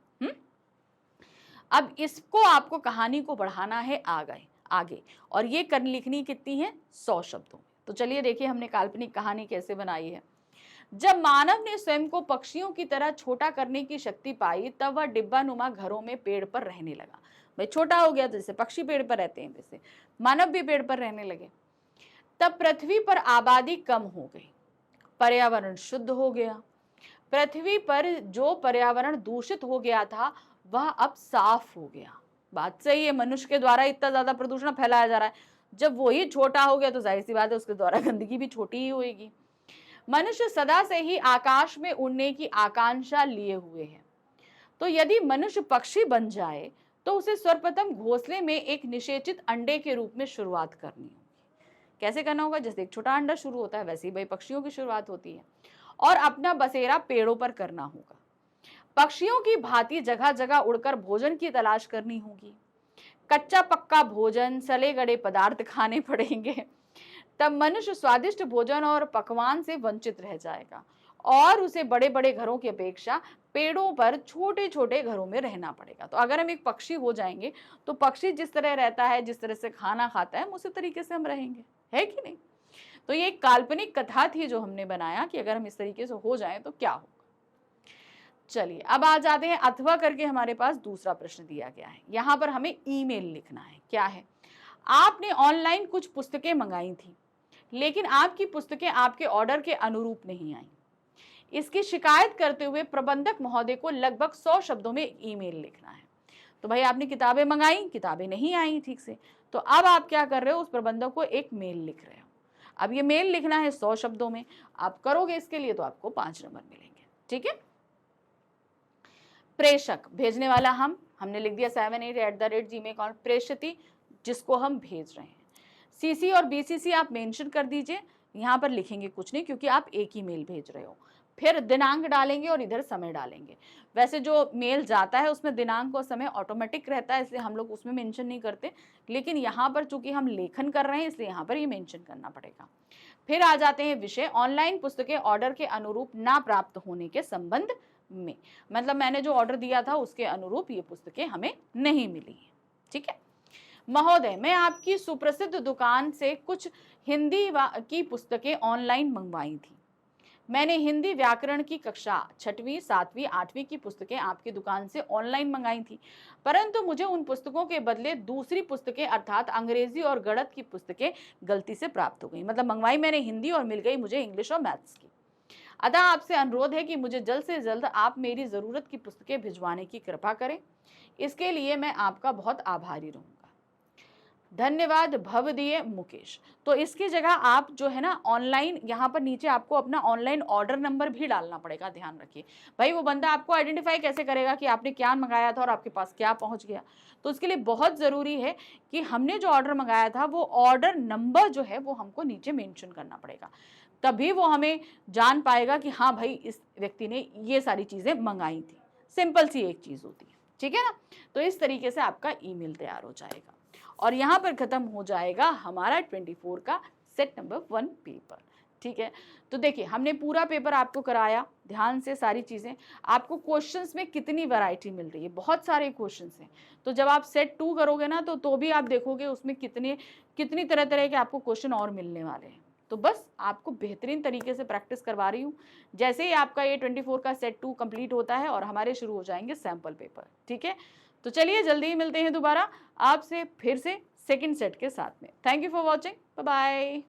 अब इसको आपको कहानी को बढ़ाना है आगे, और ये लिखनी कितनी है, 100 शब्दों में। तो चलिए देखिए हमने काल्पनिक कहानी कैसे बनाई है। जब मानव ने स्वयं को पक्षियों की तरह छोटा करने की शक्ति पाई तब वह डिब्बानुमा घरों में पेड़ पर रहने लगा। भाई छोटा हो गया तो जैसे पक्षी पेड़ पर रहते हैं वैसे मानव भी पेड़ पर रहने लगे। तब पृथ्वी पर आबादी कम हो गई, पर्यावरण शुद्ध हो गया। पृथ्वी पर जो पर्यावरण दूषित हो गया था वह अब साफ हो गया। बात सही है, मनुष्य के द्वारा इतना ज्यादा प्रदूषण फैलाया जा रहा है, जब वही छोटा हो गया तो जाहिर सी बात है उसके द्वारा गंदगी भी छोटी ही होगी। मनुष्य सदा से ही आकाश में उड़ने की आकांक्षा लिए हुए है, तो यदि मनुष्य पक्षी बन जाए तो उसे सर्वप्रथम घोंसले में एक निषेचित अंडे के रूप में शुरुआत करनी होगी। कैसे करना होगा, जैसे एक छोटा अंडा शुरू होता है वैसे ही भाई पक्षियों की शुरुआत होती है, और अपना बसेरा पेड़ों पर करना होगा। पक्षियों की भांति जगह जगह उड़कर भोजन की तलाश करनी होगी। कच्चा पक्का भोजन, सले गले पदार्थ खाने पड़ेंगे, तब मनुष्य स्वादिष्ट भोजन और पकवान से वंचित रह जाएगा और उसे बड़े बड़े घरों की अपेक्षा पेड़ों पर छोटे छोटे घरों में रहना पड़ेगा। तो अगर हम एक पक्षी हो जाएंगे तो पक्षी जिस तरह रहता है, जिस तरह से खाना खाता है, उसी तरीके से हम रहेंगे, है कि नहीं? तो ये एक काल्पनिक कथा थी जो हमने बनाया कि अगर हम इस तरीके से हो जाएं तो क्या होगा। चलिए अब आ जाते हैं, अथवा करके हमारे पास दूसरा प्रश्न दिया गया है। यहां पर हमें ईमेल लिखना है। क्या है? आपने ऑनलाइन कुछ पुस्तकें मंगाई थी, लेकिन आपकी पुस्तकें आपके ऑर्डर के अनुरूप नहीं आई। इसकी शिकायत करते हुए प्रबंधक महोदय को लगभग 100 शब्दों में ईमेल लिखना है। तो भाई आपने किताबें मंगाई, किताबें नहीं आई ठीक से, तो अब आप क्या कर रहे हो? उस प्रबंधक को एक मेल लिख रहे हो। अब ये मेल लिखना है 100 शब्दों में। आप करोगे इसके लिए तो आपको 5 नंबर मिलेंगे। ठीक है। प्रेषक, भेजने वाला हमने लिख दिया 78@gmail.com, प्रेषिती जिसको हम भेज रहे हैं। सीसी और बीसीसी आप मेंशन कर दीजिए। यहाँ पर लिखेंगे कुछ नहीं क्योंकि आप एक ही मेल भेज रहे हो। फिर दिनांक डालेंगे और इधर समय डालेंगे। वैसे जो मेल जाता है उसमें दिनांक और समय ऑटोमेटिक रहता है, इसलिए हम लोग उसमें मेंशन नहीं करते, लेकिन यहाँ पर चूंकि हम लेखन कर रहे हैं इसलिए यहाँ पर ये मेंशन करना पड़ेगा। फिर आ जाते हैं विषय, ऑनलाइन पुस्तकें ऑर्डर के अनुरूप ना प्राप्त होने के संबंध में, मतलब मैंने जो ऑर्डर दिया था उसके अनुरूप ये पुस्तकें हमें नहीं मिली हैं। ठीक है। महोदय, मैं आपकी सुप्रसिद्ध दुकान से कुछ हिंदी की पुस्तकें ऑनलाइन मंगवाई थी। मैंने हिंदी व्याकरण की कक्षा 6वीं, 7वीं, 8वीं की पुस्तकें आपकी दुकान से ऑनलाइन मंगाई थी, परंतु मुझे उन पुस्तकों के बदले दूसरी पुस्तकें अर्थात अंग्रेजी और गणित की पुस्तकें गलती से प्राप्त हो गई। मतलब मंगवाई मैंने हिंदी और मिल गई मुझे इंग्लिश और मैथ्स की। अतः आपसे अनुरोध है कि मुझे जल्द से जल्द आप मेरी जरूरत की पुस्तकें भिजवाने की कृपा करें। इसके लिए मैं आपका बहुत आभारी रहूंगा। धन्यवाद भवदीय मुकेश। तो इसकी जगह आप जो है ना ऑनलाइन, यहाँ पर नीचे आपको अपना ऑनलाइन ऑर्डर नंबर भी डालना पड़ेगा। ध्यान रखिए भाई, वो बंदा आपको आइडेंटिफाई कैसे करेगा कि आपने क्या मंगाया था और आपके पास क्या पहुंच गया। तो उसके लिए बहुत जरूरी है कि हमने जो ऑर्डर मंगाया था वो ऑर्डर नंबर जो है वो हमको नीचे मेंशन करना पड़ेगा, तभी वो हमें जान पाएगा कि हाँ भाई इस व्यक्ति ने ये सारी चीजें मंगाई थी। सिंपल सी एक चीज होती है। ठीक है ना। तो इस तरीके से आपका ईमेल तैयार हो जाएगा और यहाँ पर खत्म हो जाएगा हमारा 24 का सेट नंबर 1 पेपर। ठीक है। तो देखिए हमने पूरा पेपर आपको कराया, ध्यान से सारी चीजें। आपको क्वेश्चंस में कितनी वैरायटी मिल रही है, बहुत सारे क्वेश्चंस हैं। तो जब आप सेट 2 करोगे ना तो भी आप देखोगे उसमें कितनी तरह तरह के आपको क्वेश्चन और मिलने वाले हैं। तो बस आपको बेहतरीन तरीके से प्रैक्टिस करवा रही हूँ। जैसे ही आपका ये 24 का सेट 2 कंप्लीट होता है और हमारे शुरू हो जाएंगे सैंपल पेपर। ठीक है। तो चलिए जल्दी ही मिलते हैं दोबारा आपसे फिर से सेकंड सेट के साथ में। Thank you for watching. Bye bye.